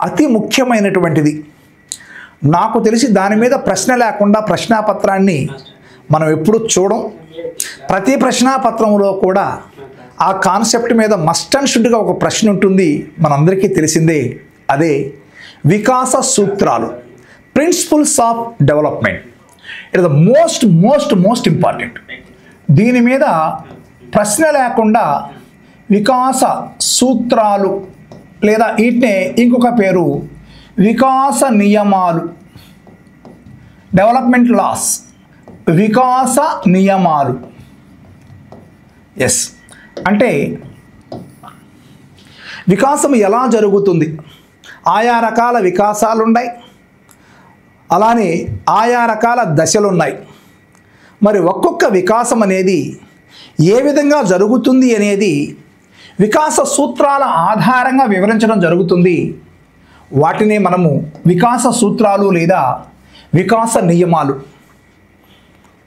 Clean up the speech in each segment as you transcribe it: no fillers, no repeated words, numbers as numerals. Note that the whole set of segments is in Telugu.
అతి ముఖ్యమైనటువంటిది. నాకు తెలిసి దాని మీద ప్రశ్న లేకుండా ప్రశ్నాపత్రాన్ని మనం ఎప్పుడు చూడం. ప్రతి ప్రశ్నాపత్రంలో కూడా ఆ కాన్సెప్ట్ మీద మస్ట్ అండ్ షుడ్గా ఒక ప్రశ్న ఉంటుంది, మనందరికీ తెలిసిందే. అదే వికాస సూత్రాలు, principles of development. It is the most important. దీని మీద ప్రశ్న లేకుండా వికాస సూత్రాలు లేదా వీటినే ఇంకొక పేరు వికాస నియమాలు, డెవలప్మెంట్ లాస్, వికాస నియమాలు. ఎస్, అంటే వికాసం ఎలా జరుగుతుంది, ఆయా రకాల వికాసాలు ఉన్నాయి, అలానే ఆయా రకాల దశలు ఉన్నాయి. మరి ఒక్కొక్క వికాసం అనేది ఏ విధంగా జరుగుతుంది అనేది వికాస సూత్రాల ఆధారంగా వివరించడం జరుగుతుంది. వాటినే మనము వికాస సూత్రాలు లేదా వికాస నియమాలు,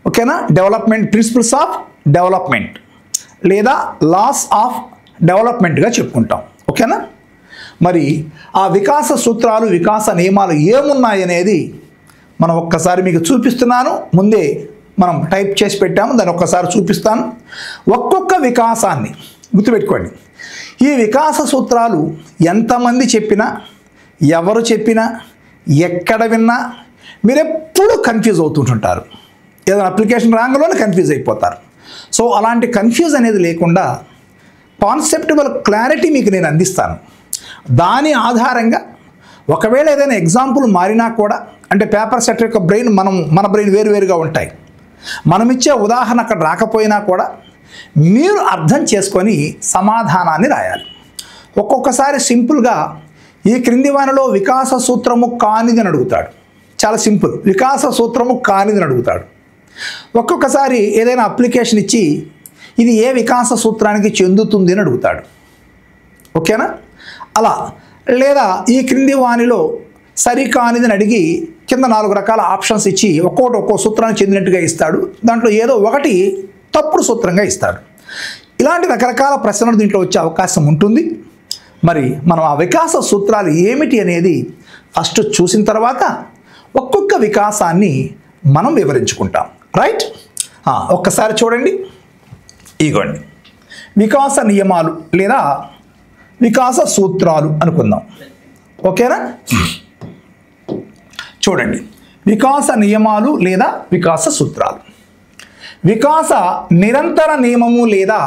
ఓకేనా, డెవలప్మెంట్ ప్రిన్సిపల్స్ ఆఫ్ డెవలప్మెంట్ లేదా లాస్ ఆఫ్ డెవలప్మెంట్గా చెప్పుకుంటాం. ఓకేనా. మరి ఆ వికాస సూత్రాలు వికాస నియమాలు ఏమున్నాయనేది మనం ఒక్కసారి మీకు చూపిస్తున్నాను. ముందే మనం టైప్ చేసి పెట్టాము, దాన్ని ఒక్కసారి చూపిస్తాను. ఒక్కొక్క వికాసాన్ని గుర్తుపెట్టుకోండి. ఈ వికాస సూత్రాలు ఎంతమంది చెప్పినా, ఎవరు చెప్పినా, ఎక్కడ విన్నా మీరెప్పుడు కన్ఫ్యూజ్ అవుతుంటుంటారు. ఏదైనా అప్లికేషన్ రాగానే కన్ఫ్యూజ్ అయిపోతారు. సో అలాంటి కన్ఫ్యూజ్ అనేది లేకుండా కాన్సెప్టువల్ క్లారిటీ మీకు నేను అందిస్తాను. దాని ఆధారంగా ఒకవేళ ఏదైనా ఎగ్జాంపుల్ మారినా కూడా, అంటే పేపర్ సెట్ యొక్క బ్రెయిన్ మన బ్రెయిన్ వేరువేరుగా ఉంటాయి. మనమిచ్చే ఉదాహరణ అక్కడ రాకపోయినా కూడా మీరు అర్థం చేసుకొని సమాధానాన్ని రాయాలి. ఒక్కొక్కసారి సింపుల్గా ఈ క్రింది వానిలో వికాస సూత్రము కానిది అని అడుగుతాడు. చాలా సింపుల్, వికాస సూత్రము కానిది అని అడుగుతాడు. ఒక్కొక్కసారి ఏదైనా అప్లికేషన్ ఇచ్చి ఇది ఏ వికాస సూత్రానికి చెందుతుంది అని అడుగుతాడు. ఓకేనా. అలా లేదా ఈ క్రింది వానిలో సరికానిదని అడిగి కింద 4 రకాల ఆప్షన్స్ ఇచ్చి ఒక్కో సూత్రానికి చెందినట్టుగా ఇస్తాడు. దాంట్లో ఏదో ఒకటి తప్పుడు సూత్రంగా ఇస్తాడు. ఇలాంటి రకరకాల ప్రశ్నలు దీంట్లో వచ్చే అవకాశం ఉంటుంది. మరి మనం ఆ వికాస సూత్రాలు ఏమిటి అనేది ఫస్ట్ చూసిన తర్వాత ఒక్కొక్క వికాసాన్ని మనం వివరించుకుంటాం. రైట్. ఒక్కసారి చూడండి, ఇగోండి వికాస నియమాలు లేదా వికాస సూత్రాలు అనుకుందాం. ఓకేనా. చూడండి, వికాస నియమాలు లేదా వికాస సూత్రాలు. వికాస నిరంతర నియమము లేదా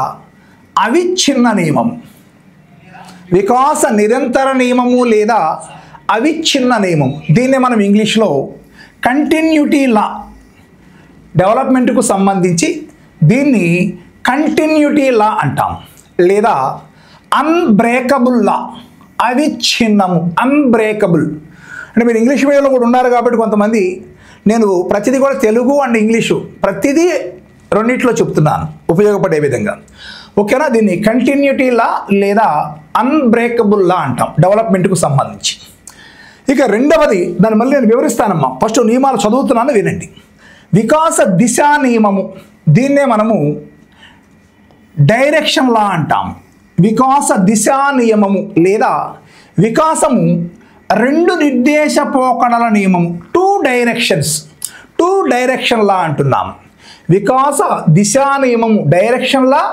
అవిచ్ఛిన్న నియమము. వికాస నిరంతర నియమము లేదా అవిచ్ఛిన్న నియమం, దీన్నే మనం ఇంగ్లీష్లో కంటిన్యూటీ లా, డెవలప్మెంట్కు సంబంధించి దీన్ని కంటిన్యూటీ లా అంటాం. లేదా అన్బ్రేకబుల్ లా, అవిచ్ఛిన్నము, అన్బ్రేకబుల్. అంటే మీరు ఇంగ్లీష్ మీడియంలో కూడా ఉన్నారు కాబట్టి కొంతమంది, నేను ప్రతిదీ కూడా తెలుగు అండ్ ఇంగ్లీషు ప్రతిదీ రెండిట్లో చెప్తున్నాను ఉపయోగపడే విధంగా. ఓకేనా. దీన్ని కంటిన్యూటీ లా లేదా అన్బ్రేకబుల్ లా అంటాం డెవలప్మెంట్కు సంబంధించి. ఇక రెండవది, దాన్ని మళ్ళీ నేను వివరిస్తానమ్మా, ఫస్ట్ నియమాలు చదువుతున్నాను వినండి. వికాస దిశా నియమము, దీన్నే మనము డైరెక్షన్ లా అంటాం. వికాస దిశా నియమము లేదా వికాసము 2 నిర్దేశ పోకడల నియమము, 2 డైరెక్షన్ లా అంటున్నాము. వికాస దిశా నియమము డైరెక్షన్ లా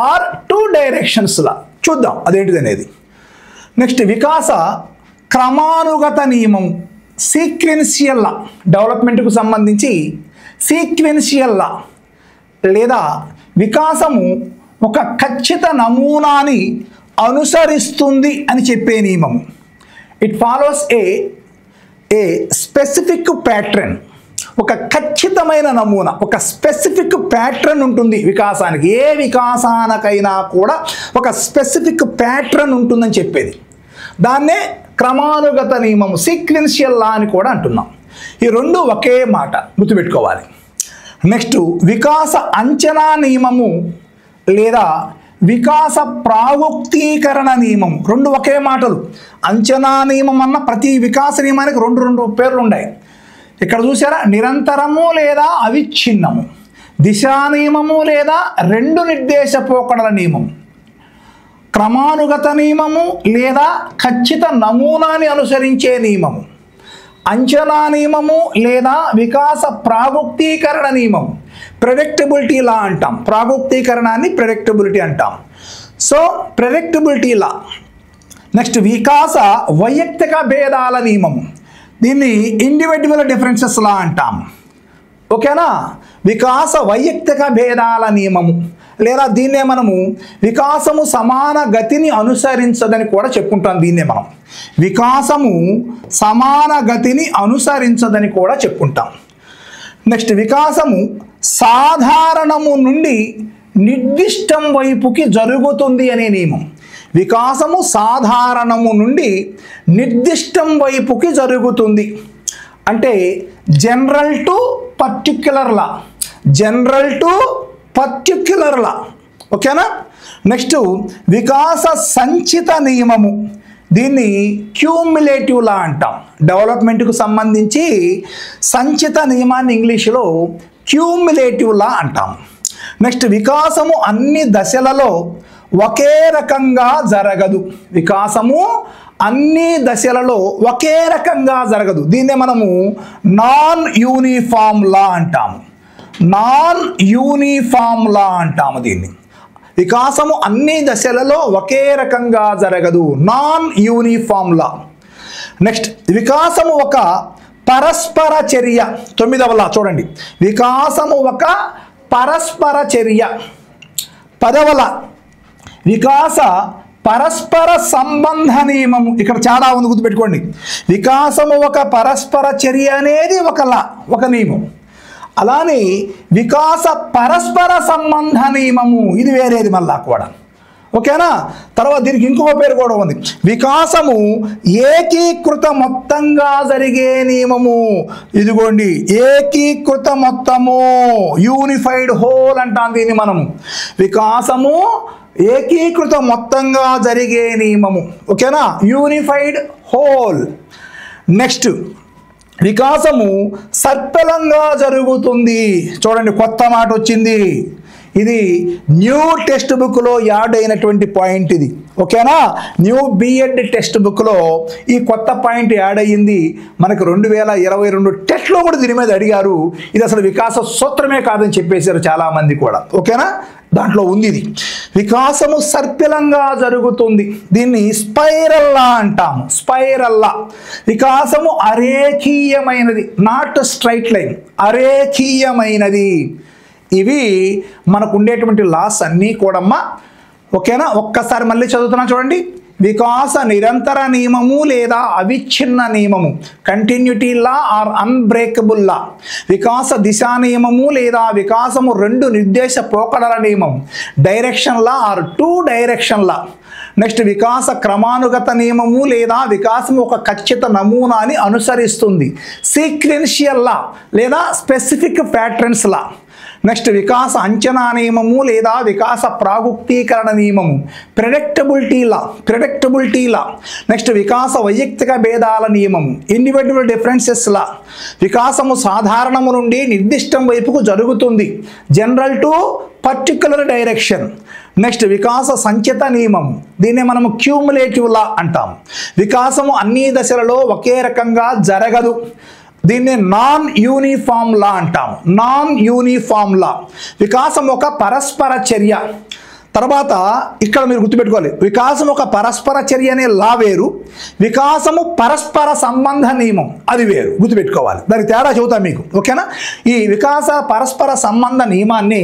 ఆర్ 2 డైరెక్షన్స్ లా. చూద్దాం అదేంటిది అనేది. నెక్స్ట్ వికాస క్రమానుగత నియమం, సీక్వెన్షియల్ లా, డెవలప్మెంట్కు సంబంధించి సీక్వెన్షియల్ లా లేదా వికాసము ఒక ఖచ్చిత నమూనాని అనుసరిస్తుంది అని చెప్పే నియమం. It follows A specific pattern, ఒక ఖచ్చితమైన నమూనా, ఒక స్పెసిఫిక్ ప్యాటర్న్ ఉంటుంది వికాసానికి. ఏ వికాసానికైనా కూడా ఒక స్పెసిఫిక్ ప్యాటర్న్ ఉంటుందని చెప్పేది. దాన్నే క్రమానుగత నియమము, సీక్వెన్షియల్ లా అని కూడా అంటున్నాం. ఈ రెండు ఒకే మాట గుర్తుపెట్టుకోవాలి. నెక్స్ట్ వికాస అంచనా నియమము లేదా వికాస ప్రాగుక్తీకరణ నియమం, రెండు ఒకే మాటలు. అంచనా నియమం అన్న ప్రతి వికాస నియమానికి రెండు పేర్లు ఉన్నాయి. ఇక్కడ చూసారా, నిరంతరము లేదా అవిచ్ఛిన్నము, దిశా నియమము లేదా 2 నిర్దేశ పోకడల నియమం. క్రమానుగత నియమము లేదా ఖచ్చిత నమూనాని అనుసరించే నియమము, అంచనా నియమము లేదా వికాస ప్రాగుక్తీకరణ నియమం, ప్రెడిక్టబిలిటీ లా అంటాం. ప్రాగుక్తీకరణాన్ని ప్రెడిక్టబిలిటీ అంటాం. సో ప్రెడిక్టబిలిటీ లా. నెక్స్ట్ వికాస వైయక్తిక భేదాల నియమం, దీన్ని ఇండివిజువల్ డిఫరెన్సెస్ లా అంటాం. ఓకేనా? వికాస వైయక్తిక భేదాల నియమము లేదా దీన్నే మనము వికాసము సమాన గతిని అనుసరించదని కూడా చెప్పుకుంటాం. దీన్నే మనం వికాసము సమాన గతిని అనుసరించదని కూడా చెప్పుకుంటాం. నెక్స్ట్ వికాసము సాధారణము నుండి నిర్దిష్టం వైపుకి జరుగుతుంది అనే నియమం. వికాసము సాధారణము నుండి నిర్దిష్టం వైపుకి జరుగుతుంది అంటే general to particular law, general to particular law. ఓకేనా? నెక్స్ట్ వికాస సంచిత నియమము, దీన్ని క్యూములేటివ్ లా అంటాం. డెవలప్మెంట్కు సంబంధించి సంచిత నియమాన్ని ఇంగ్లీషులో క్యూములేటివ్ లా అంటాం. నెక్స్ట్ వికాసము అన్ని దశలలో ఒకే రకంగా జరగదు. వికాసము అన్ని దశలలో ఒకే రకంగా జరగదు. దీన్నే మనము నాన్ యూనిఫామ్ లా అంటాము. నాన్ యూనిఫామ్ లా అంటాము దీన్ని. వికాసము అన్ని దశలలో ఒకే రకంగా జరగదు, నాన్ యూనిఫామ్ లా. నెక్స్ట్ వికాసము ఒక పరస్పర చర్య. 9వ లా చూడండి. వికాసము ఒక పరస్పర చర్య. 10వ లా వికాస పరస్పర సంబంధ నియమము. ఇక్కడ చాలా ఉంది, గుర్తుపెట్టుకోండి. వికాసము ఒక పరస్పర చర్య అనేది ఒక లా, ఒక నియమం. అలానే వికాస పరస్పర సంబంధ నియమము ఇది వేరేది మళ్ళా కూడా. ఓకేనా? తర్వాత దీనికి ఇంకొక పేరు కూడా ఉంది. వికాసము ఏకీకృత మొత్తంగా జరిగే నియమము. ఇదిగోండి ఏకీకృత మొత్తము, యూనిఫైడ్ హోల్ అంటాం దీన్ని మనము. వికాసము ఏకీకృత మొత్తంగా జరిగే నియమము. ఓకేనా? Unified whole. నెక్స్ట్ వికాసము సర్పలంగా జరుగుతుంది. చూడండి కొత్త మాట వచ్చింది. ఇది న్యూ టెక్స్ట్ బుక్లో యాడ్ అయినటువంటి పాయింట్ ఇది. ఓకేనా? న్యూ బిఎడ్ టెక్స్ట్ బుక్లో ఈ కొత్త పాయింట్ యాడ్ అయ్యింది. మనకు 2022 టెస్ట్లో కూడా దీని మీద అడిగారు. ఇది అసలు వికాస సూత్రమే కాదని చెప్పేశారు చాలామంది కూడా. ఓకేనా? దాంట్లో ఉంది ఇది. వికాసము సర్పిలంగా జరుగుతుంది. దీన్ని స్పైరల్ లా అంటాము. Spiral law. వికాసము అరేఖీయమైనది, నాట్ స్ట్రైట్ లైన్, అరేఖీయమైనది. ఇవి మనకు ఉండేటువంటి లాస్ అన్నీ కూడమ్మా. ఓకేనా? ఒక్కసారి మళ్ళీ చదువుతున్నా చూడండి. వికాస నిరంతర నియమము లేదా అవిచ్ఛిన్న నియమము, continuity law or unbreakable law. వికాస దిశా నియమము లేదా వికాసము 2 నిర్దేశ పోకడల నియమం, direction law or 2 direction law. Next వికాస క్రమానుగత నియమము లేదా వికాసం ఒక ఖచ్చిత నమూనాని అనుసరిస్తుంది, సీక్వెన్షియల్ లా లేదా స్పెసిఫిక్ ప్యాటర్న్స్ లా. నెక్స్ట్ వికాస అంచనా నియమము లేదా వికాస ప్రాగుక్తీకరణ నియమము, ప్రెడిక్టబిలిటీ లా, ప్రెడిక్టబిలిటీ లా. నెక్స్ట్ వికాస వైయక్తిక భేదాల నియమము, ఇండివిజువల్ డిఫరెన్సెస్ లా. వికాసము సాధారణము నుండి నిర్దిష్టం వైపుకు జరుగుతుంది, general to particular direction. Next వికాస సంచిత నియమం, దీన్ని మనము క్యూములేటివ్ లా అంటాం. వికాసము అన్ని దశలలో ఒకే రకంగా జరగదు, దీన్ని నాన్ యూనిఫామ్ లా అంటాము. నాన్ యూనిఫామ్ లా. వికాసం ఒక పరస్పర చర్య. తర్వాత ఇక్కడ మీరు గుర్తుపెట్టుకోవాలి, వికాసం ఒక పరస్పర చర్య అనే లా వేరు, వికాసము పరస్పర సంబంధ నియమం అది వేరు. గుర్తుపెట్టుకోవాలి, దానికి తేడా చెబుతాం మీకు. ఓకేనా? ఈ వికాస పరస్పర సంబంధ నియమాన్ని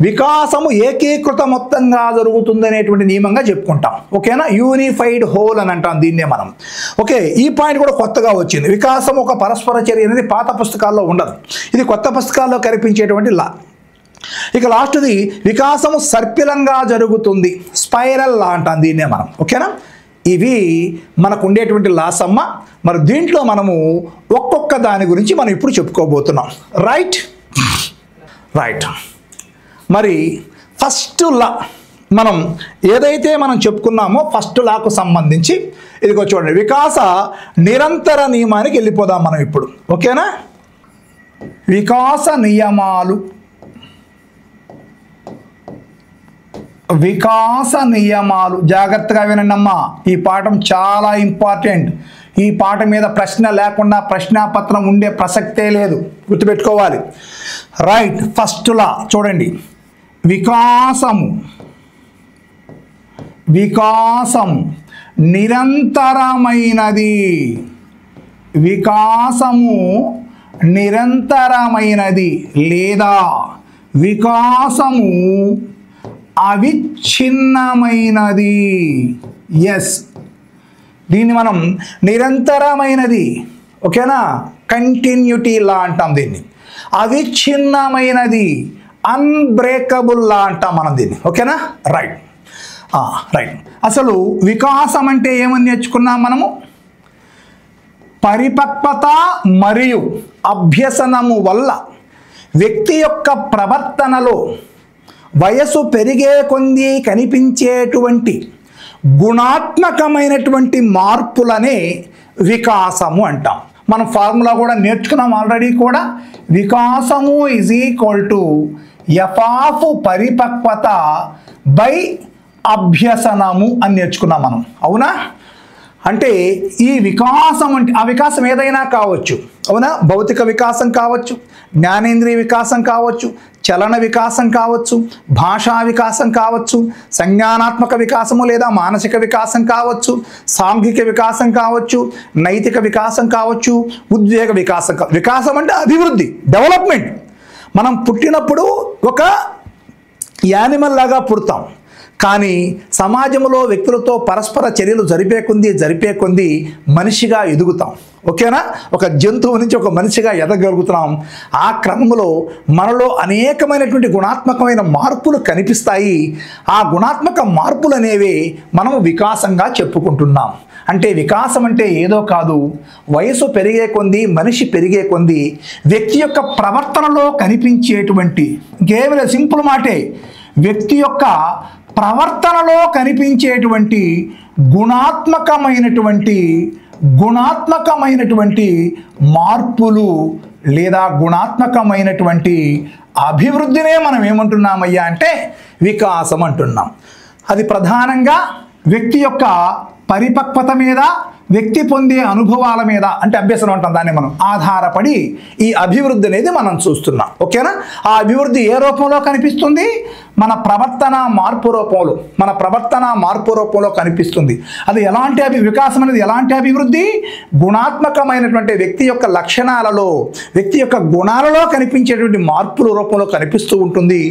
వికాసము ఏకీకృత మొత్తంగా జరుగుతుంది అనేటువంటి నియమంగా చెప్పుకుంటాం. ఓకేనా? యూనిఫైడ్ హోల్ అని అంటాం దీన్నే మనం. ఓకే, ఈ పాయింట్ కూడా కొత్తగా వచ్చింది. వికాసం ఒక పరస్పర చర్య అనేది పాత పుస్తకాల్లో ఉండదు, ఇది కొత్త పుస్తకాల్లో కనిపించేటువంటి లా. ఇక లాస్ట్ది వికాసము సర్పిలంగా జరుగుతుంది, స్పైరల్ లా అంటాం దీన్నే మనం. ఓకేనా? ఇవి మనకు ఉండేటువంటి లాస్ అమ్మ. మరి దీంట్లో మనము ఒక్కొక్క దాని గురించి మనం ఇప్పుడు చెప్పుకోబోతున్నాం. రైట్ రైట్ మరి ఫస్ట్ లా మనం ఏదైతే మనం చెప్పుకున్నామో ఫస్ట్ లాకు సంబంధించి ఇదిగో చూడండి, వికాస నిరంతర నియమానికి వెళ్ళిపోదాం మనం ఇప్పుడు. ఓకేనా? వికాస నియమాలు. వికాస నియమాలు. జాగ్రత్తగా వినండమ్మా, ఈ పాఠం చాలా ఇంపార్టెంట్. ఈ పాఠం మీద ప్రశ్న లేకుండా ప్రశ్నాపత్రం ఉండే ప్రసక్తే లేదు, గుర్తుపెట్టుకోవాలి. రైట్, ఫస్ట్లా చూడండి, వికాసము నిరంతరమైనది. వికాసము నిరంతరమైనది లేదా వికాసము అవిచ్ఛిన్నమైనది. ఎస్, దీన్ని మనం నిరంతరమైనది, ఓకేనా, కంటిన్యూటీ లా అంటాం దీన్ని. అవిచ్ఛిన్నమైనది, అన్బ్రేకబుల్ లా అంటాం మనం దీన్ని, ఓకేనా. రైట్. అసలు వికాసం అంటే ఏమని నేర్చుకున్నాం మనము? పరిపక్వత మరియు అభ్యసనము వల్ల వ్యక్తి యొక్క ప్రవర్తనలో వయసు పెరిగే కొద్దీ కనిపించేటువంటి గుణాత్మకమైనటువంటి మార్పులనే వికాసము అంటాం. మనం ఫార్ములా కూడా నేర్చుకున్నాం ఆల్రెడీ కూడా. వికాసము is equal to F of పరిపక్వత బై అభ్యసనము అని నేర్చుకున్నాం మనం, అవునా. అంటే ఈ వికాసం అంటే ఆ వికాసం ఏదైనా కావచ్చు, అవునా. భౌతిక వికాసం కావచ్చు, జ్ఞానేంద్రియ వికాసం కావచ్చు, చలన వికాసం కావచ్చు, భాషా వికాసం కావచ్చు, సంజ్ఞానాత్మక వికాసము లేదా మానసిక వికాసం కావచ్చు, సాంఘిక వికాసం కావచ్చు, నైతిక వికాసం కావచ్చు, ఉద్వేగ వికాసం వికాసం అంటే అభివృద్ధి, డెవలప్మెంట్. మనం పుట్టినప్పుడు ఒక యానిమల్ లాగా పుడతాం, కానీ సమాజంలో వ్యక్తులతో పరస్పర చర్యలు జరిపే కొంది మనిషిగా ఎదుగుతాం, ఓకేనా. ఒక జంతువు నుంచి ఒక మనిషిగా ఎదగలుగుతున్నాం. ఆ క్రమంలో మనలో అనేకమైనటువంటి గుణాత్మకమైన మార్పులు కనిపిస్తాయి. ఆ గుణాత్మక మార్పులు అనేవి మనం వికాసంగా చెప్పుకుంటున్నాం. అంటే వికాసం అంటే ఏదో కాదు, వయసు పెరిగే కొంది, మనిషి పెరిగే కొంది వ్యక్తి యొక్క ప్రవర్తనలో కనిపించేటువంటి, కేవలం సింపుల్ మాటే, వ్యక్తి యొక్క ప్రవర్తనలో కనిపించేటువంటి గుణాత్మకమైనటువంటి మార్పులు లేదా గుణాత్మకమైనటువంటి అభివృద్ధినే మనం ఏమంటున్నామయ్యా అంటే వికాసం అంటున్నాం. అది ప్రధానంగా వ్యక్తి యొక్క పరిపక్వత మీద, వ్యక్తి పొందే అనుభవాల మీద, అంటే అభ్యసనం అంటాం దాన్ని మనం, ఆధారపడి ఈ అభివృద్ధి అనేది మనం చూస్తున్నాం, ఓకేనా. ఆ అభివృద్ధి ఏ రూపంలో కనిపిస్తుంది? మన ప్రవర్తన మార్పు రూపంలో కనిపిస్తుంది. అది ఎలాంటి వికాసం అనేది ఎలాంటి అభివృద్ధి? గుణాత్మకమైనటువంటి వ్యక్తి యొక్క లక్షణాలలో, వ్యక్తి యొక్క గుణాలలో కనిపించేటువంటి మార్పుల రూపంలో కనిపిస్తూ ఉంటుంది.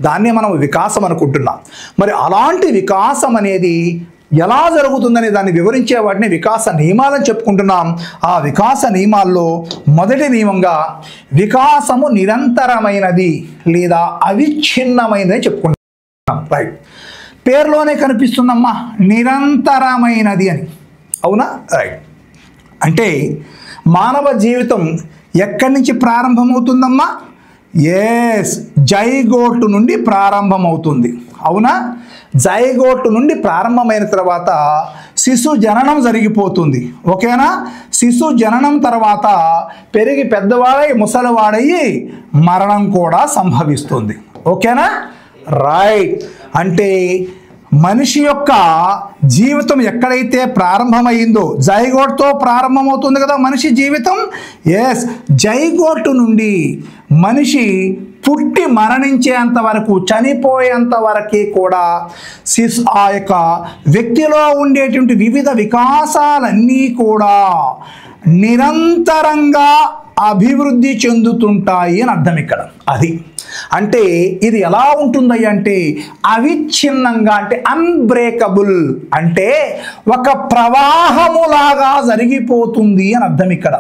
దాన్నే మనం వికాసం అనుకుంటున్నాం. మరి అలాంటి వికాసం అనేది ఎలా జరుగుతుందనే దాన్ని వివరించే వాటిని వికాస నియమాలని చెప్పుకుంటున్నాం. ఆ వికాస నియమాల్లో మొదటి నియమంగా వికాసము నిరంతరమైనది లేదా అవిచ్ఛిన్నమైనది అని చెప్పుకుంటున్నాం. రైట్, పేరులోనే కనిపిస్తుందమ్మా నిరంతరమైనది అని, అవునా. రైట్, అంటే మానవ జీవితం ఎక్కడి నుంచి ప్రారంభమవుతుందమ్మా? ఎస్, జైగోట్ నుండి ప్రారంభమవుతుంది, అవునా. జైగోట్ నుండి ప్రారంభమైన తర్వాత శిశు జననం జరిగిపోతుంది, ఓకేనా. శిశు జననం తర్వాత పెరిగి పెద్దవాడై ముసలివాడయ్యి మరణం కూడా సంభవిస్తుంది, ఓకేనా. రైట్, అంటే మనిషి యొక్క జీవితం ఎక్కడైతే ప్రారంభమైందో, జైగోట్తో ప్రారంభమవుతుంది కదా మనిషి జీవితం. ఎస్, జైగోట్ నుండి మనిషి పుట్టి మరణించేంత వరకు, చనిపోయేంత వరకు కూడా ఆ యొక్క వ్యక్తిలో ఉండేటువంటి వివిధ వికాసాలన్నీ కూడా నిరంతరంగా అభివృద్ధి చెందుతుంటాయి అని అర్థం ఇక్కడ. అది అంటే ఇది ఎలా ఉంటుంది అంటే అవిచ్ఛిన్నంగా, అంటే అన్బ్రేకబుల్, అంటే ఒక ప్రవాహములాగా జరిగిపోతుంది అని అర్థం ఇక్కడ.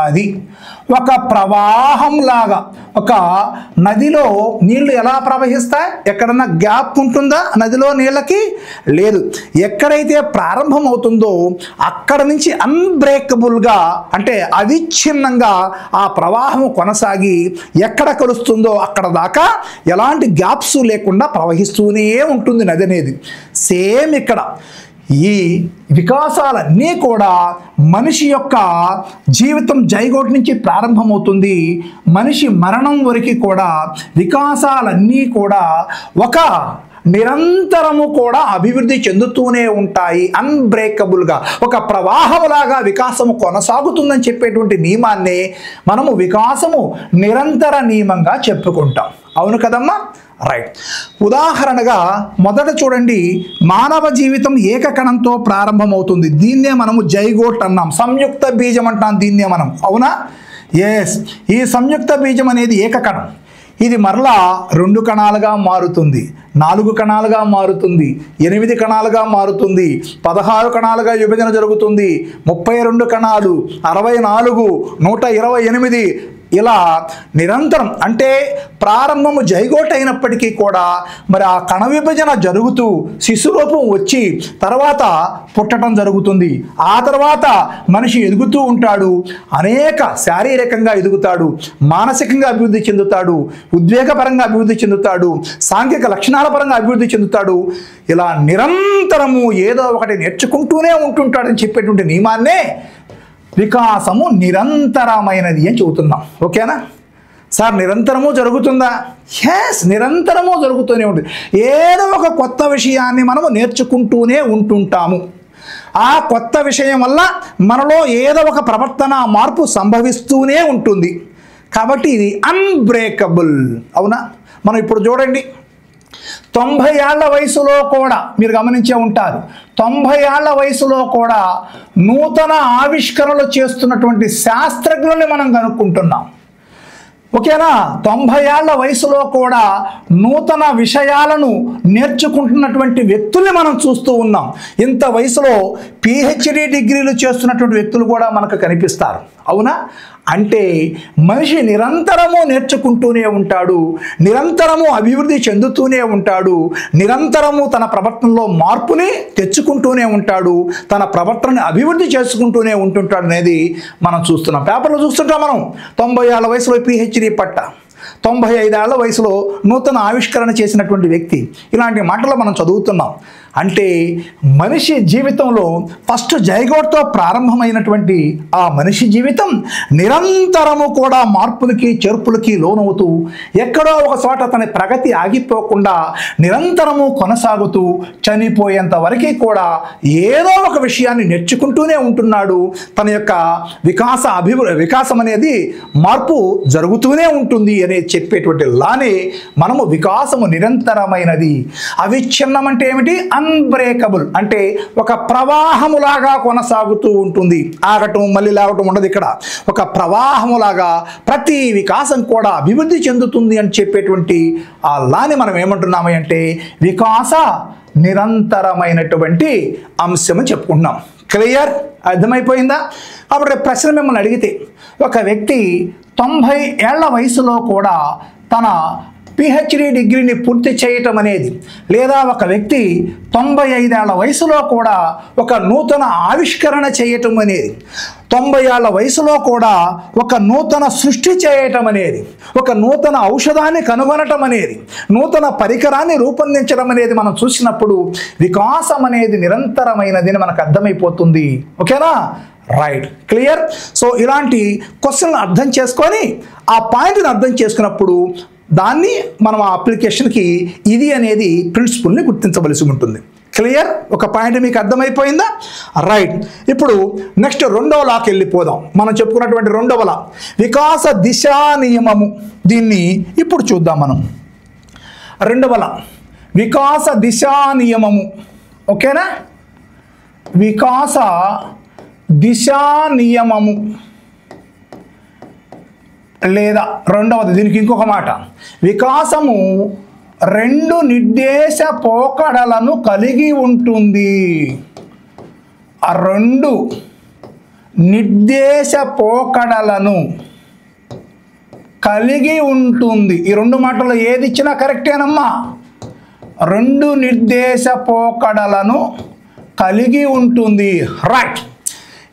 అది ఒక ప్రవాహంలాగా, ఒక నదిలో నీళ్లు ఎలా ప్రవహిస్తాయి? ఎక్కడన్నా గ్యాప్ ఉంటుందా నదిలో నీళ్ళకి? లేదు. ఎక్కడైతే ప్రారంభం అవుతుందో అక్కడ నుంచి అన్బ్రేకబుల్గా, అంటే అవిచ్ఛిన్నంగా ఆ ప్రవాహం కొనసాగి ఎక్కడ కలుస్తుందో అక్కడ దాకా ఎలాంటి గ్యాప్స్ లేకుండా ప్రవహిస్తూనే ఉంటుంది నది అనేది. సేమ్ ఇక్కడ ఈ వికాసాలన్నీ కూడా మనిషి యొక్క జీవితం జైగోట్ నుంచి ప్రారంభమవుతుంది. మనిషి మరణం వరకు కూడా వికాసాలన్నీ కూడా ఒక నిరంతరము కూడా అభివృద్ధి చెందుతూనే ఉంటాయి. అన్బ్రేకబుల్గా ఒక ప్రవాహంలాగా వికాసము కొనసాగుతుందని చెప్పేటువంటి నియమాన్ని మనము వికాసము నిరంతర నియమంగా చెప్పుకుంటాం. అవును కదమ్మా? రైట్. ఉదాహరణగా మొదట చూడండి, మానవ జీవితం ఏకకణంతో ప్రారంభమవుతుంది. దీన్నే మనము జైగోట్ అన్నాం, సంయుక్త బీజం అంటాం దీన్నే మనం. అవునా? ఎస్. ఈ సంయుక్త బీజం అనేది ఏకకణం. ఇది మరలా 2 కణాలుగా మారుతుంది, 4 కణాలుగా మారుతుంది, 8 కణాలుగా మారుతుంది, 16 కణాలుగా విభజన జరుగుతుంది, 32 కణాలు, 64, 128 ఇలా నిరంతరం. అంటే ప్రారంభము జైగోట్ అయినప్పటికీ కూడా మరి ఆ కణ విభజన జరుగుతూ శిశురూపం వచ్చి తర్వాత పుట్టడం జరుగుతుంది. ఆ తర్వాత మనిషి ఎదుగుతూ ఉంటాడు, అనేక శారీరకంగా ఎదుగుతాడు, మానసికంగా అభివృద్ధి చెందుతాడు, ఉద్వేగపరంగా అభివృద్ధి చెందుతాడు, సాంఘిక లక్షణాల పరంగా అభివృద్ధి చెందుతాడు. ఇలా నిరంతరము ఏదో ఒకటి నేర్చుకుంటూనే ఉంటుంటాడని చెప్పేటువంటి నియమాన్నే వికాసము నిరంతరమైనది అని చెబుతున్నాం. ఓకేనా సార్? నిరంతరము జరుగుతుందా? ఎస్, నిరంతరము జరుగుతూనే ఉంటుంది. ఏదో ఒక కొత్త విషయాన్ని మనము నేర్చుకుంటూనే ఉంటుంటాము. ఆ కొత్త విషయం వల్ల మనలో ఏదో ఒక ప్రవర్తన మార్పు సంభవిస్తూనే ఉంటుంది. కాబట్టి ఇది అన్బ్రేకబుల్. అవునా? మనం ఇప్పుడు చూడండి, 90 ఏళ్ల వయసులో కూడా మీరు గమనించే ఉంటారు, 90 ఏళ్ల వయసులో కూడా నూతన ఆవిష్కరణలు చేస్తున్నటువంటి శాస్త్రజ్ఞుల్ని మనం కనుక్కుంటున్నాం. ఓకేనా? 90 ఏళ్ల వయసులో కూడా నూతన విషయాలను నేర్చుకుంటున్నటువంటి వ్యక్తుల్ని మనం చూస్తూ ఉన్నాం. ఇంత వయసులో PhD డిగ్రీలు చేస్తున్నటువంటి వ్యక్తులు కూడా మనకు కనిపిస్తారు. అవునా? అంటే మనిషి నిరంతరము నేర్చుకుంటూనే ఉంటాడు, నిరంతరము అభివృద్ధి చెందుతూనే ఉంటాడు, నిరంతరము తన ప్రవర్తనలో మార్పుని తెచ్చుకుంటూనే ఉంటాడు, తన ప్రవర్తనని అభివృద్ధి చేసుకుంటూనే ఉంటుంటాడు అనేది మనం చూస్తున్నాం. పేపర్లో చూస్తుంటాం మనం. 90 ఏళ్ల వయసులో PhD పట్ట, 95 ఏళ్ల వయసులో నూతన ఆవిష్కరణ చేసినటువంటి వ్యక్తి, ఇలాంటి మాటలు మనం చదువుతున్నాం. అంటే మనిషి జీవితంలో ఫస్ట్ జైగోట్తో ప్రారంభమైనటువంటి ఆ మనిషి జీవితం నిరంతరము కూడా మార్పులకి చేర్పులకి లోనవుతూ ఎక్కడో ఒక చోట తన ప్రగతి ఆగిపోకుండా నిరంతరము కొనసాగుతూ చనిపోయేంత వరకు కూడా ఏదో ఒక విషయాన్ని నేర్చుకుంటూనే ఉంటున్నాడు. తన యొక్క వికాసం అనేది మార్పు జరుగుతూనే ఉంటుంది అనేది చెప్పేటువంటి లానే మనము వికాసము నిరంతరమైనది. అవిచ్ఛిన్నం అంటే ఏమిటి? అన్బ్రేకబుల్. అంటే ఒక ప్రవాహములాగా కొనసాగుతూ ఉంటుంది, ఆగటం మళ్ళీ లేవటం ఉండదు. ఇక్కడ ఒక ప్రవాహములాగా ప్రతి వికాసం కూడా అభివృద్ధి చెందుతుంది అని చెప్పేటువంటి ఆ లాని మనం ఏమంటున్నాము అంటే వికాస నిరంతరమైనటువంటి అంశం అని చెప్పుకుంటున్నాం. క్లియర్? అర్థమైపోయిందా? అప్పుడు ప్రశ్న మిమ్మల్ని అడిగితే, ఒక వ్యక్తి 90 ఏళ్ల వయసులో కూడా తన PhD డిగ్రీని పూర్తి చేయటం అనేది, లేదా ఒక వ్యక్తి 95 ఏళ్ల వయసులో కూడా ఒక నూతన ఆవిష్కరణ చేయటం అనేది, 90 ఏళ్ల వయసులో కూడా ఒక నూతన సృష్టి చేయటం అనేది, ఒక నూతన ఔషధాన్ని కనుగొనటం అనేది, నూతన పరికరాన్ని రూపొందించడం అనేది మనం చూసినప్పుడు వికాసం అనేది నిరంతరమైనది అని మనకు అర్థమైపోతుంది. ఓకేనా? రైట్. క్లియర్? సో ఇలాంటి క్వశ్చన్లు అర్థం చేసుకొని ఆ పాయింట్ని అర్థం చేసుకున్నప్పుడు దాన్ని మనం ఆ అప్లికేషన్కి ఇది అనేది ప్రిన్సిపల్ని గుర్తించవలసి ఉంటుంది. క్లియర్? ఒక పాయింట్ మీకు అర్థమైపోయిందా? రైట్. ఇప్పుడు నెక్స్ట్ 2వ లాకి వెళ్ళిపోదాం. మనం చెప్పుకున్నటువంటి 2వ లా వికాస దిశా నియమము. దీన్ని ఇప్పుడు చూద్దాం మనం. 2వ లా వికాస దిశా నియమము. ఓకేనా? వికాస దిశా నియమము, లేదా రెండవది, దీనికి ఇంకొక మాట, వికాసము 2 నిర్దేశ పోకడలను కలిగి ఉంటుంది. ఆ 2 నిర్దేశ పోకడలను కలిగి ఉంటుంది. ఈ 2 మాటలు ఏది ఇచ్చినా కరెక్టేనమ్మా. 2 నిర్దేశ పోకడలను కలిగి ఉంటుంది. రైట్.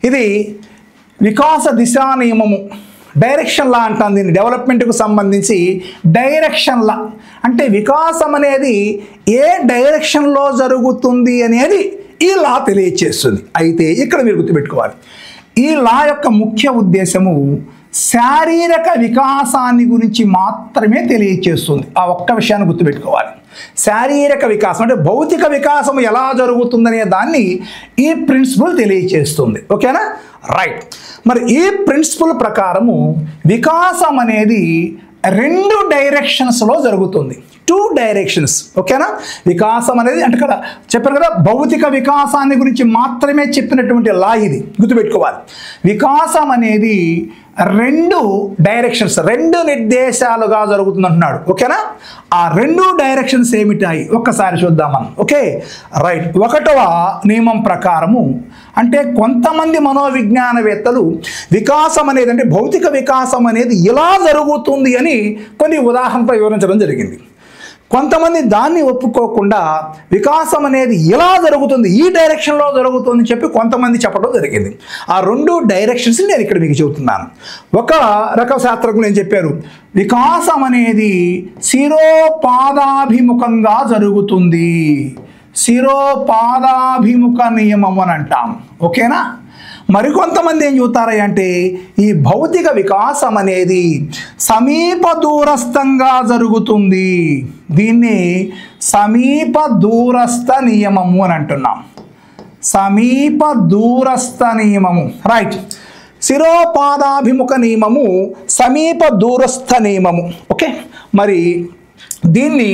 ఇది వికాస దిశా నియమము, డైరెక్షన్ లా అంటాం దీన్ని. డెవలప్మెంట్కు సంబంధించి డైరెక్షన్ లా అంటే వికాసం అనేది ఏ డైరెక్షన్లో జరుగుతుంది అనేది ఈ లా తెలియచేస్తుంది. అయితే ఇక్కడ మీరు గుర్తుపెట్టుకోవాలి, ఈ లా యొక్క ముఖ్య ఉద్దేశము శారీరక వికాసాన్ని గురించి మాత్రమే తెలియచేస్తుంది. ఆ ఒక్క విషయాన్ని గుర్తుపెట్టుకోవాలి. శారీరక వికాసం అంటే భౌతిక వికాసం ఎలా జరుగుతుందనే దాన్ని ఈ ప్రిన్సిపల్ తెలియచేస్తుంది. ఓకేనా? రైట్. మరి ఈ ప్రిన్సిపల్ ప్రకారము వికాసం అనేది 2 డైరెక్షన్స్లో జరుగుతుంది. 2 డైరెక్షన్స్. ఓకేనా? వికాసం అనేది అంటే ఇక్కడ చెప్పారు కదా, భౌతిక వికాసాన్ని గురించి మాత్రమే చెప్పినటువంటి లా ఇది, గుర్తుపెట్టుకోవాలి. వికాసం అనేది 2 డైరెక్షన్స్, 2 నిర్దేశాలుగా జరుగుతుంది అంటున్నాడు. ఓకేనా? ఆ 2 డైరెక్షన్స్ ఏమిటాయి ఒక్కసారి చూద్దాం మనం. Okay, right. 1వ నియమం ప్రకారము అంటే కొంతమంది మనోవిజ్ఞానవేత్తలు వికాసం అనేది అంటే భౌతిక వికాసం అనేది ఇలా జరుగుతుంది అని కొన్ని ఉదాహరణలు వివరించడం జరిగింది. కొంతమంది దాన్ని ఒప్పుకోకుండా వికాసం అనేది ఇలా జరుగుతుంది, ఈ డైరెక్షన్లో జరుగుతుంది చెప్పి కొంతమంది చెప్పడం జరిగింది. ఆ 2 డైరెక్షన్స్ నేను ఇక్కడ మీకు చెబుతున్నాను. ఒక రకం శాస్త్రజ్ఞులు ఏం చెప్పారు, వికాసం అనేది శిరోపాదాభిముఖంగా జరుగుతుంది, శిరోపాదాభిముఖ నియమం అని అంటాం. ఓకేనా? మరికొంతమంది ఏం చెబుతారా అంటే ఈ భౌతిక వికాసం అనేది సమీప దూరస్థంగా జరుగుతుంది, దీన్ని సమీప దూరస్థ నియమము అని అంటున్నాం. సమీప దూరస్థ నియమము. రైట్. శిరోపాదాభిముఖ నియమము, సమీప దూరస్థ నియమము. ఓకే, మరి దీన్ని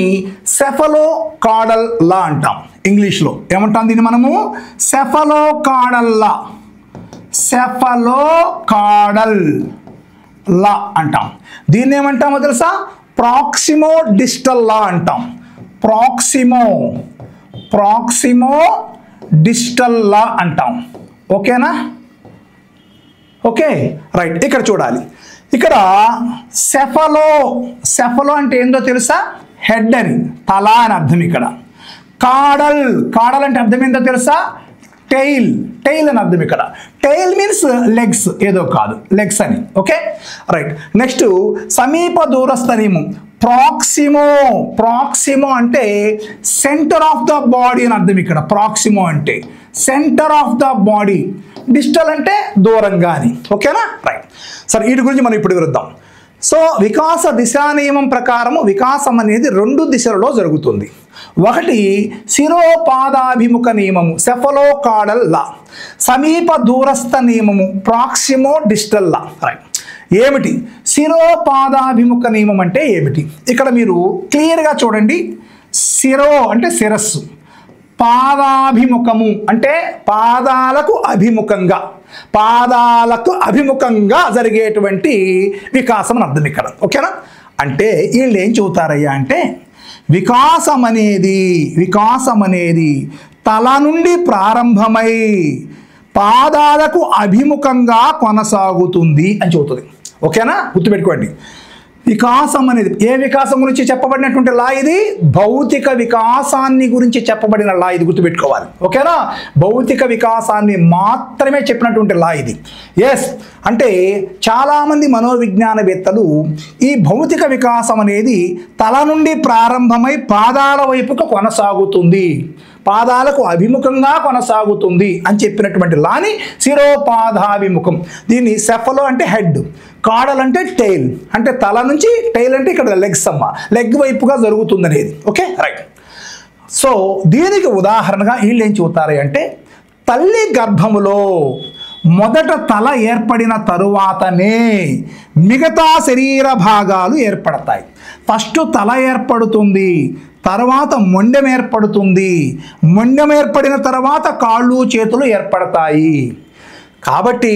సెఫలో కాడల్ లా అంటాం. ఇంగ్లీష్లో ఏమంటాం దీన్ని మనము? సెఫలో కాడల్ లా, సెఫలో కాడల్ లా అంటాం. దీన్ని ఏమంటామో తెలుసా? ప్రాక్సిమో డిస్టల్ లా అంటాం. ప్రాక్సిమో డిస్టల్ లా అంటాం. ఓకేనా? Okay, right. ఇక్కడ చూడాలి, ఇక్కడ సెఫలో అంటే ఏందో తెలుసా? హెడ్ అని, తల అని అర్థం. ఇక్కడ కాడల్ అంటే అర్థం ఏందో తెలుసా? టెయిల్ అని అర్థం. ఇక్కడ టెయిల్ మీన్స్ లెగ్స్, ఏదో కాదు, లెగ్స్ అని. Okay, right. నెక్స్ట్ సమీప దూరస్థ నియమం, ప్రాక్సిమో అంటే సెంటర్ ఆఫ్ ద బాడీ అని అర్థం. ఇక్కడ ప్రాక్సిమో అంటే centre of the body, distal అంటే దూరంగా అని. ఓకేనా? రైట్. సరే, వీటి గురించి మనం ఇప్పుడు వివరిద్దాం. సో వికాస దిశా నియమం ప్రకారము వికాసం అనేది 2 దిశలలో జరుగుతుంది. ఒకటి శిరోపాదాభిముఖ నియమము, సెఫలో కాడల్ లా. సమీప దూరస్థ నియమము, ప్రాక్సిమో డిస్టల్ లా. రైట్. ఏమిటి శిరోపాదాభిముఖ నియమం అంటే ఏమిటి? ఇక్కడ మీరు క్లియర్గా చూడండి. శిరో అంటే శిరస్సు, పాదాభిముఖము అంటే పాదాలకు అభిముఖంగా జరిగేటువంటి వికాసం అని అర్థం ఇక్కడ. ఓకేనా? అంటే వీళ్ళు ఏం చెబుతారయ్యా అంటే వికాసం అనేది తల నుండి ప్రారంభమై పాదాలకు అభిముఖంగా కొనసాగుతుంది అని చెబుతుంది. ఓకేనా? గుర్తుపెట్టుకోండి. వికాసం అనేది ఏ వికాసం గురించి చెప్పబడినటువంటి లా ఇది? భౌతిక వికాసాన్ని గురించి చెప్పబడిన లా ఇది, గుర్తుపెట్టుకోవాలి. ఓకేనా? భౌతిక వికాసాన్ని మాత్రమే చెప్పినటువంటి లా ఇది. ఎస్, అంటే చాలామంది మనోవిజ్ఞానవేత్తలు ఈ భౌతిక వికాసం అనేది తల నుండి ప్రారంభమై పాదాల వైపుకు కొనసాగుతుంది, పాదాలకు అభిముఖంగా కొనసాగుతుంది అని చెప్పినటువంటి లాని శిరోపాదాభిముఖం. దీన్ని సెఫలో అంటే హెడ్, కాడల్ అంటే టెయిల్, అంటే తల నుంచి, టెయిల్ అంటే ఇక్కడ లెగ్స్ అమ్మ, లెగ్ వైపుగా జరుగుతుంది అనేది. Okay, right. సో దీనికి ఉదాహరణగా వీళ్ళు ఏం చెబుతారు అంటే తల్లి గర్భములో మొదట తల ఏర్పడిన తరువాతనే మిగతా శరీర భాగాలు ఏర్పడతాయి. ఫస్ట్ తల ఏర్పడుతుంది, తర్వాత మొండెం ఏర్పడుతుంది, మొండెం ఏర్పడిన తర్వాత కాళ్ళు చేతులు ఏర్పడతాయి. కాబట్టి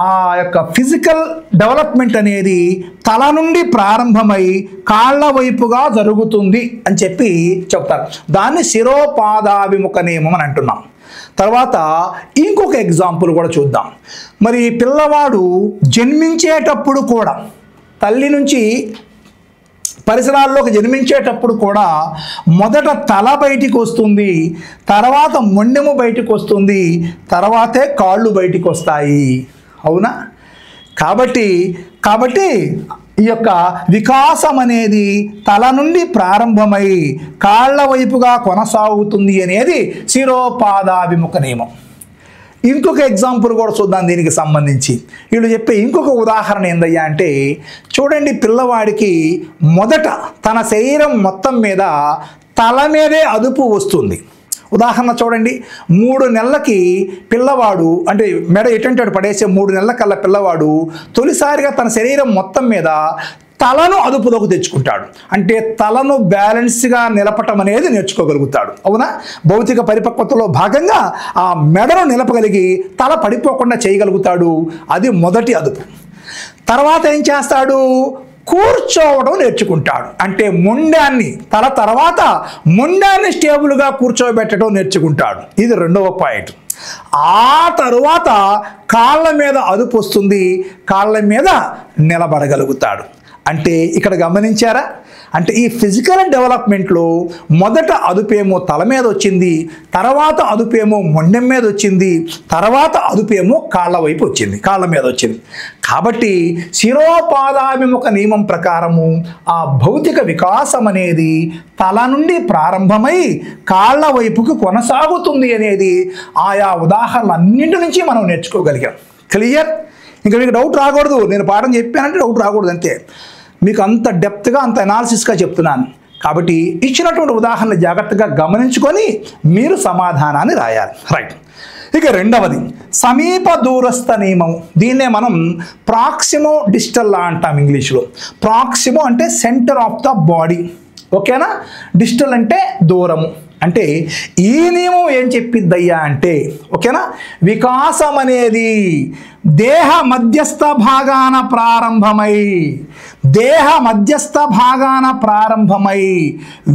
ఆ యొక్క ఫిజికల్ డెవలప్మెంట్ అనేది తల నుండి ప్రారంభమై కాళ్ళ వైపుగా జరుగుతుంది అని చెప్పి చెప్తారు. దాన్ని శిరోపాదాభిముఖ నియమం అని అంటున్నాం. తర్వాత ఇంకొక ఎగ్జాంపుల్ కూడా చూద్దాం. మరి పిల్లవాడు జన్మించేటప్పుడు కూడా తల్లి నుంచి పరిసరాల్లోకి జన్మించేటప్పుడు కూడా మొదట తల బయటికి వస్తుంది, తర్వాత మొండెము బయటికి వస్తుంది, తర్వాతే కాళ్ళు బయటికి వస్తాయి. అవునా? కాబట్టి ఈ యొక్క వికాసం అనేది తల నుండి ప్రారంభమై కాళ్ళ వైపుగా కొనసాగుతుంది అనేది శిరోపాదాభిముఖ నియమం. ఇంకొక ఎగ్జాంపుల్ కూడా చూద్దాం దీనికి సంబంధించి. వీళ్ళు చెప్పే ఇంకొక ఉదాహరణ ఏందయ్యా అంటే, చూడండి, పిల్లవాడికి మొదట తన శరీరం మొత్తం మీద తల మీదే అదుపు వస్తుంది. ఉదాహరణ చూడండి, 3 నెలలకి పిల్లవాడు అంటే మెడ ఎటంటాడు పడేసే 3 నెలల కల్లా పిల్లవాడు తొలిసారిగా తన శరీరం మొత్తం మీద తలను అదుపులోకి తెచ్చుకుంటాడు. అంటే తలను బ్యాలెన్స్గా నిలపటం అనేది నేర్చుకోగలుగుతాడు. అవునా? భౌతిక పరిపక్వతలో భాగంగా ఆ మెడను నిలపగలిగి తల పడిపోకుండా చేయగలుగుతాడు. అది మొదటి అదుపు. తర్వాత ఏం చేస్తాడు? కూర్చోవడం నేర్చుకుంటాడు. అంటే మొండాన్ని తల తర్వాత మొండాన్ని స్టేబుల్గా కూర్చోబెట్టడం నేర్చుకుంటాడు. ఇది రెండవ పాయింట్. ఆ తరువాత కాళ్ళ మీద అదుపు వస్తుంది, కాళ్ళ మీద నిలబడగలుగుతాడు. అంటే ఇక్కడ గమనించారా? అంటే ఈ ఫిజికల్ డెవలప్మెంట్లో మొదట అదుపేమో తల మీద వచ్చింది, తర్వాత అదుపేమో మొండెం మీద వచ్చింది, తర్వాత అదుపేమో కాళ్ళ వైపు వచ్చింది, కాళ్ళ మీద వచ్చింది. కాబట్టి శిరోపాదాభిముఖ నియమం ప్రకారము ఆ భౌతిక వికాసం అనేది తల నుండి ప్రారంభమై కాళ్ళ వైపుకు కొనసాగుతుంది అనేది ఆయా ఉదాహరణలన్నింటి నుంచి మనం నేర్చుకోగలిగాం. క్లియర్? ఇంకా మీకు డౌట్ రాకూడదు. నేను పాఠం చెప్పానంటే డౌట్ రాకూడదు, అంతే. మీకు అంత డెప్త్గా అంత అనాలిసిస్గా చెప్తున్నాను. కాబట్టి ఇచ్చినటువంటి ఉదాహరణ జాగ్రత్తగా గమనించుకొని మీరు సమాధానాన్ని రాయాలి. రైట్. ఇక రెండవది సమీప దూరస్థ నియమం. దీన్నే మనం ప్రాక్సిమో డిస్టల్ లా అంటాం ఇంగ్లీష్లో. ప్రాక్సిమో అంటే సెంటర్ ఆఫ్ ద బాడీ, ఓకేనా? డిస్టల్ అంటే దూరము. అంటే ఈ నియమం ఏం చెప్పిద్దయ్యా అంటే, ఓకేనా, వికాసం అనేది దేహ మధ్యస్థ భాగాన ప్రారంభమై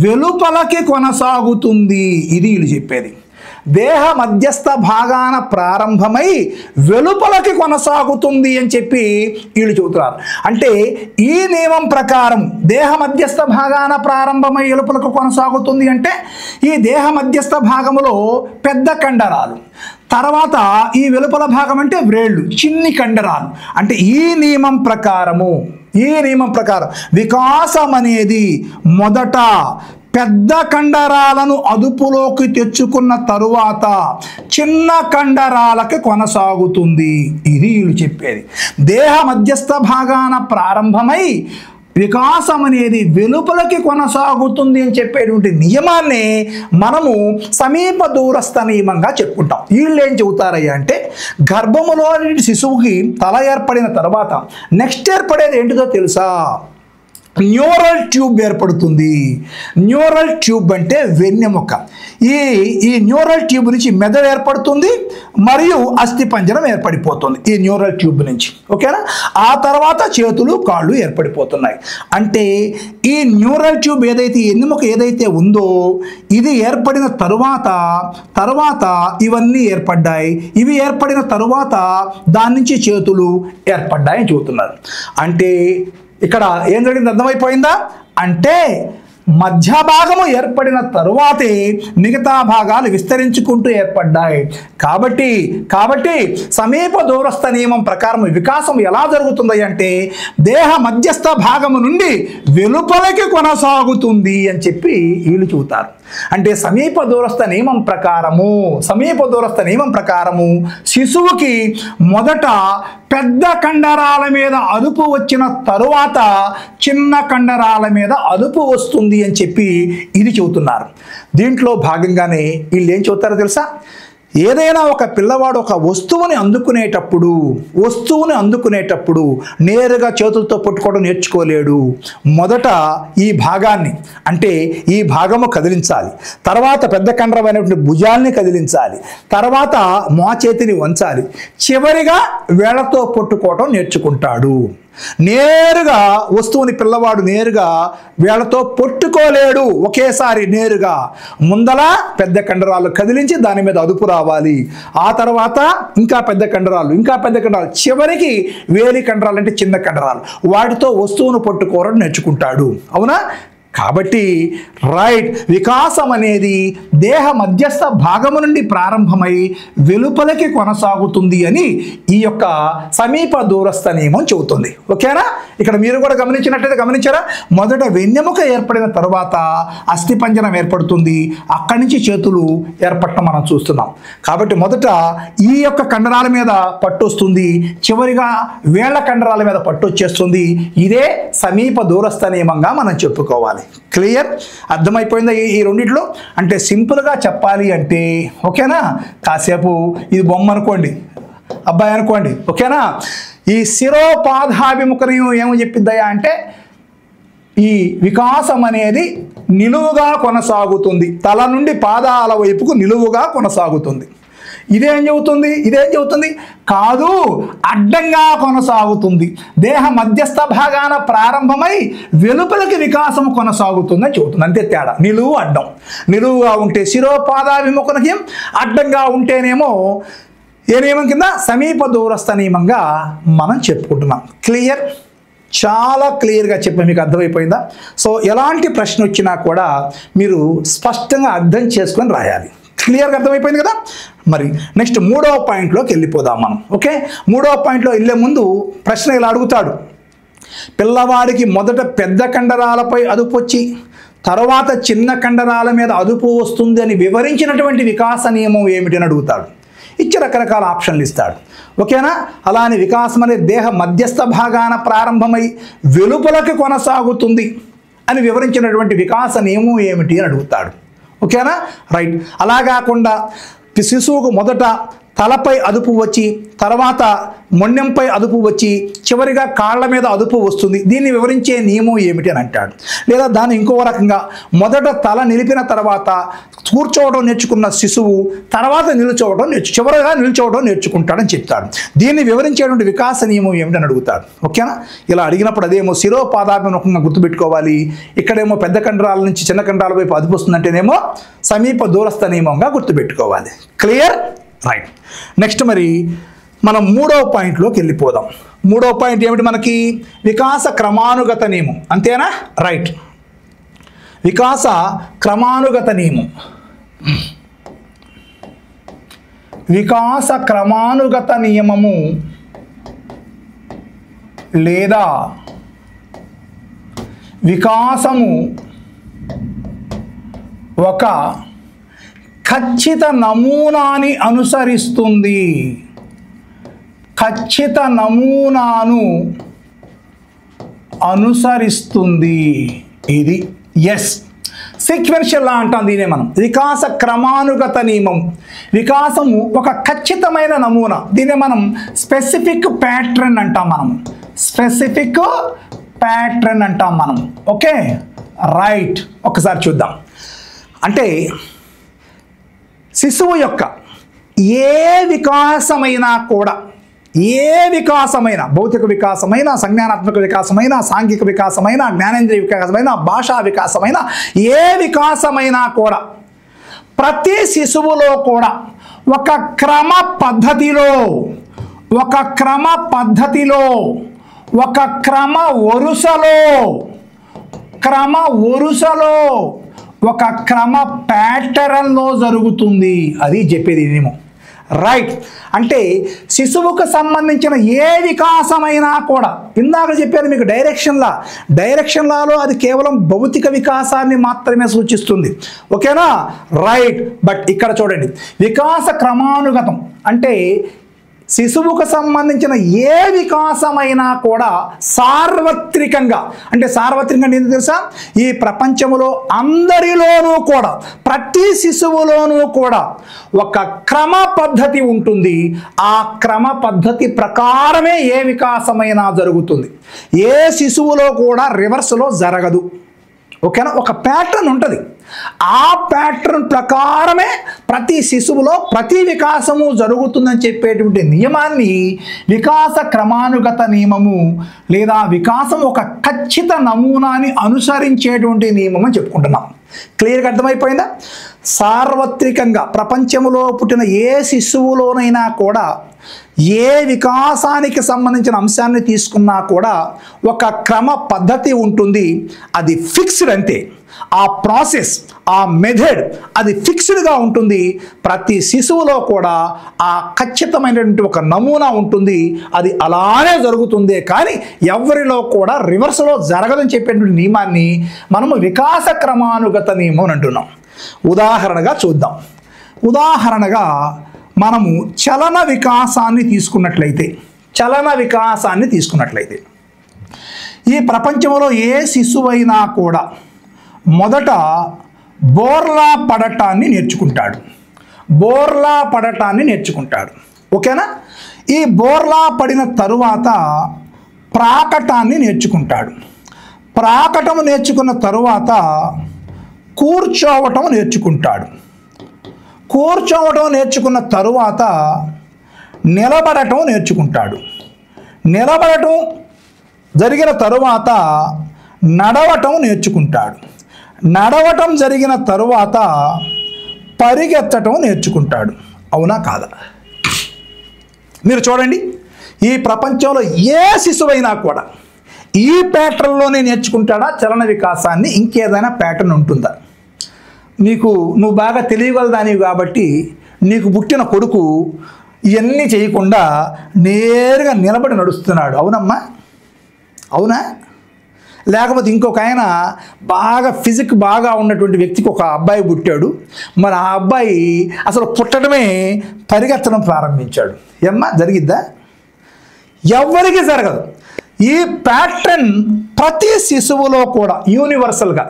వెలుపలకి కొనసాగుతుంది. ఇది వీళ్ళు చెప్పేది. దేహ మధ్యస్థ భాగాన ప్రారంభమై వెలుపలకి కొనసాగుతుంది అని చెప్పి వీళ్ళు చెబుతున్నారు. అంటే ఈ నియమం ప్రకారం దేహ మధ్యస్థ భాగాన ప్రారంభమై వెలుపలకు కొనసాగుతుంది అంటే ఈ దేహ మధ్యస్థ భాగములో పెద్ద కండరాలు, తర్వాత ఈ వెలుపల భాగం అంటే వ్రేళ్ళు, చిన్ని కండరాలు. అంటే ఈ నియమం ప్రకారం వికాసం అనేది మొదట పెద్ద కండరాలను అదుపులోకి తెచ్చుకున్న తరువాత చిన్న కండరాలకి కొనసాగుతుంది. ఇది వీళ్ళు చెప్పేది. దేహ మధ్యస్థ భాగాన ప్రారంభమై వికాసం అనేది వెలుపలకి కొనసాగుతుంది అని చెప్పేటువంటి నియమాన్ని మనము సమీప దూరస్థ నియమంగా చెప్పుకుంటాం. వీళ్ళు ఏం చెబుతారయ్యా అంటే, గర్భములో శిశువుకి తల ఏర్పడిన తర్వాత నెక్స్ట్ ఏర్పడేది ఏంటిదో తెలుసా? న్యూరల్ ట్యూబ్ ఏర్పడుతుంది. న్యూరల్ ట్యూబ్ అంటే వెన్నెముక. ఈ న్యూరల్ ట్యూబ్ నుంచి మెదడు ఏర్పడుతుంది మరియు అస్థిపంజరం ఏర్పడిపోతుంది ఈ న్యూరల్ ట్యూబ్ నుంచి, ఓకేనా? ఆ తర్వాత చేతులు కాళ్ళు ఏర్పడిపోతున్నాయి. అంటే ఈ న్యూరల్ ట్యూబ్ ఏదైతే ఎన్నెముక ఏదైతే ఉందో ఇది ఏర్పడిన తరువాత ఇవన్నీ ఏర్పడ్డాయి. ఇవి ఏర్పడిన తరువాత దాని నుంచి చేతులు ఏర్పడ్డాయని చెబుతున్నారు. అంటే ఇక్కడ ఏం జరిగింది అర్థమైపోయిందా? అంటే మధ్య భాగము ఏర్పడిన తరువాతే మిగతా భాగాలు విస్తరించుకుంటూ ఏర్పడ్డాయి. కాబట్టి సమీప దూరస్థ నియమం ప్రకారం వికాసం ఎలా జరుగుతుంది అంటే దేహ మధ్యస్థ భాగము నుండి వెలుపలకి కొనసాగుతుంది అని చెప్పి వీళ్ళు చెబుతారు. అంటే సమీప దూరస్థ నియమం ప్రకారము శిశువుకి మొదట పెద్ద కండరాల మీద అదుపు వచ్చిన తరువాత చిన్న కండరాల మీద అదుపు వస్తుంది అని చెప్పి ఇది చెబుతున్నారు. దీంట్లో భాగంగానే వీళ్ళు ఏం చెబుతారో తెలుసా? ఏదైనా ఒక పిల్లవాడు ఒక వస్తువుని అందుకునేటప్పుడు నేరుగా చేతులతో పట్టుకోవడం నేర్చుకోలేడు. మొదట ఈ భాగాన్ని అంటే ఈ భాగము కదిలించాలి, తర్వాత పెద్ద కండరమైనటువంటి భుజాల్ని కదిలించాలి, తర్వాత మోచేతిని వంచాలి, చివరిగా వేళ్లతో పట్టుకోవడం నేర్చుకుంటాడు. నేరుగా వస్తువుని పిల్లవాడు నేరుగా వేళ్లతో పట్టుకోలేడు. ఒకేసారి నేరుగా ముందల పెద్ద కండరాలు కదిలించి దాని మీద అదుపు రావాలి, ఆ తర్వాత ఇంకా పెద్ద కండరాలు, చివరికి వేలి కండరాలు అంటే చిన్న కండరాలు, వాటితో వస్తువును పట్టుకోవడం నేర్చుకుంటాడు. అవునా? కాబట్టి రైట్, వికాసం అనేది దేహ మధ్యస్థ భాగము నుండి ప్రారంభమై వెలుపలికి కొనసాగుతుంది అని ఈ యొక్క సమీప దూరస్థ నియమం చెబుతుంది. ఓకేనా? ఇక్కడ మీరు కూడా గమనించినట్లయితే గమనించారా, మొదట వెన్నెముక ఏర్పడిన తర్వాత అస్థిపంజరం ఏర్పడుతుంది, అక్కడి నుంచి చేతులు ఏర్పడటం మనం చూస్తున్నాం. కాబట్టి మొదట ఈ యొక్క కండరాల మీద పట్టు వస్తుంది, చివరిగా వేళ్ల కండరాల మీద పట్టు వచ్చేస్తుంది. ఇదే సమీప దూరస్థ నియమంగా మనం చెప్పుకోవాలి. క్లియర్? అర్థమైపోయిందా ఈ రెండిట్లో? అంటే సింపుల్గా చెప్పాలి అంటే, ఓకేనా, కాసేపు ఇది బొమ్మ అనుకోండి, అబ్బాయి అనుకోండి, ఓకేనా, ఈ శిరోపాదాభిముఖ నియమం ఏమో చెప్పిద్దయా అంటే ఈ వికాసం అనేది నిలువుగా కొనసాగుతుంది, తల నుండి పాదాల వైపుకు నిలువుగా కొనసాగుతుంది. ఇదేం చెబుతుంది? కాదు, అడ్డంగా కొనసాగుతుంది, దేహ మధ్యస్థ భాగాన ప్రారంభమై వెలుపలికి వికాసం కొనసాగుతుందని చెబుతుంది. అంతే తేడా. నిలువు అడ్డం. నిలువుగా ఉంటే శిరోపాదాభిముఖ నియమం, అడ్డంగా ఉంటేనేమో ఏ నియమం కింద? సమీప దూరస్థ నియమంగా మనం చెప్పుకుంటున్నాం. క్లియర్? చాలా క్లియర్గా చెప్పి మీకు అర్థమైపోయిందా? సో ఎలాంటి ప్రశ్న వచ్చినా కూడా మీరు స్పష్టంగా అర్థం చేసుకొని రాయాలి. క్లియర్గా అర్థమైపోయింది కదా? మరి నెక్స్ట్ 3వ పాయింట్లోకి వెళ్ళిపోదాం మనం. ఓకే, 3వ పాయింట్లో వెళ్ళే ముందు ప్రశ్న ఇలా అడుగుతాడు, పిల్లవాడికి మొదట పెద్ద కండరాలపై అదుపు వచ్చి తర్వాత చిన్న కండరాల మీద అదుపు వస్తుంది అని వివరించినటువంటి వికాస నియమం ఏమిటి అని అడుగుతాడు. ఇచ్చి రకరకాల ఆప్షన్లు ఇస్తాడు. ఓకేనా? అలానే వికాసం అనేది దేహ మధ్యస్థ భాగాన ప్రారంభమై వెలుపలకి కొనసాగుతుంది అని వివరించినటువంటి వికాస నియమం ఏమిటి అని అడుగుతాడు. ఓకేనా? రైట్. అలా కాకుండా శిశువుకు మొదట తలపై అదుపు వచ్చి తర్వాత మొండెంపై అదుపు వచ్చి చివరిగా కాళ్ళ మీద అదుపు వస్తుంది, దీన్ని వివరించే నియమం ఏమిటి అని అంటాడు. లేదా దాన్ని ఇంకో రకంగా, మొదట తల నిలిపిన తర్వాత కూర్చోవడం నేర్చుకున్న శిశువు తర్వాత చివరిగా నిల్చోవడం నేర్చుకుంటాడని చెప్తాడు. దీన్ని వివరించేటువంటి వికాస నియమం ఏమిటని అడుగుతాడు. ఓకేనా? ఇలా అడిగినప్పుడు అదేమో శిరోపాదాభిముఖంగా గుర్తుపెట్టుకోవాలి, ఇక్కడేమో పెద్ద కండరాల నుంచి చిన్న కండరాల వైపు అదుపు వస్తుందంటేనేమో సమీప దూరస్థ నియమంగా గుర్తుపెట్టుకోవాలి. క్లియర్? రైట్. నెక్స్ట్ మరి మనం 3వ పాయింట్లోకి వెళ్ళిపోదాం. 3వ పాయింట్ ఏమిటి మనకి? వికాస క్రమానుగత నియమం. అంతేనా? రైట్. వికాస క్రమానుగత నియమం. వికాస క్రమానుగత నియమము లేదా వికాసము ఒక ఖచ్చిత నమూనాని అనుసరిస్తుంది. ఖచ్చిత నమూనాను అనుసరిస్తుంది. ఇది ఎస్, సీక్వెన్షియల్ లా అంటాం దీనే మనం. వికాస క్రమానుగత నియమం, వికాసము ఒక ఖచ్చితమైన నమూనా, దీనే మనం స్పెసిఫిక్ ప్యాటర్న్ అంటాం మనం. స్పెసిఫిక్ ప్యాటర్న్ అంటాం మనం. Okay, right. ఒకసారి చూద్దాం. అంటే శిశువు యొక్క ఏ వికాసమైనా కూడా, ఏ వికాసమైన, భౌతిక వికాసమైన, సంజ్ఞానాత్మక వికాసమైన, సాంఘిక వికాసమైన, జ్ఞానేంద్రియ వికాసమైన, భాషా వికాసమైన, ఏ వికాసమైనా కూడా ప్రతి శిశువులో కూడా ఒక క్రమ పద్ధతిలో, ఒక క్రమ వరుసలో ఒక క్రమ ప్యాటర్న్లో జరుగుతుంది. అది చెప్పేది నియమం. రైట్. అంటే శిశువుకు సంబంధించిన ఏ వికాసమైనా కూడా, ఇందాక చెప్పాను మీకు డైరెక్షన్ లాలో అది కేవలం భౌతిక వికాసాన్ని మాత్రమే సూచిస్తుంది. ఓకేనా? రైట్. బట్ ఇక్కడ చూడండి, వికాస క్రమానుగతం అంటే శిశువుకు సంబంధించిన ఏ వికాసమైనా కూడా సార్వత్రికంగా, అంటే సార్వత్రికంగా ఏంటో తెలుసా? ఈ ప్రపంచంలో అందరిలోనూ కూడా, ప్రతి శిశువులోనూ కూడా ఒక క్రమ పద్ధతి ఉంటుంది. ఆ క్రమ పద్ధతి ప్రకారమే ఏ వికాసమైనా జరుగుతుంది. ఏ శిశువులో కూడా రివర్స్లో జరగదు. ఓకేనా? ఒక ప్యాటర్న్ ఉంటుంది. ఆ ప్యాటర్న్ ప్రకారమే ప్రతి శిశువులో ప్రతి వికాసము జరుగుతుందని చెప్పేటువంటి నియమాన్ని వికాస క్రమానుగత నియమము లేదా వికాసం ఒక ఖచ్చిత నమూనాని అనుసరించేటువంటి నియమం అని చెప్పుకుంటున్నాం. క్లియర్గా అర్థమైపోయిందా? సార్వత్రికంగా ప్రపంచంలో పుట్టిన ఏ శిశువులోనైనా కూడా ఏ వికాసానికి సంబంధించిన అంశాన్ని తీసుకున్నా కూడా ఒక క్రమ పద్ధతి ఉంటుంది, అది ఫిక్స్డ్ అంతే. ఆ ప్రాసెస్, ఆ మెథడ్ అది ఫిక్స్డ్గా ఉంటుంది. ప్రతి శిశువులో కూడా ఆ ఖచ్చితమైనటువంటి ఒక నమూనా ఉంటుంది, అది అలానే జరుగుతుంది. కానీ ఎవరిలో కూడా రివర్స్లో జరగదని చెప్పేటువంటి నియమాన్ని మనము వికాస క్రమానుగత నియమం అని అంటున్నాం. ఉదాహరణగా చూద్దాం. ఉదాహరణగా మనము చలన వికాసాన్ని తీసుకున్నట్లయితే ఈ ప్రపంచంలో ఏ శిశువైనా కూడా మొదట బోర్లా పడటాన్ని నేర్చుకుంటాడు. ఓకేనా? ఈ బోర్లా పడిన తరువాత ప్రాకటాన్ని నేర్చుకుంటాడు. ప్రాకటం నేర్చుకున్న తరువాత కూర్చోవటం నేర్చుకుంటాడు. కూర్చోవటం నేర్చుకున్న తరువాత నిలబడటం నేర్చుకుంటాడు. నిలబడటం జరిగిన తరువాత నడవటం నేర్చుకుంటాడు. నడవటం జరిగిన తరువాత పరిగెత్తటం నేర్చుకుంటాడు. అవునా కాదా? మీరు చూడండి, ఈ ప్రపంచంలో ఏ శిశువైనా కూడా ఈ ప్యాటర్న్లోనే నేర్చుకుంటాడా చలన వికాసాన్ని? ఇంకేదైనా ప్యాటర్న్ ఉంటుందా? నువ్వు బాగా తెలియగలదానివి కాబట్టి నీకు పుట్టిన కొడుకు ఇవన్నీ చేయకుండా నేరుగా నిలబడి నడుస్తున్నాడు. అవునమ్మా? అవునా? లేకపోతే ఇంకొక ఆయన ఫిజిక్ బాగా ఉన్నటువంటి వ్యక్తికి ఒక అబ్బాయి పుట్టాడు. మరి ఆ అబ్బాయి అసలు పుట్టడమే పరిగెత్తడం ప్రారంభించాడు. ఏమ్మా, జరిగిద్దా? ఎవ్వరికీ జరగదు. ఈ ప్యాటర్న్ ప్రతి శిశువులో కూడా యూనివర్సల్గా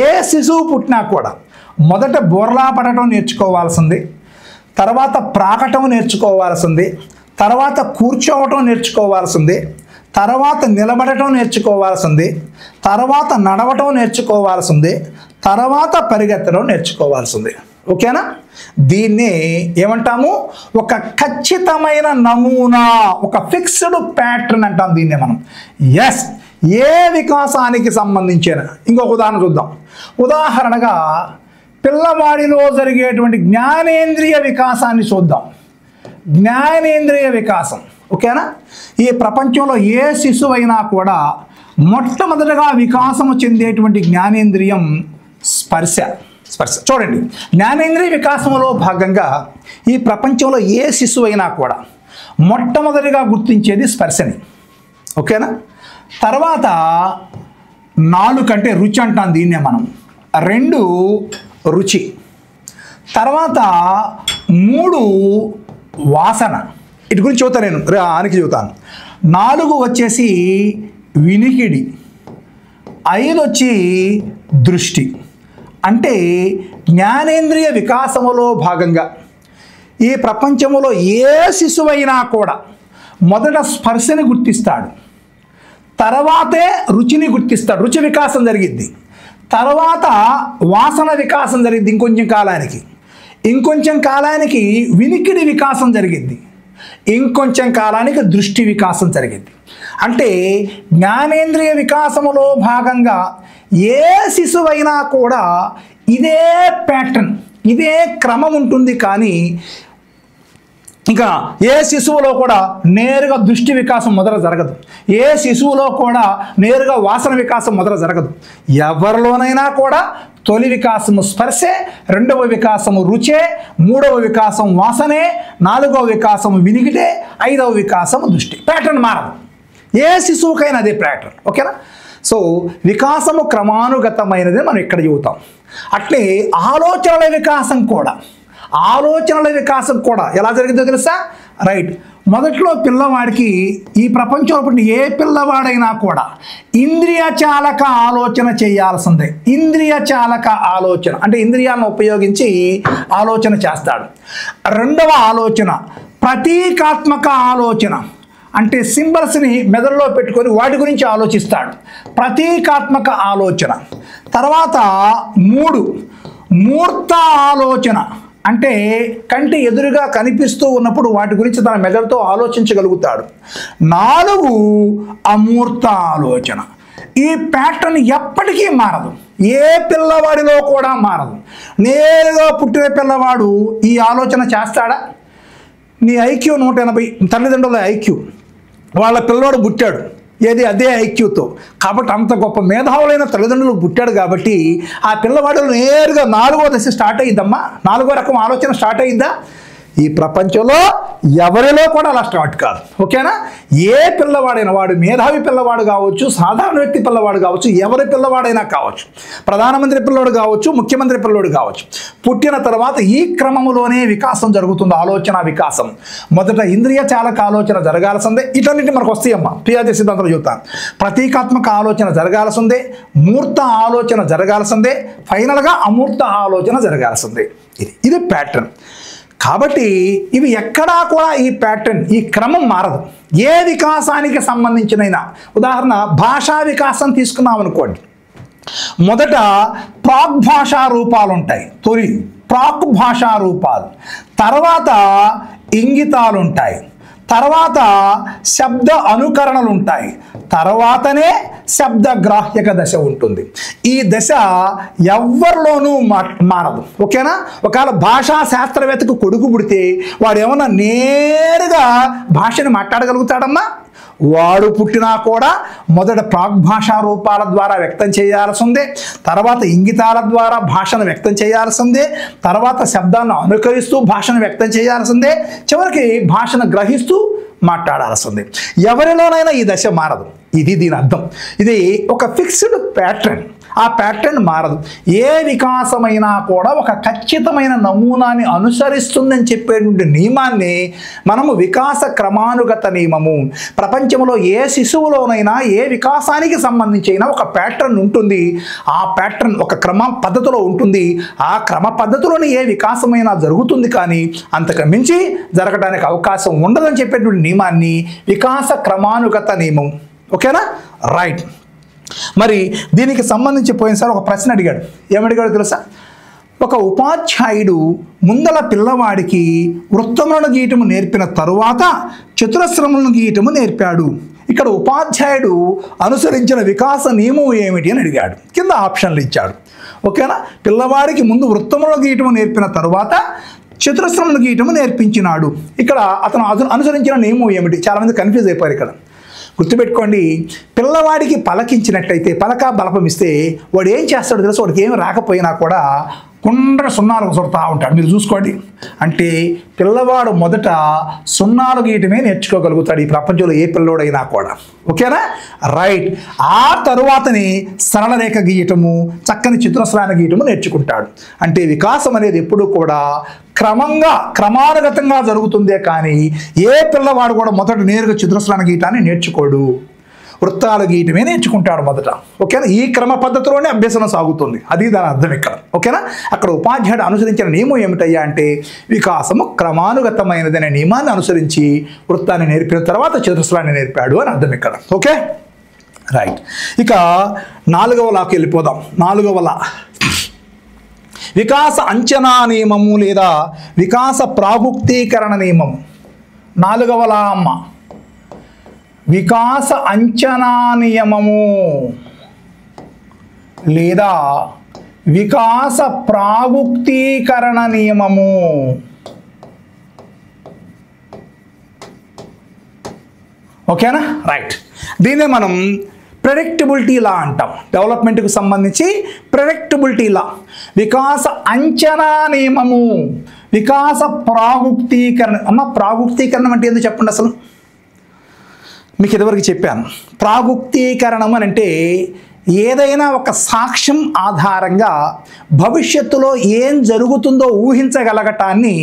ఏ శిశువు పుట్టినా కూడా మొదట బోర్లా పడటం నేర్చుకోవాల్సింది, తర్వాత ప్రాకటం నేర్చుకోవాల్సింది, తర్వాత కూర్చోవటం నేర్చుకోవాల్సింది, తర్వాత నిలబడటం నేర్చుకోవాల్సింది, తర్వాత నడవటం నేర్చుకోవాల్సింది, తర్వాత పరిగెత్తడం నేర్చుకోవాల్సింది. ఓకేనా? దీన్ని ఏమంటాము? ఒక ఖచ్చితమైన నమూనా, ఒక ఫిక్స్డ్ ప్యాటర్న్ అంటాం దీన్నే మనం. ఎస్, ఏ వికాసానికి సంబంధించిన ఇంకొక ఉదాహరణ చూద్దాం. ఉదాహరణగా పిల్లవాడిలో జరిగేటువంటి జ్ఞానేంద్రియ వికాసాన్ని చూద్దాం. జ్ఞానేంద్రియ వికాసం. ఓకేనా? ఈ ప్రపంచంలో ఏ శిశువైనా కూడా మొట్టమొదటిగా వికాసము చెందేటువంటి జ్ఞానేంద్రియం స్పర్శ. చూడండి, జ్ఞానేంద్రియ వికాసంలో భాగంగా ఈ ప్రపంచంలో ఏ శిశువైనా కూడా మొట్టమొదటిగా గుర్తించేది స్పర్శని. ఓకేనా? తర్వాత నాలుకంటే రుచి అంటాం దీన్నే మనం. 2 రుచి. తర్వాత 3 వాసన. ఇటు గురించి చెబుతాను నేను, ఆనికి చెబుతాను. 4 వచ్చేసి వినికిడి. 5 వచ్చి దృష్టి. అంటే జ్ఞానేంద్రియ వికాసములో భాగంగా ఈ ప్రపంచంలో ఏ శిశువైనా కూడా మొదట స్పర్శని గుర్తిస్తాడు, తర్వాతే రుచిని గుర్తిస్తాడు, రుచి వికాసం జరిగిద్ది. తర్వాత వాసన వికాసం జరిగిద్ది ఇంకొంచెం కాలానికి వినికిడి వికాసం జరిగిద్ది, ఇంకొంచెం కాలానికి దృష్టి వికాసం జరిగింది. అంటే జ్ఞానేంద్రియ వికాసములో భాగంగా ఏ శిశువైనా కూడా ఇదే ప్యాటర్న్, ఇదే క్రమం ఉంటుంది. కానీ ఇంకా ఏ శిశువులో కూడా నేరుగా దృష్టి వికాసం మొదట జరగదు. ఏ శిశువులో కూడా నేరుగా వాసన వికాసం మొదట జరగదు. ఎవరిలోనైనా కూడా తొలి వికాసము స్పర్శే, 2వ వికాసము రుచే, 3వ వికాసం వాసనే, 4వ వికాసము వినికిడే, 5వ వికాసము దృష్టి. ప్యాటర్న్ మారదు. ఏ శిశువుకైనా అదే ప్యాటర్న్. ఓకేనా? సో వికాసము క్రమానుగతమైనది మనం ఇక్కడ చెబుతాం. అట్లే ఆలోచనల వికాసం కూడా ఎలా జరిగిందో తెలుసా? రైట్. మొదట్లో పిల్లవాడికి, ఈ ప్రపంచంలో పుట్టిన ఏ పిల్లవాడైనా కూడా ఇంద్రియ చాలక ఆలోచన చేయాల్సిందే. ఇంద్రియ చాలక ఆలోచన అంటే ఇంద్రియాలను ఉపయోగించి ఆలోచన చేస్తాడు. 2వ ఆలోచన ప్రతీకాత్మక ఆలోచన. అంటే సింబల్స్ని మెదడులో పెట్టుకొని వాటి గురించి ఆలోచిస్తాడు. ప్రతీకాత్మక ఆలోచన. తర్వాత 3 మూర్త ఆలోచన. అంటే కంటి ఎదురుగా కనిపిస్తూ ఉన్నప్పుడు వాటి గురించి తన మెదడుతో ఆలోచించగలుగుతాడు. 4 అమూర్త ఆలోచన. ఈ ప్యాటర్న్ ఎప్పటికీ మారదు. ఏ పిల్లవాడిలో కూడా మారదు. నేరుగా పుట్టిన పిల్లవాడు ఈ ఆలోచన చేస్తాడా? నీ ఐక్యూ 180, తల్లిదండ్రుల ఐక్యూ, వాళ్ళ పిల్లోడు పుట్టాడు ఏది అదే ఐక్యూతో. కాబట్టి అంత గొప్ప మేధావులైన తల్లిదండ్రులు పుట్టాడు కాబట్టి ఆ పిల్లవాడు నేరుగా 4వ దశ స్టార్ట్ అయ్యిద్దమ్మా, 4వ రకం ఆలోచన స్టార్ట్ అయ్యిద్దా? ఈ ప్రపంచంలో ఎవరిలో కూడా అలా స్టార్ట్ కాదు. ఓకేనా? ఏ పిల్లవాడైనా, వాడు మేధావి పిల్లవాడు కావచ్చు, సాధారణ వ్యక్తి పిల్లవాడు కావచ్చు, ఎవరి పిల్లవాడైనా కావచ్చు, ప్రధానమంత్రి పిల్లవాడు కావచ్చు, ముఖ్యమంత్రి పిల్లవాడు కావచ్చు, పుట్టిన తర్వాత ఈ క్రమములోనే వికాసం జరుగుతుంది. ఆలోచన వికాసం మొదట ఇంద్రియ చాలక ఆలోచన జరగాల్సిందే. ఇటన్నింటి మనకు వస్తాయమ్మా, పియాజే సిద్ధాంతం చెబుతాను. ప్రతీకాత్మక ఆలోచన జరగాల్సిందే, మూర్త ఆలోచన జరగాల్సిందే, ఫైనల్గా అమూర్త ఆలోచన జరగాల్సిందే. ఇది ప్యాటర్న్. కాబట్టి ఇవి ఎక్కడా కూడా ఈ ప్యాటర్న్, ఈ క్రమం మారదు. ఏ వికాసానికి సంబంధించినైనా, ఉదాహరణ భాషా వికాసం తీసుకున్నాం అనుకోండి, మొదట ప్రాక్ భాషా రూపాలు ఉంటాయి, తొలి ప్రాక్ భాషా రూపాలు, తర్వాత ఇంగితాలు ఉంటాయి, తర్వాత శబ్ద అనుకరణలు ఉంటాయి, తర్వాతనే శబ్ద గ్రాహ్యక దశ ఉంటుంది. ఈ దశ ఎవ్వరిలోనూ మారదు. ఓకేనా? ఒకవేళ భాషా శాస్త్రవేత్తకు కొడుకు పుడితే వాడు ఏమన్నా నేరుగా భాషని మాట్లాడగలుగుతాడమ్మా? వాడు పుట్టినా కూడా మొదట ప్రాగ్భాషా రూపాల ద్వారా వ్యక్తం చేయాల్సిందే, తర్వాత ఇంగితాల ద్వారా భాషను వ్యక్తం చేయాల్సిందే, తర్వాత శబ్దాలను అనుకరిస్తూ భాషను వ్యక్తం చేయాల్సిందే, చివరికి భాషను గ్రహిస్తూ మాట్లాడాల్సిందే. ఎవరిలోనైనా ఈ దశ మారదు. ఇది దీని అర్థం. ఇది ఒక ఫిక్స్డ్ ప్యాటర్న్. ఆ ప్యాటర్న్ మారదు. ఏ వికాసమైనా కూడా ఒక ఖచ్చితమైన నమూనాని అనుసరిస్తుందని చెప్పేటువంటి నియమాన్ని మనము వికాస క్రమానుగత నియమము. ప్రపంచంలో ఏ శిశువులోనైనా ఏ వికాసానికి సంబంధించిన ఒక ప్యాటర్న్ ఉంటుంది. ఆ ప్యాటర్న్ ఒక క్రమ పద్ధతిలో ఉంటుంది. ఆ క్రమ పద్ధతిలోనే ఏ వికాసమైనా జరుగుతుంది, కానీ అంతకు మించి జరగడానికి అవకాశం ఉండదని చెప్పేటువంటి నియమాన్ని వికాస క్రమానుగత నియమం. ఓకేనా? రైట్. మరి దీనికి సంబంధించి పోయినసారి ఒక ప్రశ్న అడిగాడు. ఏమడిగాడు తెలుసా? ఒక ఉపాధ్యాయుడు ముందల పిల్లవాడికి వృత్తములను గీయటము నేర్పిన తరువాత చతురస్రములను గీయటము నేర్పాడు. ఇక్కడ ఉపాధ్యాయుడు అనుసరించిన వికాస నియమం ఏమిటి అని అడిగాడు. కింద ఆప్షన్లు ఇచ్చాడు. ఓకేనా? పిల్లవాడికి ముందు వృత్తములను గీయటము నేర్పిన తరువాత చతురస్రములను గీయటము నేర్పించినాడు. ఇక్కడ అతను అనుసరించిన నియమం ఏమిటి? చాలామంది కన్ఫ్యూజ్ అయిపోయారు. ఇక్కడ గుర్తుపెట్టుకోండి, పిల్లవాడికి పలకించినట్లయితే, పలక బలపం ఇస్తే వాడు ఏం చేస్తాడో తెలుసు. వాడికి ఏమి రాకపోయినా కూడా కుండ్ర సున్నాలు కొడతా ఉంటాడు. మీరు చూసుకోండి. అంటే పిల్లవాడు మొదట సున్నాలు గీయటమే నేర్చుకోగలుగుతాడు ఈ ప్రపంచంలో ఏ పిల్లోడైనా కూడా. ఓకేనా? రైట్. ఆ తరువాతని సరళ రేఖ గీయటము, చక్కని చతురస్రాన్ని గీయటము నేర్చుకుంటాడు. అంటే వికాసం అనేది ఎప్పుడూ కూడా క్రమానుగతంగా జరుగుతుందే కానీ ఏ పిల్లవాడు కూడా మొదట నేరుగా చతురస్రాన్ని గీయటాన్ని నేర్చుకోడు. వృత్తాలు గీయటమే నేర్చుకుంటాడు మొదట. ఓకేనా? ఈ క్రమ పద్ధతిలోనే అభ్యసనం సాగుతుంది. అది దాని అర్థం ఇక్కడ. ఓకేనా? అక్కడ ఉపాధ్యాయుడు అనుసరించిన నియమం ఏమిటయ్యా అంటే వికాసము క్రమానుగతమైనదనే నియమాన్ని అనుసరించి వృత్తాన్ని నేర్పిన తర్వాత చతురస్రాన్ని నేర్పాడు అని అర్థం ఇక్కడ. ఓకే? రైట్. ఇక 4వ లాకు వెళ్ళిపోదాం. 4వ లా వికాస అంచనా నియమము లేదా వికాస ప్రాగుక్తీకరణ నియమం. 4వ లా అమ్మ వికాస అంచనా నియమము లేదా వికాస ప్రాగుక్తీకరణ నియమము. ఓకేనా? రైట్. దీన్నే మనం ప్రెడిక్టబిలిటీ లా అంటాం. డెవలప్మెంట్కి సంబంధించి ప్రెడిక్టబిలిటీ లా. వికాస అంచనా నియమము, వికాస ప్రాగుక్తీకరణ. అమ్మ, ప్రాగుక్తీకరణం అంటే ఏందో చెప్పండి అసలు. మీకు ఇదివరకు చెప్పాను. ప్రాగుక్తీకరణం అని అంటే ఏదైనా ఒక సాక్ష్యం ఆధారంగా భవిష్యత్తులో ఏం జరుగుతుందో ఊహించగలగటాన్ని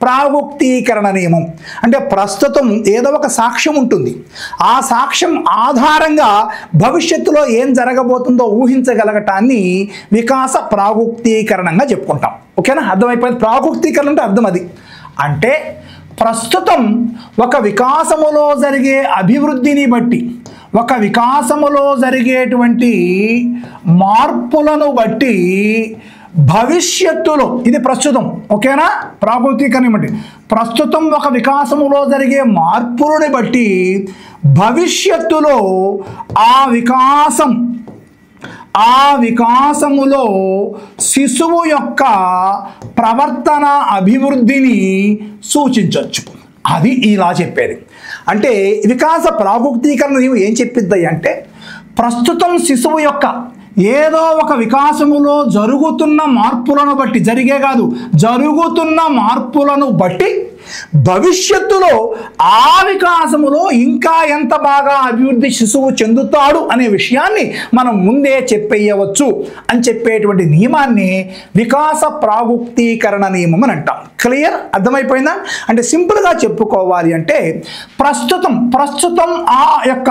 ప్రాగుక్తీకరణ నియమం అంటే. ప్రస్తుతం ఏదో ఒక సాక్ష్యం ఉంటుంది. ఆ సాక్ష్యం ఆధారంగా భవిష్యత్తులో ఏం జరగబోతుందో ఊహించగలగటాన్ని వికాస ప్రాగుక్తీకరణంగా చెప్పుకుంటాం. ఓకేనా? అర్థమైపోయింది. ప్రాగుక్తీకరణ అంటే అర్థం అది. అంటే ప్రస్తుతం ఒక వికాసములో జరిగే అభివృద్ధిని బట్టి, ఒక వికాసములో జరిగేటువంటి మార్పులను బట్టి భవిష్యత్తులో, ఇది ప్రస్తుతం. ఓకేనా? ప్రాగుక్తీకరణ అంటే ప్రస్తుతం ఒక వికాసములో జరిగే మార్పులను బట్టి భవిష్యత్తులో ఆ వికాసములో శిశువు యొక్క ప్రవర్తన అభివృద్ధిని సూచించవచ్చు. అది ఇలా చెప్పేది. అంటే వికాస ప్రాగుక్తీకరణ నియమం ఏం చెప్పిద్ది అంటే, ప్రస్తుతం శిశువు యొక్క ఏదో ఒక వికాసములో జరుగుతున్న మార్పులను బట్టి, జరిగే కాదు జరుగుతున్న మార్పులను బట్టి భవిష్యత్తులో ఆ వికాసములో ఇంకా ఎంత బాగా అభివృద్ధి శిశువు చెందుతాడు అనే విషయాన్ని మనం ముందే చెప్పేయవచ్చు అని చెప్పేటువంటి నియమాన్ని వికాస ప్రాగుక్తీకరణ నియమం అని అంటాం. క్లియర్? అర్థమైపోయిందా? అంటే సింపుల్గా చెప్పుకోవాలి అంటే ప్రస్తుతం ఆ యొక్క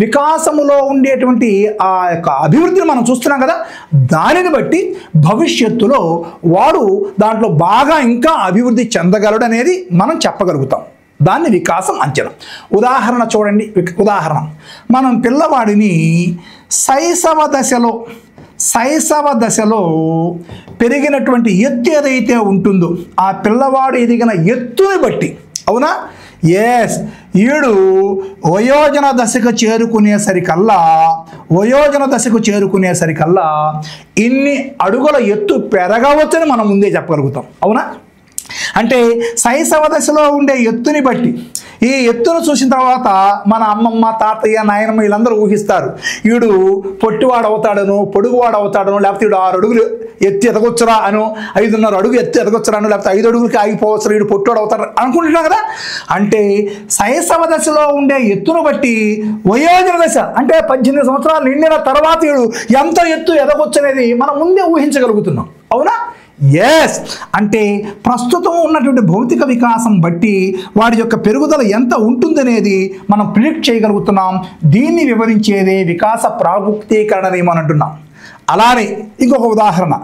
వికాసములో ఉండేటువంటి ఆ యొక్క అభివృద్ధిని మనం చూస్తున్నాం కదా, దానిని బట్టి భవిష్యత్తులో వాడు దాంట్లో బాగా ఇంకా అభివృద్ధి చెందగలడు అనేది మనం చెప్పగలుగుతాం. దాన్ని వికాసం అంచనా. ఉదాహరణ చూడండి. ఉదాహరణ, మనం పిల్లవాడిని శైశవ దశలో పెరిగినటువంటి ఎత్తు ఏదైతే ఉంటుందో ఆ పిల్లవాడు ఎదిగిన ఎత్తుని బట్టి, అవునా, ఈడు వయోజన దశకు చేరుకునేసరికల్లా ఇన్ని అడుగుల ఎత్తు పెరగవచ్చని మనం ముందే చెప్పగలుగుతాం. అవునా? అంటే శైశవ దశలో ఉండే ఎత్తుని బట్టి, ఈ ఎత్తును చూసిన తర్వాత మన అమ్మమ్మ, తాతయ్య, నాయనమ్మ వీళ్ళందరూ ఊహిస్తారు, వీడు పొట్టివాడు అవుతాడను, పొడుగువాడు అవుతాడను, లేకపోతే వీడు 6 అడుగులు ఎత్తి ఎదగొచ్చురా అను, 5.5 అడుగు ఎత్తి ఎదగొచ్చురాను, లేకపోతే 5 అడుగులకి ఆగిపోవచ్చు, వీడు పొట్టివాడు అవుతాడు అనుకుంటున్నాం కదా. అంటే శైశవ దశలో ఉండే ఎత్తును బట్టి వయోజన దశ అంటే 18 సంవత్సరాలు నిండిన తర్వాత వీడు ఎంత ఎత్తు ఎదగొచ్చు అనేది మనం ముందే ఊహించగలుగుతున్నాం. అవునా? అంటే ప్రస్తుతం ఉన్నటువంటి భౌతిక వికాసం బట్టి వాడి యొక్క పెరుగుదల ఎంత ఉంటుందనేది మనం ప్రిడిక్ట్ చేయగలుగుతున్నాం. దీన్ని వివరించేదే వికాస ప్రాగుక్తీకరణ నియమం అని అంటున్నాం. అలానే ఇంకొక ఉదాహరణ,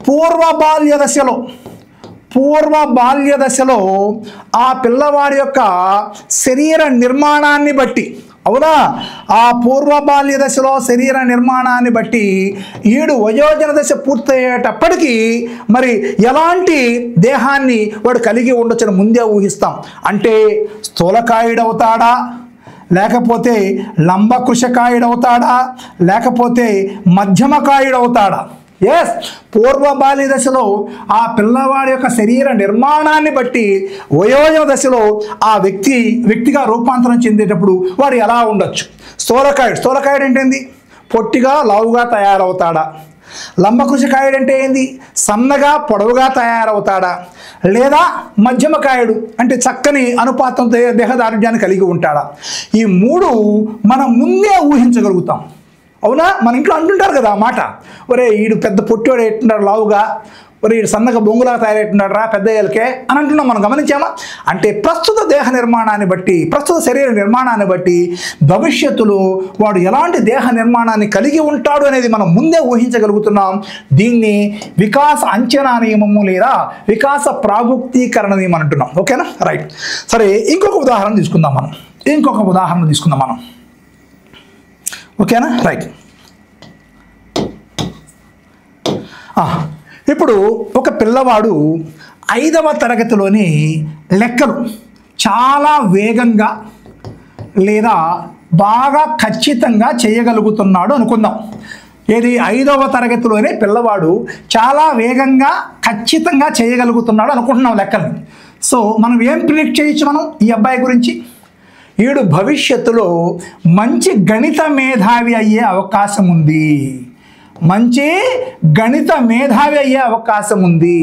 పూర్వ బాల్య దశలో ఆ పిల్లవాడి యొక్క శరీర నిర్మాణాన్ని బట్టి, అవునా, ఆ పూర్వ బాల్య దశలో శరీర నిర్మాణాన్ని బట్టి ఈడు వయోజన దశ పూర్తయ్యేటప్పటికీ మరి ఎలాంటి దేహాన్ని వాడు కలిగి ఉండొచ్చని ముందే ఊహిస్తాం. అంటే స్థూలకాయుడవుతాడా, లేకపోతే లంబకృశకాయుడవుతాడా, లేకపోతే మధ్యమకాయుడవుతాడా? పూర్వ బాల్య దశలో ఆ పిల్లవాడి యొక్క శరీర నిర్మాణాన్ని బట్టి వయోజన దశలో ఆ వ్యక్తిగా రూపాంతరం చెందేటప్పుడు వాడు ఎలా ఉండొచ్చు. స్థూలకాయుడు అంటే ఏంది? పొట్టిగా లావుగా తయారవుతాడా? లంబకృశకాయుడు అంటే ఏంది? సన్నగా పొడవుగా తయారవుతాడా? లేదా మధ్యమకాయుడు అంటే చక్కని అనుపాతం దేహదారుఢ్యాన్ని కలిగి ఉంటాడా? ఈ 3 మనం ముందే ఊహించగలుగుతాం. అవునా? మన ఇంట్లో అంటుంటారు కదా ఆ మాట, ఒరే ఈడు పెద్ద పొట్టివాడు ఎట్టున్నాడు లావుగా, ఒరే ఈడు సన్నగా బొంగులా తయారెట్టున్నాడు రా పెద్ద ఏళ్ళకే అని అంటున్నాం. మనం గమనించామా? అంటే ప్రస్తుత దేహ నిర్మాణాన్ని బట్టి, ప్రస్తుత శరీర నిర్మాణాన్ని బట్టి భవిష్యత్తులో వాడు ఎలాంటి దేహ నిర్మాణాన్ని కలిగి ఉంటాడు అనేది మనం ముందే ఊహించగలుగుతున్నాం. దీన్ని వికాస అంచనా నియమము లేదా వికాస ప్రాగుక్తీకరణ నియమం అంటున్నాం. ఓకేనా? రైట్. సరే, ఇంకొక ఉదాహరణ తీసుకుందాం మనం. ఓకేనా? రైట్. ఇప్పుడు ఒక పిల్లవాడు 5వ తరగతిలోని లెక్కలు చాలా వేగంగా లేదా బాగా ఖచ్చితంగా చేయగలుగుతున్నాడు అనుకుందాం. ఏది? 5వ తరగతిలోనే పిల్లవాడు చాలా వేగంగా ఖచ్చితంగా చేయగలుగుతున్నాడు అనుకుంటున్నాం లెక్కలు. సో మనం ఏం ప్రిడిక్ట్ చేయొచ్చు మనం ఈ అబ్బాయి గురించి? ఈడు భవిష్యత్తులో మంచి గణిత మేధావి అయ్యే అవకాశం ఉంది.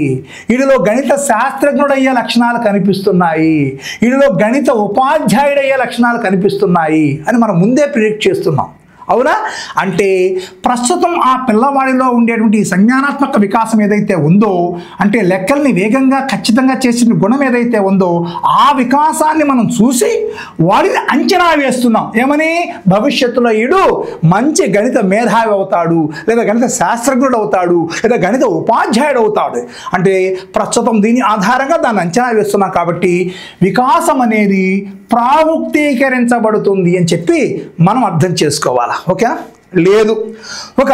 వీడిలో గణిత శాస్త్రజ్ఞుడయ్యే లక్షణాలు కనిపిస్తున్నాయి, వీడిలో గణిత ఉపాధ్యాయుడయ్యే లక్షణాలు కనిపిస్తున్నాయి అని మనం ముందే ప్రిడిక్ట్ చేస్తున్నాం. అవునా? అంటే ప్రస్తుతం ఆ పిల్లవాడిలో ఉండేటువంటి సంజ్ఞానాత్మక వికాసం ఏదైతే ఉందో, అంటే లెక్కల్ని వేగంగా ఖచ్చితంగా చేసిన గుణం ఏదైతే ఉందో ఆ వికాసాన్ని మనం చూసి వాడిని అంచనా వేస్తున్నాం. ఏమని? భవిష్యత్తులో ఈడు మంచి గణిత మేధావి అవుతాడు, లేదా గణిత శాస్త్రజ్ఞుడు అవుతాడు, లేదా గణిత ఉపాధ్యాయుడు అవుతాడు. అంటే ప్రస్తుతం దీని ఆధారంగా దాన్ని అంచనా వేస్తున్నాం. కాబట్టి వికాసం అనేది ప్రాగుక్తీకరించబడుతుంది అని చెప్పి మనం అర్థం చేసుకోవాలా. ఓకేనా? లేదు, ఒక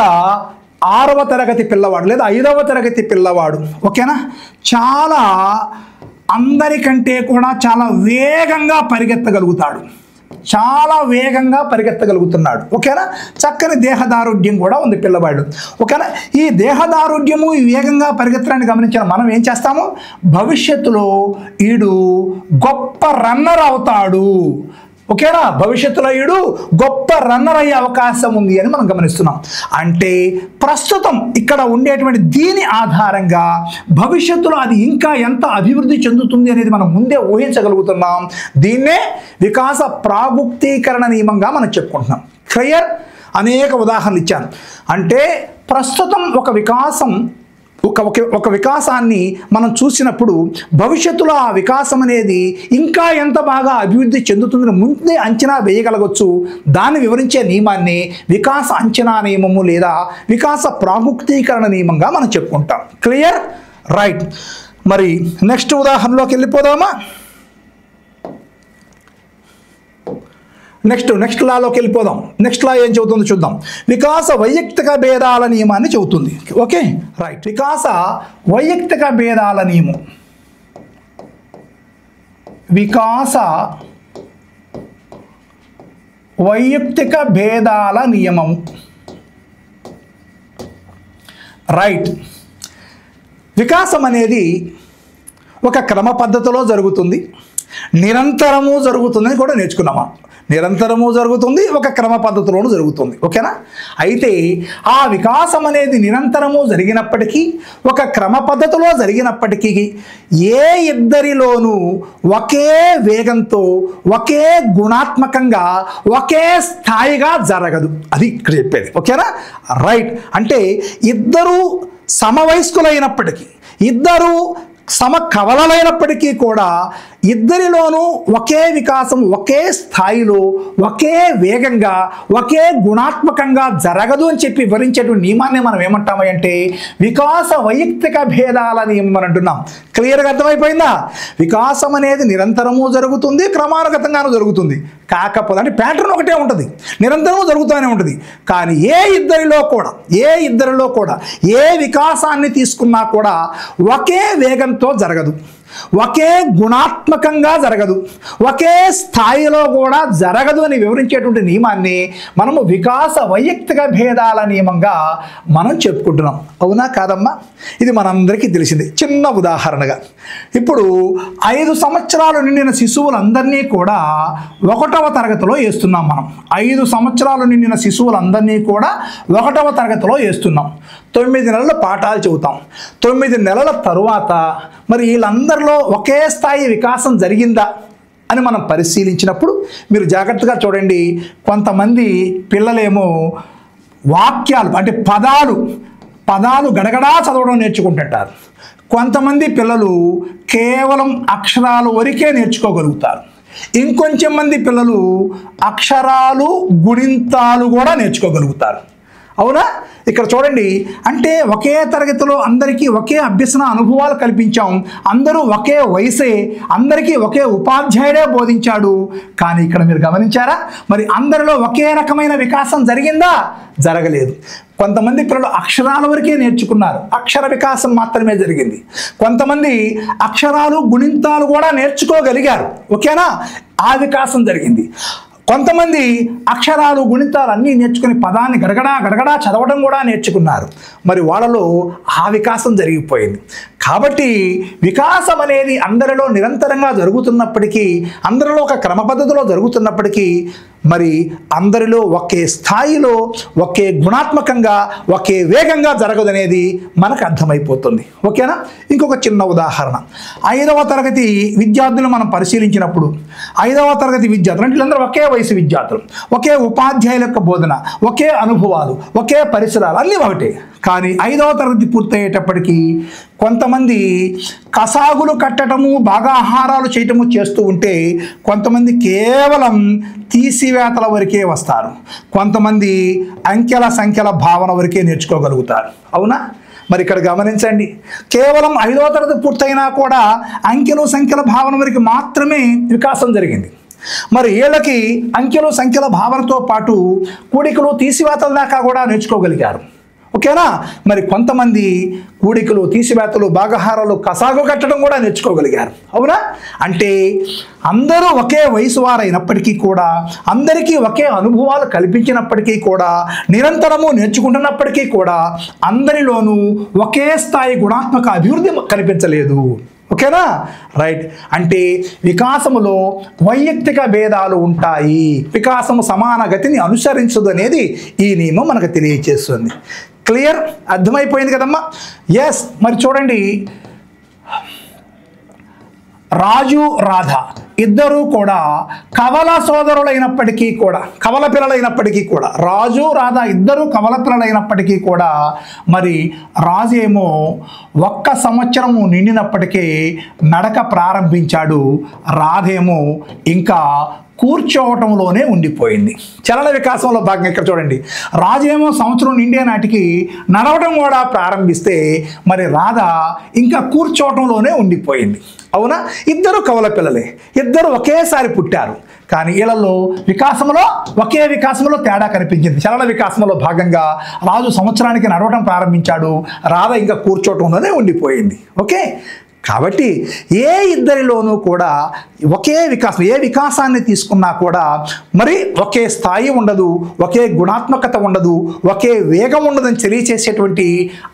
6వ తరగతి పిల్లవాడు లేదా 5వ తరగతి పిల్లవాడు, ఓకేనా, అందరికంటే కూడా చాలా వేగంగా పరిగెత్తగలుగుతాడు. చాలా వేగంగా పరిగెత్తగలుగుతున్నాడు. ఓకేనా? చక్కని దేహదారుఢ్యం కూడా ఉంది పిల్లవాడు. ఓకేనా? ఈ దేహదారుఢ్యము ఈ వేగంగా పరిగెత్తడాన్ని గమనించిన మనం ఏం చేస్తాము, భవిష్యత్తులో ఈడు గొప్ప రన్నర్ అవుతాడు. ఓకేనా? భవిష్యత్తులో ఈడు గొప్ప రన్నర్ అయ్యే అవకాశం ఉంది అని మనం గమనిస్తున్నాం. అంటే ప్రస్తుతం ఇక్కడ ఉండేటువంటి దీని ఆధారంగా భవిష్యత్తులో అది ఇంకా ఎంత అభివృద్ధి చెందుతుంది అనేది మనం ముందే ఊహించగలుగుతున్నాం. దీన్నే వికాస ప్రాగుప్తీకరణ నియమంగా మనం చెప్పుకుంటున్నాం. క్లియర్? అనేక ఉదాహరణలు ఇచ్చాను. అంటే ప్రస్తుతం ఒక వికాసాన్ని మనం చూసినప్పుడు భవిష్యత్తులో ఆ వికాసం అనేది ఇంకా ఎంత బాగా అభివృద్ధి చెందుతుందని ముందే అంచనా వేయగలగవచ్చు. దాన్ని వివరించే నియమాన్ని వికాస అంచనా నియమము లేదా వికాస ప్రాముక్తీకరణ నియమంగా మనం చెప్పుకుంటాం. క్లియర్? రైట్. మరి నెక్స్ట్ ఉదాహరణలోకి వెళ్ళిపోదామా? నెక్స్ట్ లాలోకి వెళ్ళిపోదాం. నెక్స్ట్ లా ఏం చెబుతుందో చూద్దాం. వికాస వైయక్తిక భేదాల నియమాన్ని చెబుతుంది. Okay, right. వికాస వైయక్తిక భేదాల నియమం. వికాస వైయక్తిక భేదాల నియమం. రైట్. వికాసం అనేది ఒక క్రమ పద్ధతిలో జరుగుతుంది, నిరంతరము జరుగుతుందని కూడా నేర్చుకున్నామా. నిరంతరము జరుగుతుంది, ఒక క్రమ పద్ధతిలోనూ జరుగుతుంది. ఓకేనా? అయితే ఆ వికాసం అనేది నిరంతరము జరిగినప్పటికీ ఒక క్రమ పద్ధతిలో జరిగినప్పటికీ ఏ ఇద్దరిలోనూ ఒకే వేగంతో ఒకే గుణాత్మకంగా ఒకే స్థాయిగా జరగదు. అది ఇక్కడ చెప్పేది. ఓకేనా? రైట్. అంటే ఇద్దరు సమవయస్కులైనప్పటికీ ఇద్దరు సమకవలలైనప్పటికీ కూడా ఇద్దరిలోనూ ఒకే వికాసం ఒకే స్థాయిలో ఒకే వేగంగా ఒకే గుణాత్మకంగా జరగదు అని చెప్పి వివరించేటువంటి నియమాన్ని మనం ఏమంటామంటే వికాస వైయక్తిక భేదాల నియమం అని అంటున్నాం. క్లియర్గా అర్థమైపోయిందా? వికాసం అనేది నిరంతరము జరుగుతుంది, క్రమానుగతంగానూ జరుగుతుంది. కాకపోతే అంటే ప్యాటర్న్ ఒకటే ఉంటుంది, నిరంతరము జరుగుతూనే ఉంటుంది. కానీ ఏ ఇద్దరిలో కూడా ఏ వికాసాన్ని తీసుకున్నా కూడా ఒకే వేగంతో జరగదు, ఒకే గుణాత్మకంగా జరగదు, ఒకే స్థాయిలో కూడా జరగదు అని వివరించేటువంటి నియమాన్ని మనము వికాస వైయక్తిక భేదాల నియమంగా మనం చెప్పుకుంటున్నాం. అవునా కాదమ్మా? ఇది మనందరికీ తెలిసింది. చిన్న ఉదాహరణగా ఇప్పుడు 5 సంవత్సరాలు నిండిన శిశువులందరినీ కూడా 1వ తరగతిలో వేస్తున్నాం మనం. 5 సంవత్సరాలు నిండిన శిశువులందరినీ కూడా 1వ తరగతిలో వేస్తున్నాం. 9 నెలల పాఠాలు చెబుతాం. 9 నెలల తరువాత మరి వీళ్ళందరిలో ఒకే స్థాయి వికాసం జరిగిందా అని మనం పరిశీలించినప్పుడు మీరు జాగ్రత్తగా చూడండి. కొంతమంది పిల్లలేమో వాక్యాలు అంటే పదాలు గడగడా చదవడం నేర్చుకుంటుంటారు. కొంతమంది పిల్లలు కేవలం అక్షరాలు వరకే నేర్చుకోగలుగుతారు. ఇంకొంచెం మంది పిల్లలు అక్షరాలు గుణింతాలు కూడా నేర్చుకోగలుగుతారు. అవునా? ఇక్కడ చూడండి. అంటే ఒకే తరగతిలో అందరికీ ఒకే అభ్యసన అనుభవాలు కల్పించాం. అందరూ ఒకే వయసే, అందరికీ ఒకే ఉపాధ్యాయుడే బోధించాడు. కానీ ఇక్కడ మీరు గమనించారా? మరి అందరిలో ఒకే రకమైన వికాసం జరిగిందా? జరగలేదు. కొంతమంది పిల్లలు అక్షరాల వరకే నేర్చుకున్నారు, అక్షర వికాసం మాత్రమే జరిగింది. కొంతమంది అక్షరాలు గుణింతాలు కూడా నేర్చుకోగలిగారు. ఓకేనా? ఆ వికాసం జరిగింది. కొంతమంది అక్షరాలు గుణితాలు అన్నీ నేర్చుకుని పదాన్ని గడగడా చదవడం కూడా నేర్చుకున్నారు. మరి వాళ్ళలో ఆ వికాసం జరిగిపోయింది. కాబట్టి వికాసం అనేది అందరిలో నిరంతరంగా జరుగుతున్నప్పటికీ, అందరిలో ఒక క్రమ పద్ధతిలో జరుగుతున్నప్పటికీ మరి అందరిలో ఒకే స్థాయిలో ఒకే గుణాత్మకంగా ఒకే వేగంగా జరగదనేది మనకు అర్థమైపోతుంది. ఓకేనా? ఇంకొక చిన్న ఉదాహరణ. 5వ తరగతి విద్యార్థులు మనం పరిశీలించినప్పుడు 5వ తరగతి విద్యార్థులు అంటే వీళ్ళందరూ ఒకే వయసు విద్యార్థులు, ఒకే ఉపాధ్యాయుల యొక్క బోధన, ఒకే అనుభవాలు, ఒకే పరిసరాలు అన్నీ ఒకటే. కానీ 5వ తరగతి పూర్తయ్యేటప్పటికీ కొంతమంది కసాగులు కట్టడము, బాగా ఆహారాలు చేయటము చేస్తూ ఉంటే కొంతమంది కేవలం తీసివేతల వరకే వస్తారు. కొంతమంది అంకెల సంఖ్యల భావన వరకే నేర్చుకోగలుగుతారు. అవునా? మరి ఇక్కడ గమనించండి. కేవలం 5వ తరగతి పూర్తయినా కూడా అంకెలు సంఖ్యల భావన వరకు మాత్రమే వికాసం జరిగింది. మరి వీళ్ళకి అంకెలు సంఖ్యల భావనతో పాటు కూడికలు తీసివేతల దాకా కూడా నేర్చుకోగలిగారు. ఓకేనా? మరి కొంతమంది కూడికలు, తీసివేతలు, భాగహారాలు, కసాగు కట్టడం కూడా నేర్చుకోగలిగారు. అవునా? అంటే అందరూ ఒకే వయసు వారైనప్పటికీ కూడా, అందరికీ ఒకే అనుభవాలు కల్పించినప్పటికీ కూడా, నిరంతరము నేర్చుకుంటున్నప్పటికీ కూడా అందరిలోనూ ఒకే స్థాయి గుణాత్మక అభివృద్ధి కనిపించలేదు. ఓకేనా? రైట్. అంటే వికాసములో వైయక్తిక భేదాలు ఉంటాయి. వికాసము సమాన గతిని అనుసరించదు అనేది ఈ నియమం మనకు తెలియజేస్తుంది. క్లియర్? అర్థమైపోయింది కదమ్మా? ఎస్. మరి చూడండి, రాజు, రాధ ఇద్దరూ కూడా కవల సోదరులైనప్పటికీ కూడా, కవల పిల్లలైనప్పటికీ కూడా, రాజు, రాధ ఇద్దరూ కవల పిల్లలైనప్పటికీ కూడా, మరి రాజు ఏమో 1 సంవత్సరము నిండినప్పటికీ నడక ప్రారంభించాడు. రాధేమో ఇంకా కూర్చోవటంలోనే ఉండిపోయింది. చలన వికాసంలో భాగంగా ఇక్కడ చూడండి, రాజేమో సంవత్సరం నిండే నాటికి నడవడం కూడా ప్రారంభిస్తే మరి రాధ ఇంకా కూర్చోవటంలోనే ఉండిపోయింది. అవునా? ఇద్దరు కవల పిల్లలే, ఇద్దరు ఒకేసారి పుట్టారు. కానీ వీళ్ళలో ఒకే వికాసంలో తేడా కనిపించింది. చలన వికాసంలో భాగంగా రాజు సంవత్సరానికి నడవడం ప్రారంభించాడు, రాధ ఇంకా కూర్చోవటంలోనే ఉండిపోయింది. ఓకే? కాబట్టి ఏ ఇద్దరిలోనూ కూడా ఒకే వికాసం, ఏ వికాసాన్ని తీసుకున్నా కూడా మరి ఒకే స్థాయి ఉండదు, ఒకే గుణాత్మకత ఉండదు, ఒకే వేగం ఉండదని తెలియచేసేటువంటి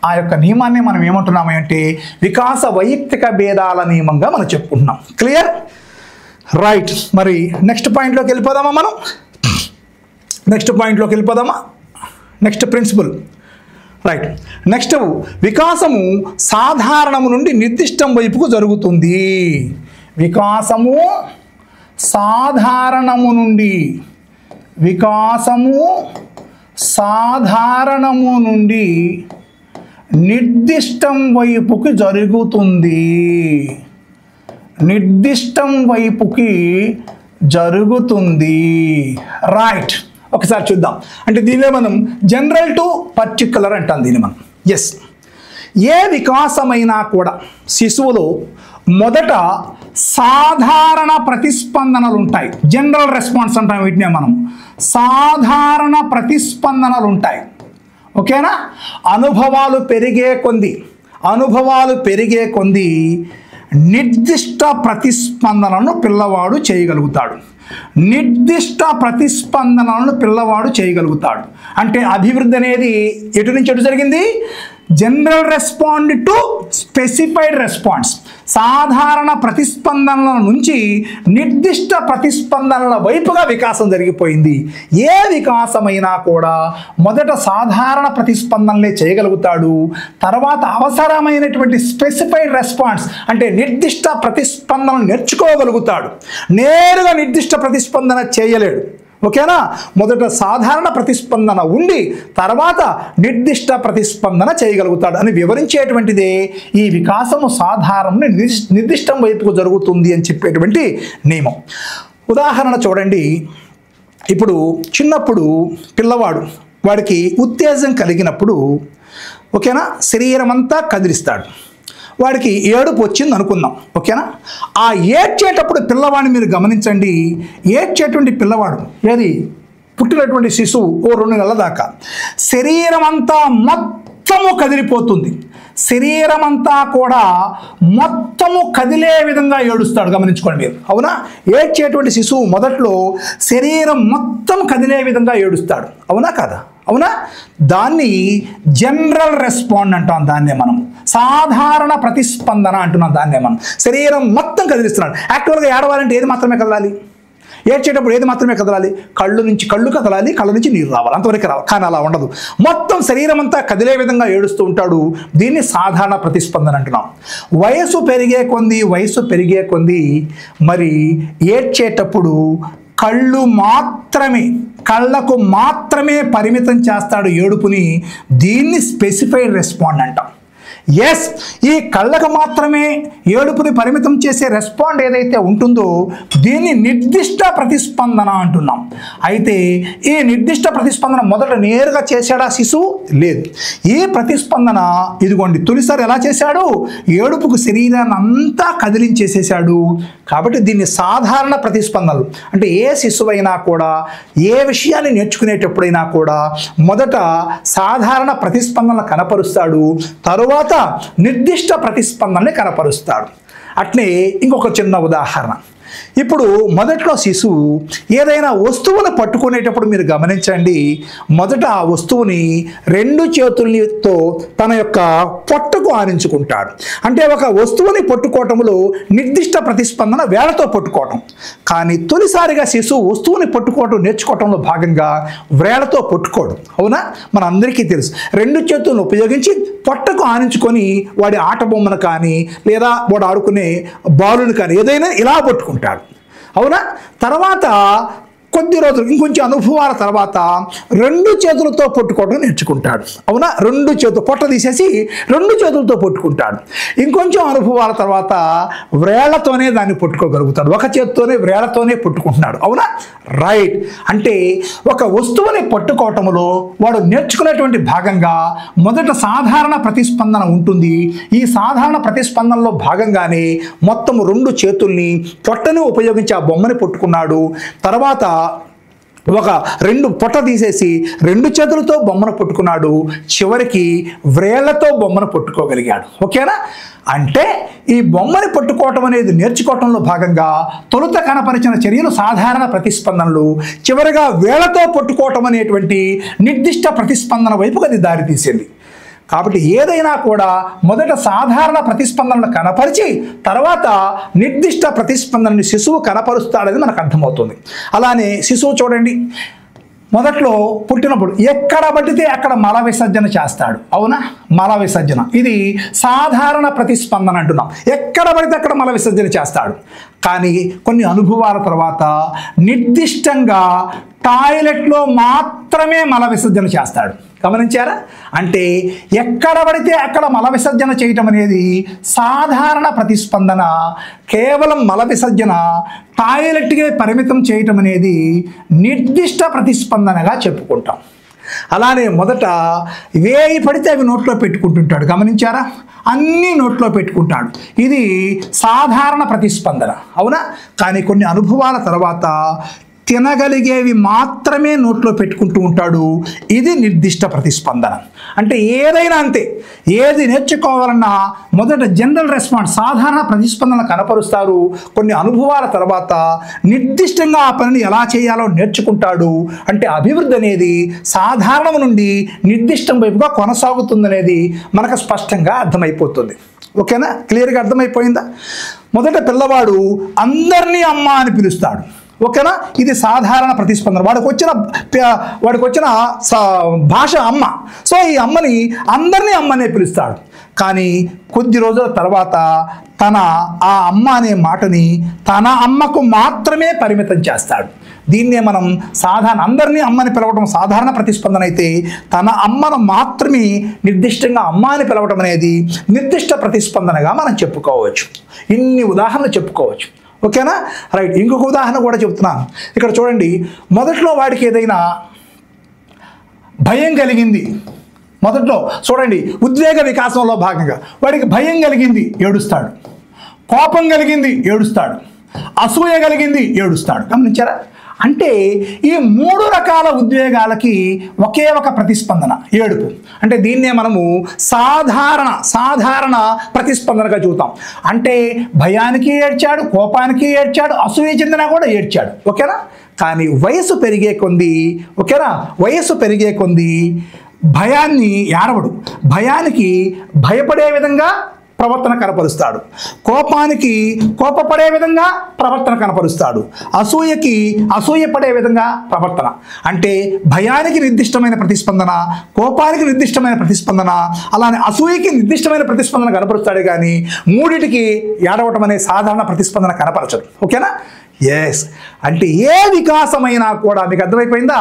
ఆ యొక్క నియమాన్ని మనం ఏమంటున్నాము అంటే వికాస వైయక్తిక భేదాల నియమంగా మనం చెప్పుకుంటున్నాం. క్లియర్? రైట్. మరి నెక్స్ట్ పాయింట్లోకి వెళ్ళిపోదామా మనం? Next principle. రైట్. నెక్స్ట్, వికాసము సాధారణము నుండి నిర్దిష్టం వైపుకు జరుగుతుంది. వికాసము సాధారణము నుండి నిర్దిష్టం వైపుకి జరుగుతుంది. రైట్. ఒకసారి చూద్దాం. అంటే దీనిలో మనం జనరల్ టు పర్టిక్యులర్ అంటాం దీన్ని మనం. ఎస్. ఏ వికాసమైనా కూడా శిశువులో మొదట సాధారణ ప్రతిస్పందనలు ఉంటాయి. జనరల్ రెస్పాన్స్ అంటాం వీటినే మనం. సాధారణ ప్రతిస్పందనలు ఉంటాయి. ఓకేనా? అనుభవాలు పెరిగే కొంది నిర్దిష్ట ప్రతిస్పందనలను పిల్లవాడు చేయగలుగుతాడు. అంటే అభివృద్ధి అనేది ఎటు నుంచి ఎటు జరిగింది? General respond to specified response. సాధారణ ప్రతిస్పందనల నుంచి నిర్దిష్ట ప్రతిస్పందనల వైపుగా వికాసం జరిగిపోయింది. ఏ వికాసమైనా కూడా మొదట సాధారణ ప్రతిస్పందనలే చేయగలుగుతాడు, తర్వాత అవసరమైనటువంటి స్పెసిఫైడ్ రెస్పాన్స్ అంటే నిర్దిష్ట ప్రతిస్పందన నేర్చుకోగలుగుతాడు. నేరుగా నిర్దిష్ట ప్రతిస్పందన చేయలేడు. ఓకేనా? మొదట సాధారణ ప్రతిస్పందన ఉండి తర్వాత నిర్దిష్ట ప్రతిస్పందన చేయగలుగుతాడు అని వివరించేటువంటిదే ఈ వికాసము సాధారణ నిర్దిష్టం వైపుకు జరుగుతుంది అని చెప్పేటువంటి నియమం. ఉదాహరణ చూడండి. ఇప్పుడు చిన్నప్పుడు వాడికి ఉత్తేజం కలిగినప్పుడు ఓకేనా శరీరం అంతా కదిలిస్తాడు. వాడికి ఏడుపు వచ్చింది అనుకుందాం. ఓకేనా? ఆ ఏడ్చేటప్పుడు పిల్లవాడిని మీరు గమనించండి. ఏడ్చేటువంటి పిల్లవాడు ఏది పుట్టినటువంటి శిశువు 2 నెలల దాకా శరీరం అంతా మొత్తము కదిలిపోతుంది. శరీరం అంతా కూడా మొత్తము కదిలే విధంగా ఏడుస్తాడు. గమనించుకోండి మీరు. అవునా? ఏడ్చేటువంటి శిశువు మొదట్లో శరీరం మొత్తం కదిలే విధంగా ఏడుస్తాడు. అవునా కాదా? అవునా? దాన్ని జనరల్ రెస్పాండ్ అంటాం. దాన్నే మనం సాధారణ ప్రతిస్పందన అంటున్నాం. దాన్నే మనం శరీరం మొత్తం కదిలిస్తున్నాడు. యాక్చువల్గా ఏడవాలంటే ఏది మాత్రమే కదలాలి? ఏడ్చేటప్పుడు ఏది మాత్రమే కదలాలి? కళ్ళు కదలాలి, కళ్ళ నుంచి నీరు రావాలి, అంతవరకు రావాలి. కానీ అలా ఉండదు. మొత్తం శరీరం అంతా కదిలే విధంగా ఏడుస్తూ ఉంటాడు. దీన్ని సాధారణ ప్రతిస్పందన అంటున్నాం. వయసు పెరిగే కొంది మరి ఏడ్చేటప్పుడు కళ్ళకు మాత్రమే పరిమితం చేస్తాడు ఏడుపుని. దీన్ని స్పెసిఫైడ్ రెస్పాండ్ అంటాం. ఎస్, ఈ కళ్ళకు మాత్రమే ఏడుపుని పరిమితం చేసే రెస్పాండ్ ఏదైతే ఉంటుందో దీన్ని నిర్దిష్ట ప్రతిస్పందన అంటున్నాం. అయితే ఈ నిర్దిష్ట ప్రతిస్పందన మొదట నేరుగా చేశాడా శిశువు? లేదు. ఈ ప్రతిస్పందన ఇదిగోండి తొలిసారి ఎలా చేశాడు? ఏడుపుకు శరీరాన్ని అంతా కదిలించేసేసాడు. కాబట్టి దీన్ని సాధారణ ప్రతిస్పందనలు అంటే ఏ శిశువైనా కూడా ఏ విషయాన్ని నేర్చుకునేటప్పుడైనా కూడా మొదట సాధారణ ప్రతిస్పందనలు కనపరుస్తాడు, తరువాత నిర్దిష్ట ప్రతిస్పందనని కనపరుస్తాడు. అట్నే ఇంకొక చిన్న ఉదాహరణ. ఇప్పుడు మొదట్లో శిశువు ఏదైనా వస్తువును పట్టుకునేటప్పుడు మీరు గమనించండి, మొదట ఆ వస్తువుని 2 చేతులతో తన యొక్క పొట్టకు ఆనించుకుంటాడు. అంటే ఒక వస్తువుని పట్టుకోవటంలో నిర్దిష్ట ప్రతిస్పందన వేళ్లతో పట్టుకోవటం. కానీ తొలిసారిగా శిశువు వస్తువుని పట్టుకోవటం నేర్చుకోవటంలో భాగంగా వేళ్లతో పట్టుకోడు. అవునా? మన అందరికీ తెలుసు. 2 చేతులను ఉపయోగించి పొట్టకు ఆనించుకొని వాడి ఆట బొమ్మను కానీ లేదా వాడు ఆడుకునే బాలుని కానీ ఏదైనా ఇలా పట్టుకుంటాడు. అవునా? తర్వాత కొద్ది రోజులు ఇంకొంచెం అనుభవాల తర్వాత 2 చేతులతో పట్టుకోవడం నేర్చుకుంటాడు. అవునా? 2 చేతులు పొట్ట తీసేసి 2 చేతులతో పట్టుకుంటాడు. ఇంకొంచెం అనుభవాల తర్వాత వ్రేళ్లతోనే దాన్ని పట్టుకోగలుగుతాడు. ఒక చేతితోనే వ్రేళ్లతోనే పట్టుకుంటున్నాడు. అవునా? రైట్. అంటే ఒక వస్తువుని పట్టుకోవటంలో వాడు నేర్చుకునేటువంటి భాగంగా మొదట సాధారణ ప్రతిస్పందన ఉంటుంది. ఈ సాధారణ ప్రతిస్పందనలో భాగంగానే మొత్తం 2 చేతుల్ని పొట్టను ఉపయోగించి ఆ బొమ్మని పట్టుకున్నాడు. తర్వాత ఒక 2 పొట్ట తీసేసి 2 చేతులతో బొమ్మను పట్టుకున్నాడు. చివరికి వ్రేళ్లతో బొమ్మను పట్టుకోగలిగాడు. ఓకేనా? అంటే ఈ బొమ్మని పట్టుకోవటం అనేది నేర్చుకోవటంలో భాగంగా తొలుత కనపరిచిన చర్యలు సాధారణ ప్రతిస్పందనలు, చివరిగా వేళ్లతో పట్టుకోవటం అనేటువంటి నిర్దిష్ట ప్రతిస్పందన వైపుకు అది దారితీసింది. కాబట్టి ఏదైనా కూడా మొదట సాధారణ ప్రతిస్పందనను కనపరిచి తర్వాత నిర్దిష్ట ప్రతిస్పందనని శిశువు కనపరుస్తాడని మనకు అర్థమవుతుంది. అలానే శిశువు చూడండి, మొదట్లో పుట్టినప్పుడు ఎక్కడ పడితే అక్కడ మల విసర్జన చేస్తాడు. అవునా? మల విసర్జన ఇది సాధారణ ప్రతిస్పందన అంటున్నాం. ఎక్కడ పడితే అక్కడ మల విసర్జన చేస్తాడు. కానీ కొన్ని అనుభవాల తర్వాత నిర్దిష్టంగా టాయిలెట్లో మాత్రమే మల విసర్జన చేస్తాడు. గమనించారా? అంటే ఎక్కడ పడితే అక్కడ మల విసర్జన చేయటం అనేది సాధారణ ప్రతిస్పందన. కేవలం మల విసర్జన టాయిలెట్కే పరిమితం చేయటం అనేది నిర్దిష్ట ప్రతిస్పందనగా చెప్పుకుంటాం. అలానే మొదట వేయి పడితే అవి నోట్లో పెట్టుకుంటుంటాడు. గమనించారా? అన్నీ నోట్లో పెట్టుకుంటాడు. ఇది సాధారణ ప్రతిస్పందన. అవునా? కానీ కొన్ని అనుభవాల తర్వాత తినగలిగేవి మాత్రమే నోట్లో పెట్టుకుంటూ ఉంటాడు. ఇది నిర్దిష్ట ప్రతిస్పందన. అంటే ఏదైనా అంతే, ఏది నేర్చుకోవాలన్నా మొదట జనరల్ రెస్పాన్స్ సాధారణ ప్రతిస్పందన కనపరుస్తారు. కొన్ని అనుభవాల తర్వాత నిర్దిష్టంగా ఆ పనిని ఎలా చేయాలో నేర్చుకుంటాడు. అంటే అభివృద్ధి అనేది సాధారణం నుండి నిర్దిష్టం వైపుగా కొనసాగుతుందనేది మనకు స్పష్టంగా అర్థమైపోతుంది. ఓకేనా? క్లియర్గా అర్థమైపోయిందా? మొదట పిల్లవాడు అందరినీ అమ్మ అని పిలుస్తాడు. ఓకేనా? ఇది సాధారణ ప్రతిస్పందన. వాడికి వచ్చిన భాష అమ్మ. సో ఈ అమ్మని అందరినీ అమ్మనే పిలుస్తాడు. కానీ కొద్ది రోజుల తర్వాత ఆ అమ్మ అనే మాటని తన అమ్మకు మాత్రమే పరిమితం చేస్తాడు. దీన్నే మనం అందరినీ అమ్మని పిలవడం సాధారణ ప్రతిస్పందన అయితే, తన అమ్మను మాత్రమే నిర్దిష్టంగా అమ్మ అని పిలవడం అనేది నిర్దిష్ట ప్రతిస్పందనగా మనం చెప్పుకోవచ్చు. ఇన్ని ఉదాహరణలు చెప్పుకోవచ్చు. ఓకేనా? రైట్. ఇంకొక ఉదాహరణ కూడా చెప్తున్నాను. ఇక్కడ చూడండి, మొదట్లో వాడికి ఏదైనా భయం కలిగింది. మొదట్లో చూడండి, ఉద్వేగ వికాసంలో భాగంగా వాడికి భయం కలిగింది, ఏడుస్తాడు. కోపం కలిగింది, ఏడుస్తాడు. అసూయ కలిగింది, ఏడుస్తాడు. గమనించారా? అంటే ఈ 3 రకాల ఉద్వేగాలకి ఒకే ఒక ప్రతిస్పందన ఏడుపు. అంటే దీన్నే మనము సాధారణ ప్రతిస్పందనగా చూద్దాం. అంటే భయానికి ఏడ్చాడు, కోపానికి ఏడ్చాడు, అసూయ చెందినా కూడా ఏడ్చాడు. ఓకేనా? కానీ వయసు పెరిగే కొంది భయాన్ని ఏడవడు. భయానికి భయపడే విధంగా ప్రవర్తన కనపరుస్తాడు. కోపానికి కోపపడే విధంగా ప్రవర్తన కనపరుస్తాడు. అసూయకి అసూయపడే విధంగా ప్రవర్తన. అంటే భయానికి నిర్దిష్టమైన ప్రతిస్పందన, కోపానికి నిర్దిష్టమైన ప్రతిస్పందన, అలానే అసూయకి నిర్దిష్టమైన ప్రతిస్పందన కనపరుస్తాడు. కానీ మూడిటికి ఏడవటం అనే సాధారణ ప్రతిస్పందన కనపరచదు. ఓకేనా? ఎస్, అంటే ఏ వికాసమైనా కూడా మీకు అర్థమైపోయిందా?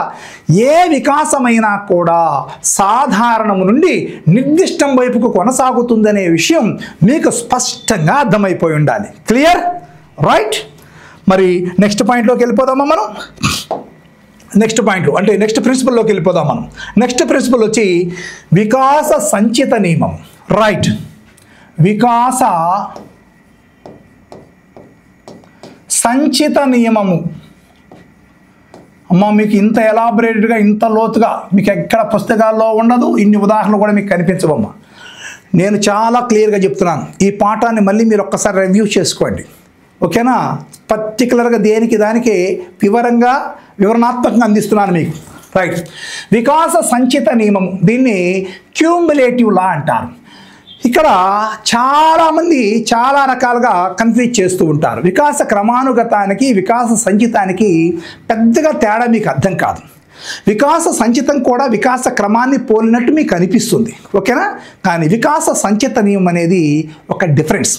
ఏ వికాసమైనా కూడా సాధారణము నుండి నిర్దిష్టం వైపుకు కొనసాగుతుందనే విషయం మీకు స్పష్టంగా అర్థమైపోయి ఉండాలి. క్లియర్? రైట్. మరి నెక్స్ట్ పాయింట్లోకి వెళ్ళిపోదామా మనం? నెక్స్ట్ పాయింట్ అంటే నెక్స్ట్ ప్రిన్సిపల్లోకి వెళ్ళిపోదాం మనం. నెక్స్ట్ ప్రిన్సిపల్ వచ్చి వికాస సంచిత నియమం. రైట్, వికాస సంచిత నియమము. అమ్మ, మీకు ఇంత ఎలాబరేటెడ్గా ఇంత లోతుగా మీకు ఎక్కడ పుస్తకాల్లో ఉండదు, ఇన్ని ఉదాహరణలు కూడా మీకు కనిపించవమ్మా. నేను చాలా క్లియర్గా చెప్తున్నాను. ఈ పాఠాన్ని మళ్ళీ మీరు ఒక్కసారి రివ్యూ చేసుకోండి, ఓకేనా? పర్టికులర్గా దేనికి దానికి వివరణాత్మకంగా అందిస్తున్నాను మీకు. రైట్, వికాస సంచిత నియమం, దీన్ని క్యూములేటివ్ లా అంటారు. ఇక్కడ చాలామంది చాలా రకాలుగా కన్ఫ్యూజ్ చేస్తూ ఉంటారు. వికాస క్రమానుగతానికి వికాస సంచితానికి పెద్దగా తేడా మీకు అర్థం కాదు. వికాస సంచితం కూడా వికాస క్రమాన్ని పోలినట్టు మీకు అనిపిస్తుంది, ఓకేనా? కానీ వికాస సంచిత నియమం అనేది ఒక డిఫరెన్స్.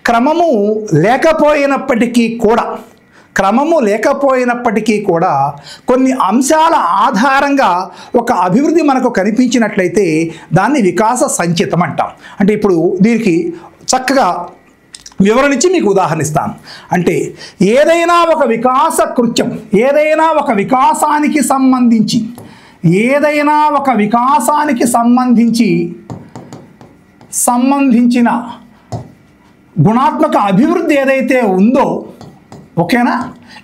క్రమము లేకపోయినప్పటికీ కూడా కొన్ని అంశాల ఆధారంగా ఒక అభివృద్ధి మనకు కనిపించినట్లయితే దాన్ని వికాస సంచితం అంటాం. అంటే ఇప్పుడు దీనికి చక్కగా వివరణించి మీకు ఉదాహరణ ఇస్తాను. అంటే ఏదైనా ఒక వికాస కృత్యం, ఏదైనా ఒక వికాసానికి సంబంధించిన గుణాత్మక అభివృద్ధి ఏదైతే ఉందో, ఓకేనా,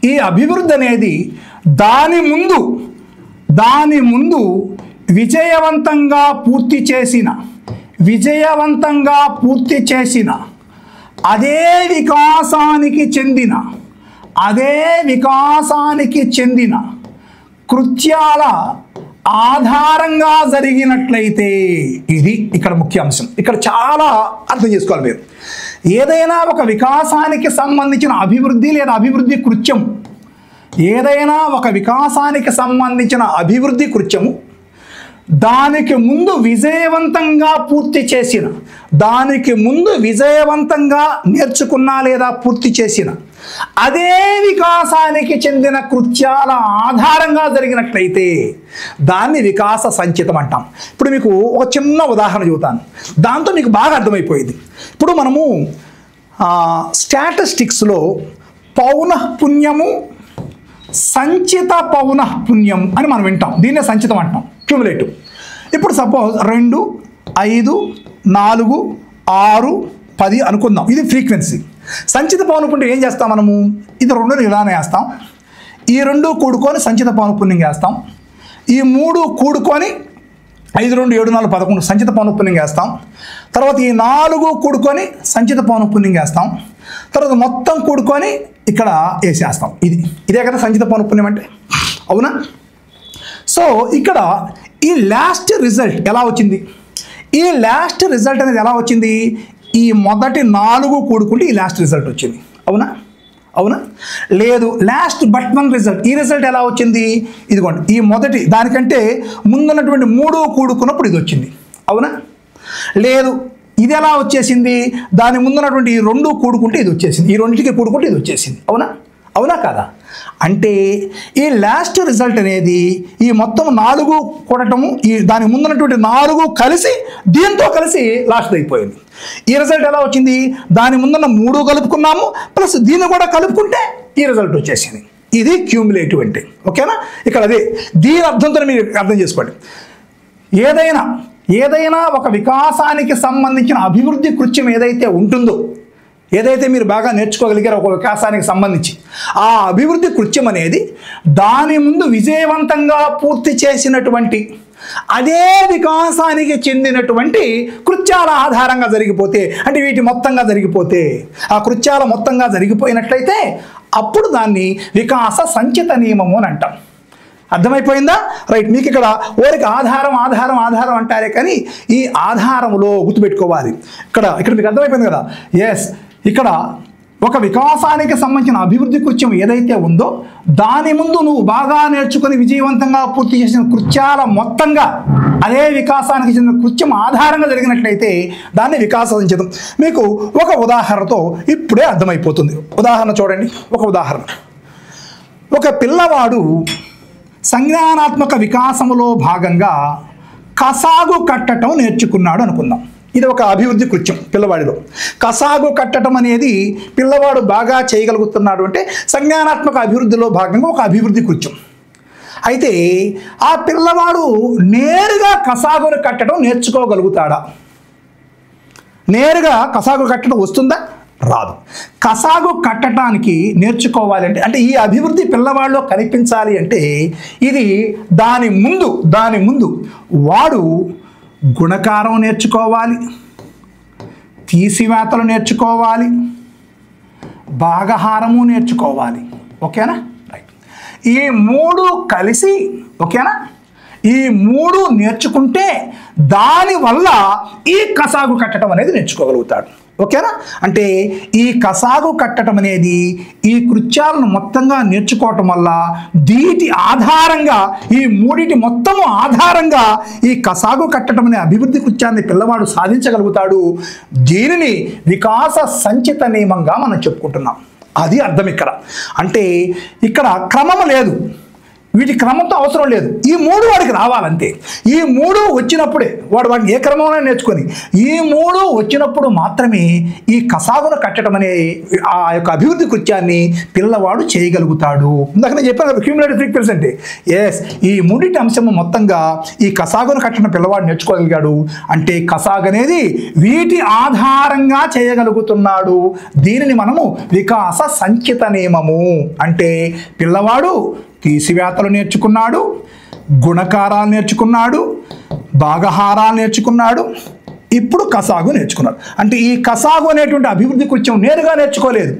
ఈ అభివృద్ధి అనేది దాని ముందు విజయవంతంగా పూర్తి చేసిన అదే వికాసానికి చెందిన కృత్యాల ఆధారంగా జరిగినట్లయితే, ఇది ఇక్కడ ముఖ్య అంశం. ఇక్కడ చాలా అర్థం చేసుకోవాలి మీరు. ఏదైనా ఒక వికాసానికి సంబంధించిన అభివృద్ధి లేదా అభివృద్ధి కృత్యం, ఏదైనా ఒక వికాసానికి సంబంధించిన అభివృద్ధి కృత్యము దానికి ముందు విజయవంతంగా నేర్చుకున్న లేదా పూర్తి చేసిన అదే వికాసానికి చెందిన కృత్యాల ఆధారంగా జరిగినట్లయితే దాన్ని వికాస సంచితం అంటాం. ఇప్పుడు మీకు ఒక చిన్న ఉదాహరణ చెబుతాను, దాంతో మీకు బాగా అర్థమైపోయింది. ఇప్పుడు మనము స్టాటిస్టిక్స్లో పౌనఃపున్యము, సంచిత పౌనఃపున్యం అని మనం వింటాం. దీన్నే సంచితం అంటాం, క్యూములేటివ్. ఇప్పుడు సపోజ్ 2, 5, 4, 6, 10 అనుకుందాం, ఇది ఫ్రీక్వెన్సీ. సంచిత పౌనఃపున్యం ఏం చేస్తాం మనము? ఇది 2ని ఇలానే వేస్తాం, ఈ 2 కూడుకొని సంచిత పౌనఃపున్యం వేస్తాం, ఈ 3 కూడుకొని 5, 2, 7, 4, 11 సంచిత పౌనఃపున్యం వేస్తాం, తర్వాత ఈ 4 కూడుకొని సంచిత పౌనఃపున్యం వేస్తాం, తర్వాత మొత్తం కూడుకొని ఇక్కడ వేసేస్తాం. ఇదే కదా సంచిత పౌనఃపున్యం అంటే, అవునా? సో ఇక్కడ ఈ లాస్ట్ రిజల్ట్ ఎలా వచ్చింది? ఈ లాస్ట్ రిజల్ట్ అనేది ఎలా వచ్చింది? ఈ మొదటి 4 కూడుకుంటే ఈ లాస్ట్ రిజల్ట్ వచ్చింది, అవునా? లేదు, లాస్ట్ బట్ 1 రిజల్ట్. ఈ రిజల్ట్ ఎలా వచ్చింది? ఇదిగోండి, ఈ మొదటి దానికంటే ముందున్నటువంటి 3 కూడుకున్నప్పుడు ఇది వచ్చింది, అవునా? లేదు, ఇది ఎలా వచ్చేసింది? దాని ముందున్నటువంటి ఈ 2 కూడుకుంటే ఇది వచ్చేసింది, ఈ రెండింటికి కూడుకుంటే ఇది వచ్చేసింది, అవునా కాదా? అంటే ఈ లాస్ట్ రిజల్ట్ అనేది ఈ మొత్తం 4 కూడటము, ఈ దాని ముందున్నటువంటి 4 కలిసి దీంతో కలిసి లాస్ట్ అయిపోయింది. ఈ రిజల్ట్ ఎలా వచ్చింది? దాని ముందున్న 3 కలుపుకున్నాము ప్లస్ దీన్ని కూడా కలుపుకుంటే ఈ రిజల్ట్ వచ్చేసింది. ఇది క్యూములేటివ్ అంటే, ఓకేనా? ఇక్కడ అదే దీని అర్థంతో మీరు అర్థం చేసుకోండి. ఏదైనా ఒక వికాసానికి సంబంధించిన అభివృద్ధి కృత్యం ఏదైతే ఉంటుందో, ఏదైతే మీరు బాగా నేర్చుకోగలిగారో ఒక వికాసానికి సంబంధించి, ఆ అభివృద్ధి కృత్యం అనేది దాని ముందు విజయవంతంగా పూర్తి చేసినటువంటి అదే వికాసానికి చెందినటువంటి కృత్యాల ఆధారంగా జరిగిపోతే, అంటే వీటి మొత్తంగా జరిగిపోతే, ఆ కృత్యాల మొత్తంగా జరిగిపోయినట్లయితే అప్పుడు దాన్ని వికాస సంచిత నియమము అని అంటాం. అర్థమైపోయిందా? రైట్. మీకు ఇక్కడ ఓరికి ఆధారం అంటారే, కానీ ఈ ఆధారములో గుర్తుపెట్టుకోవాలి. ఇక్కడ మీకు అర్థమైపోయింది కదా? ఎస్, ఇక్కడ ఒక వికాసానికి సంబంధించిన అభివృద్ధి కృత్యం ఏదైతే ఉందో దాని ముందు నువ్వు బాగా నేర్చుకుని విజయవంతంగా పూర్తి చేసిన కృత్యాల మొత్తంగా అదే వికాసానికి చెందిన కృత్యం ఆధారంగా జరిగినట్లయితే దాన్ని వికాస సంచితం. మీకు ఒక ఉదాహరణతో ఇప్పుడే అర్థమైపోతుంది. ఉదాహరణ చూడండి, ఒక ఉదాహరణ. ఒక పిల్లవాడు సంజ్ఞానాత్మక వికాసములో భాగంగా కసాగు కట్టడం నేర్చుకున్నాడు అనుకుందాం. ఇది ఒక అభివృద్ధి కృత్యం పిల్లవాడిలో. కసాగు కట్టడం అనేది పిల్లవాడు బాగా చేయగలుగుతున్నాడు అంటే సంజ్ఞానాత్మక అభివృద్ధిలో భాగంగా ఒక అభివృద్ధి కృత్యం. అయితే ఆ పిల్లవాడు నేరుగా కసాగును కట్టడం నేర్చుకోగలుగుతాడా? నేరుగా కసాగు కట్టడం వస్తుందా? రాదు. కసాగు కట్టడానికి నేర్చుకోవాలి అంటే ఈ అభివృద్ధి పిల్లవాడిలో కనిపించాలి అంటే ఇది దాని ముందు వాడు గుణకారం నేర్చుకోవాలి, తీసివేతలు నేర్చుకోవాలి, భాగహారము నేర్చుకోవాలి. ఓకేనా? రైట్. ఈ మూడు కలిసి, ఓకేనా, ఈ మూడు నేర్చుకుంటే దానివల్ల ఈ కసాగు కట్టడం అనేది నేర్చుకోగలుగుతాడు. ఓకేనా? అంటే ఈ కసాగు కట్టడం అనేది ఈ కృత్యాలను మొత్తంగా నేర్చుకోవటం వల్ల వీటి ఆధారంగా ఈ మూడిటి మొత్తము ఆధారంగా ఈ కసాగు కట్టడం అనే అభివృద్ధి కృత్యాన్ని పిల్లవాడు సాధించగలుగుతాడు. దీనిని వికాస సంచిత నియమంగా మనం చెప్పుకుంటున్నాం. అది అర్థం ఇక్కడ. అంటే ఇక్కడ క్రమం లేదు, వీటి క్రమంతో అవసరం లేదు. ఈ మూడు వాడికి రావాలంతే. ఈ మూడు వచ్చినప్పుడే వాడిని ఏ క్రమంలో నేర్చుకొని ఈ మూడు వచ్చినప్పుడు మాత్రమే ఈ కసాగును కట్టడం అనే ఆ యొక్క అభివృద్ధి కృత్యాన్ని పిల్లవాడు చేయగలుగుతాడు. ఇందాక నేను చెప్పాను క్యూములేటివ్ ఫ్రీక్వెన్సీ అంటే ఎస్, ఈ మూడింటి అంశము మొత్తంగా ఈ కసాగును కట్టడం పిల్లవాడు నేర్చుకోగలిగాడు అంటే కసాగు అనేది వీటి ఆధారంగా చేయగలుగుతున్నాడు. దీనిని మనము వికాస సంచిత నియమము అంటే పిల్లవాడు తీసివేతలు నేర్చుకున్నాడు, గుణకారాలు నేర్చుకున్నాడు, భాగహారాలు నేర్చుకున్నాడు, ఇప్పుడు కసాగు నేర్చుకున్నాడు. అంటే ఈ కసాగు అనేటువంటి అభివృద్ధి కృత్యం నేరుగా నేర్చుకోలేదు.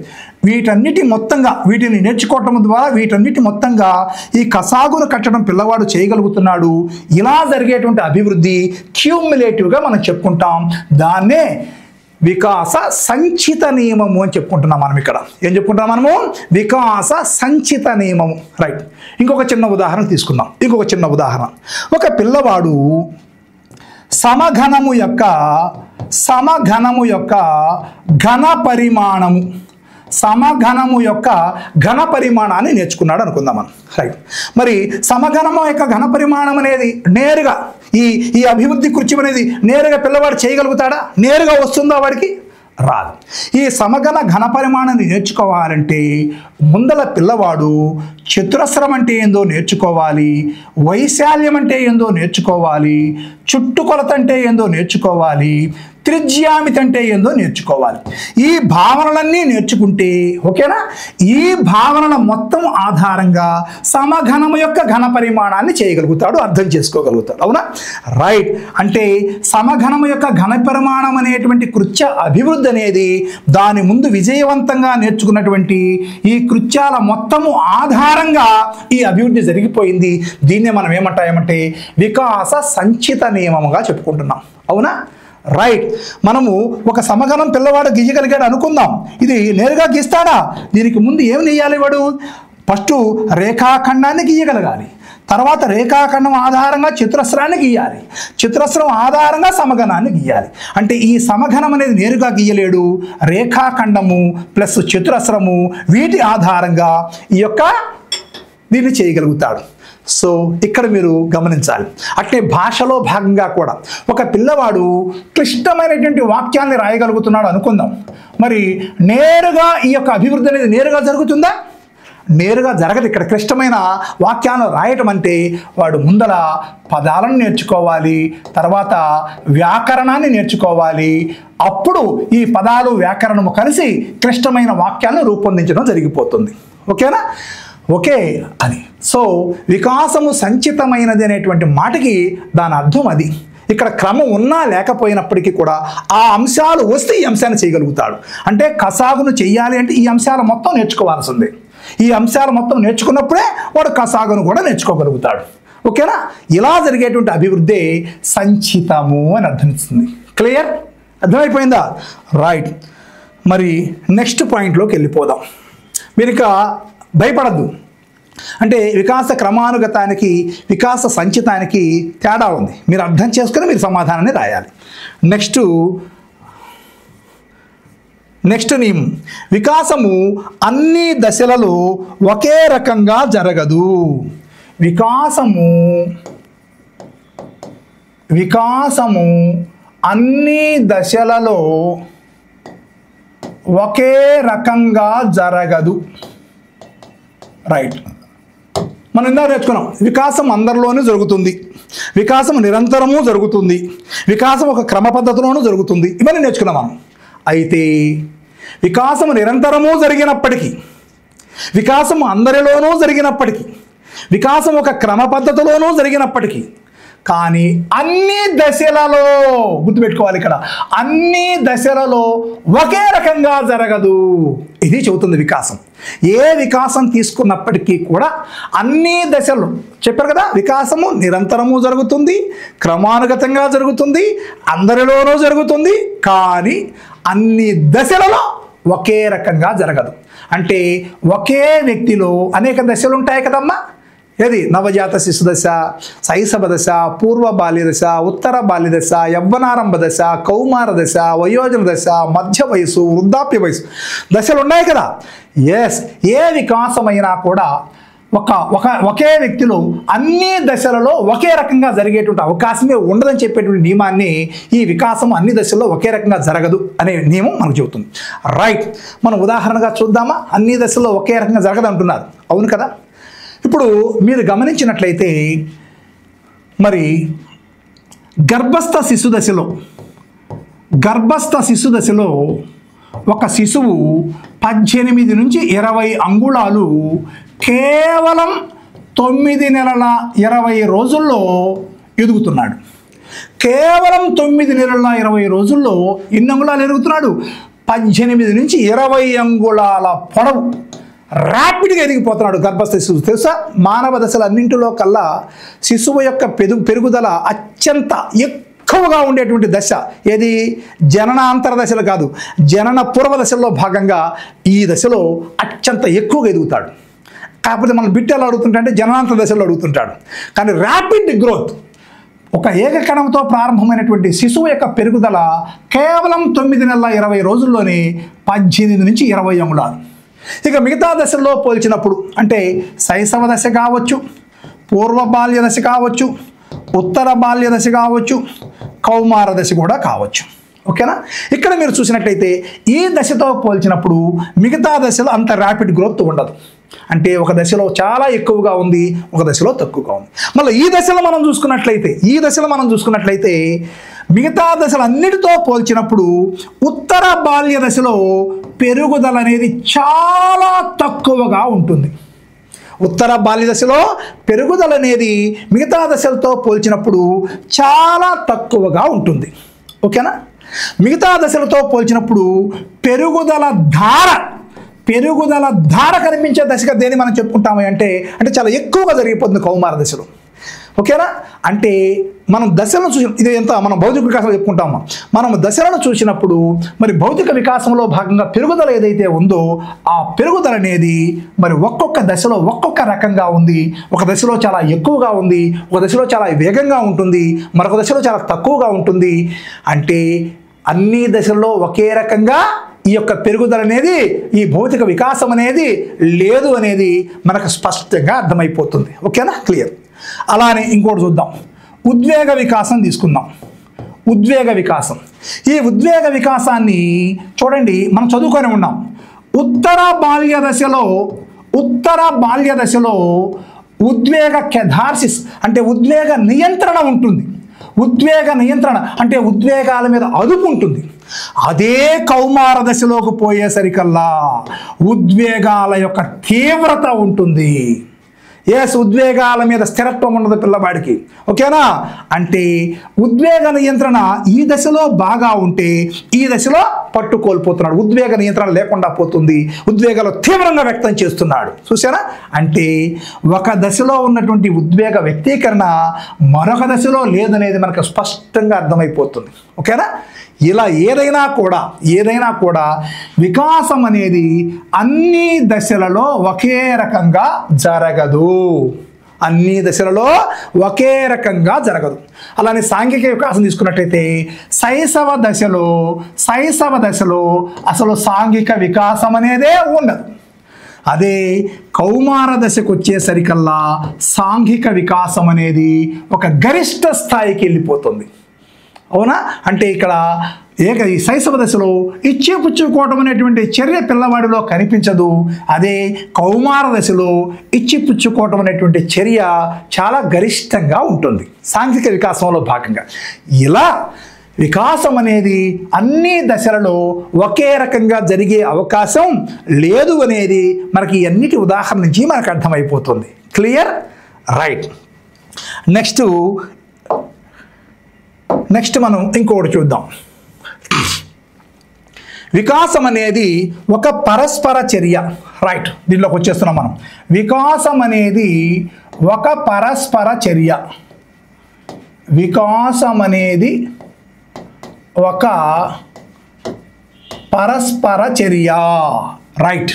వీటిని నేర్చుకోవటం ద్వారా వీటన్నిటి మొత్తంగా ఈ కసాగును కట్టడం పిల్లవాడు చేయగలుగుతున్నాడు. ఇలా జరిగేటువంటి అభివృద్ధి క్యూములేటివ్గా మనం చెప్పుకుంటాం. దాన్నే వికాస సంచిత నియమము అని చెప్పుకుంటున్నాం. మనం ఇక్కడ ఏం చెప్పుకుంటాం? మనము వికాస సంచిత నియమము. రైట్. ఇంకొక చిన్న ఉదాహరణ తీసుకుందాం. ఒక పిల్లవాడు సమఘనము యొక్క ఘన పరిమాణాన్ని నేర్చుకున్నాడు అనుకుందాం మనం. రైట్. మరి సమఘనము యొక్క ఘన పరిమాణం అనేది నేరుగా ఈ అభివృద్ధి కృత్యం అనేది నేరుగా పిల్లవాడు చేయగలుగుతాడా? నేరుగా వస్తుందా వాడికి? రాదు. ఈ సమఘన ఘన పరిమాణాన్ని నేర్చుకోవాలంటే ముందల పిల్లవాడు చతురస్రం అంటే ఏందో నేర్చుకోవాలి, వైశాల్యం అంటే ఏందో నేర్చుకోవాలి, చుట్టుకొలత అంటే ఏందో నేర్చుకోవాలి, త్రిజ్యామితి అంటే ఏందో నేర్చుకోవాలి. ఈ భావనలన్నీ నేర్చుకుంటే, ఓకేనా, ఈ భావనల మొత్తం ఆధారంగా సమఘనము యొక్క ఘన పరిమాణాన్ని చేయగలుగుతాడు, అర్థం చేసుకోగలుగుతాడు. అవునా? రైట్. అంటే సమఘనము యొక్క ఘన పరిమాణం అనేటువంటి కృత్య అభివృద్ధి అనేది దాని ముందు విజయవంతంగా నేర్చుకున్నటువంటి ఈ కృత్యాల మొత్తము ఆధారంగా ఈ అభివృద్ధి జరిగిపోయింది. దీన్నే మనం ఏమంటామంటే వికాస సంచిత నియమముగా చెప్పుకుంటున్నాం. అవునా? రైట్. మనము ఒక సమఘనం పిల్లవాడు గీయగలిగాడు అనుకుందాం. ఇది నేరుగా గీస్తాడా? దీనికి ముందు ఏం నెయ్యాలి? వాడు ఫస్ట్ రేఖాఖండాన్ని గీయగలగాలి, తర్వాత రేఖాఖండం ఆధారంగా చతురస్రాన్ని గీయాలి, చతురస్రం ఆధారంగా సమఘనాన్ని గీయాలి. అంటే ఈ సమఘనం అనేది నేరుగా గీయలేడు. రేఖాఖండము ప్లస్ చతురస్రము వీటి ఆధారంగా దీన్ని చేయగలుగుతాడు. సో ఇక్కడ మీరు గమనించాలి. అట్లే భాషలో భాగంగా కూడా ఒక పిల్లవాడు క్లిష్టమైనటువంటి వాక్యాన్ని రాయగలుగుతున్నాడు అనుకుందాం. మరి నేరుగా ఈ యొక్క అభివృద్ధి అనేది నేరుగా జరుగుతుందా? నేరుగా జరగదు. ఇక్కడ క్లిష్టమైన వాక్యాలను రాయటం అంటే వాడు ముందర పదాలను నేర్చుకోవాలి, తర్వాత వ్యాకరణాన్ని నేర్చుకోవాలి. అప్పుడు ఈ పదాలు వ్యాకరణము కలిసి క్లిష్టమైన వాక్యాలను రూపొందించడం జరిగిపోతుంది. ఓకేనా? ఓకే అని. సో వికాసము సంచితమైనది అనేటువంటి మాటకి దాని అర్థం అది. ఇక్కడ క్రమం ఉన్నా లేకపోయినప్పటికీ కూడా ఆ అంశాలు వస్తే ఈ అంశాన్ని చేయగలుగుతాడు. అంటే కసాగును చెయ్యాలి అంటే ఈ అంశాలు మొత్తం నేర్చుకోవాల్సిందే. ఈ అంశాలు మొత్తం నేర్చుకున్నప్పుడే వాడు కసాగును కూడా నేర్చుకోగలుగుతాడు. ఓకేనా? ఇలా జరిగేటువంటి అభివృద్ధి సంచితము అని అర్థమిస్తుంది. క్లియర్? అర్థమైపోయిందా? రైట్. మరి నెక్స్ట్ పాయింట్లోకి వెళ్ళిపోదాం. మీరు ఇక భయపడద్దు. అంటే వికాస క్రమానుగతానికి వికాస సంచితానికి తేడా ఉంది. మీరు అర్థం చేసుకుని మీరు సమాధానాన్ని రాయాలి. నెక్స్ట్ నియమం, వికాసము అన్ని దశలలో ఒకే రకంగా జరగదు. వికాసము అన్ని దశలలో ఒకే రకంగా జరగదు. రైట్. మనం ఇందాక నేర్చుకున్నాం, వికాసం అందరిలోనూ జరుగుతుంది, వికాసం నిరంతరము జరుగుతుంది, వికాసం ఒక క్రమ పద్ధతిలోనూ జరుగుతుంది. ఇవన్నీ నేర్చుకున్నాం మనం. అయితే వికాసం నిరంతరము జరిగినప్పటికీ, వికాసం అందరిలోనూ జరిగినప్పటికీ, వికాసం ఒక క్రమ పద్ధతిలోనూ జరిగినప్పటికీ, కానీ అన్ని దశలలో, గుర్తుపెట్టుకోవాలి ఇక్కడ, అన్ని దశలలో ఒకే రకంగా జరగదు. ఇది చెబుతుంది వికాసం. ఏ వికాసం తీసుకున్నప్పటికీ కూడా అన్ని దశలు చెప్పారు కదా, వికాసము నిరంతరము జరుగుతుంది, క్రమానుగతంగా జరుగుతుంది, అందరిలోనూ జరుగుతుంది, కానీ అన్ని దశలలో ఒకే రకంగా జరగదు. అంటే ఒకే వ్యక్తిలో అనేక దశలు ఉంటాయి కదమ్మా. ఏది? నవజాత శిశు దశ, శైశవ దశ, పూర్వ బాల్య దశ, ఉత్తర బాల్య దశ, యవ్వనారంభ దశ, కౌమార దశ, వయోజన దశ, మధ్య వయసు, వృద్ధాప్య వయసు దశలు ఉన్నాయి కదా. ఎస్, ఏ వికాసమైనా కూడా ఒకే వ్యక్తిలో అన్ని దశలలో ఒకే రకంగా జరిగేటువంటి అవకాశమే ఉండదని చెప్పేటువంటి నియమాన్ని ఈ వికాసం అన్ని దశల్లో ఒకే రకంగా జరగదు అనే నియమం మనకు చెబుతుంది. రైట్. మనం ఉదాహరణగా చూద్దామా? అన్ని దశల్లో ఒకే రకంగా జరగదు అంటున్నారు, అవును కదా. ఇప్పుడు మీరు గమనించినట్లయితే మరి గర్భస్థ శిశు దశలో ఒక శిశువు 18 నుంచి 20 అంగుళాలు కేవలం 9 నెలల 20 రోజుల్లో ఎదుగుతున్నాడు. కేవలం 9 నెలల 20 రోజుల్లో ఎన్ని అంగుళాలు ఎదుగుతున్నాడు? 18 నుంచి 20 అంగుళాల పొడవు ర్యాపిడ్గా ఎదిగిపోతున్నాడు గర్భస్థ శిశువు. తెలుసా, మానవ దశలన్నింటిలో కల్లా శిశువు యొక్క పెరుగుదల అత్యంత ఎక్కువగా ఉండేటువంటి దశ ఏది? జననాంతర దశలు కాదు, జనన పూర్వ దశల్లో భాగంగా ఈ దశలో అత్యంత ఎక్కువగా ఎదుగుతాడు. కాకపోతే మనం బిడ్డలు అడుగుతుంటే జననాంతర దశలో అడుగుతుంటాడు. కానీ ర్యాపిడ్ గ్రోత్, ఒక ఏకకణంతో ప్రారంభమైనటువంటి శిశువు యొక్క పెరుగుదల కేవలం 9 నెలల 20 రోజుల్లోనే 18 నుంచి 20 అంగుళాలు. ఇక మిగతా దశల్లో పోల్చినప్పుడు అంటే శైశవ దశ కావచ్చు, పూర్వ బాల్య దశ కావచ్చు, ఉత్తర బాల్య దశ కావచ్చు, కౌమార దశ కూడా కావచ్చు. ఓకేనా? ఇక్కడ మీరు చూసినట్లయితే ఈ దశతో పోల్చినప్పుడు మిగతా దశలో అంత ర్యాపిడ్ గ్రోత్ ఉండదు. అంటే ఒక దశలో చాలా ఎక్కువగా ఉంది, ఒక దశలో తక్కువగా ఉంది. మళ్ళీ ఈ దశలో మనం చూసుకున్నట్లయితే మిగతా దశలన్నిటితో పోల్చినప్పుడు ఉత్తర బాల్య దశలో పెరుగుదల అనేది చాలా తక్కువగా ఉంటుంది. ఉత్తర బాల్య దశలో పెరుగుదల అనేది మిగతా దశలతో పోల్చినప్పుడు చాలా తక్కువగా ఉంటుంది. ఓకేనా? మిగతా దశలతో పోల్చినప్పుడు పెరుగుదల ధార కనిపించే దశగా దేని మనం చెప్పుకుంటాము అంటే చాలా ఎక్కువగా జరిగిపోతుంది కౌమార దశలో. ఓకేనా? అంటే మనం దశలను చూసి ఇది ఎంత మనం భౌతిక వికాసంలో చెప్పుకుంటామో, మనం దశలను చూసినప్పుడు మరి భౌతిక వికాసంలో భాగంగా పెరుగుదల ఏదైతే ఉందో ఆ పెరుగుదల అనేది మరి ఒక్కొక్క దశలో ఒక్కొక్క రకంగా ఉంది. ఒక దశలో చాలా ఎక్కువగా ఉంది, ఒక దశలో చాలా వేగంగా ఉంటుంది, మరొక దశలో చాలా తక్కువగా ఉంటుంది. అంటే అన్ని దశల్లో ఒకే రకంగా ఈ యొక్క పెరుగుదల అనేది, ఈ భౌతిక వికాసం అనేది లేదు అనేది మనకు స్పష్టంగా అర్థమైపోతుంది. ఓకేనా? క్లియర్. అలానే ఇంకోటి చూద్దాం, ఉద్వేగ వికాసం తీసుకుందాం. ఉద్వేగ వికాసం, ఈ ఉద్వేగ వికాసాన్ని చూడండి, మనం చదువుకొని ఉన్నాం. ఉత్తర బాల్య దశలో ఉద్వేగ కెథార్సిస్ అంటే ఉద్వేగ నియంత్రణ ఉంటుంది. ఉద్వేగ నియంత్రణ అంటే ఉద్వేగాల మీద అదుపు ఉంటుంది. అదే కౌమార దశలోకి పోయేసరికల్లా ఉద్వేగాల యొక్క తీవ్రత ఉంటుంది. ఉద్వేగాల మీద స్థిరత్వం ఉండదు పిల్లవాడికి. ఓకేనా? అంటే ఉద్వేగ నియంత్రణ ఈ దశలో బాగా ఉంటే ఈ దశలో పట్టు కోల్పోతున్నాడు. ఉద్వేగ నియంత్రణ లేకుండా పోతుంది, ఉద్వేగాలు తీవ్రంగా వ్యక్తం చేస్తున్నాడు. చూసారా? అంటే ఒక దశలో ఉన్నటువంటి ఉద్వేగ వ్యక్తీకరణ మరొక దశలో లేదనేది మనకు స్పష్టంగా అర్థమైపోతుంది. ఓకేనా? ఇలా ఏదైనా కూడా వికాసం అనేది అన్ని దశలలో ఒకే రకంగా జరగదు. అన్ని దశలలో ఒకే రకంగా జరగదు. అలానే సాంఘిక వికాసం తీసుకున్నట్టయితే శైశవ దశలో అసలు సాంఘిక వికాసం అనేదే ఉండదు. అదే కౌమార దశకు వచ్చేసరికల్లా సాంఘిక వికాసం అనేది ఒక గరిష్ట స్థాయికి వెళ్ళిపోతుంది. అవునా? అంటే ఇక్కడ ఈ శైశవ దశలో ఇచ్చిపుచ్చుకోవటం అనేటువంటి చర్య పిల్లవాడిలో కనిపించదు. అదే కౌమార దశలో ఇచ్చిపుచ్చుకోవటం అనేటువంటి చర్య చాలా గరిష్టంగా ఉంటుంది సాంఘిక వికాసంలో భాగంగా. ఇలా వికాసం అనేది అన్ని దశలలో ఒకే రకంగా జరిగే అవకాశం లేదు అనేది మనకి అన్నిటి ఉదాహరణ నుంచి మనకు అర్థమైపోతుంది. క్లియర్? రైట్. నెక్స్ట్ మనం ఇంకొకటి చూద్దాం. వికాసం అనేది ఒక పరస్పర చర్య. రైట్, దీంట్లోకి వచ్చేస్తున్నాం మనం. వికాసం అనేది ఒక పరస్పర చర్య. వికాసం అనేది ఒక పరస్పర చర్య. రైట్.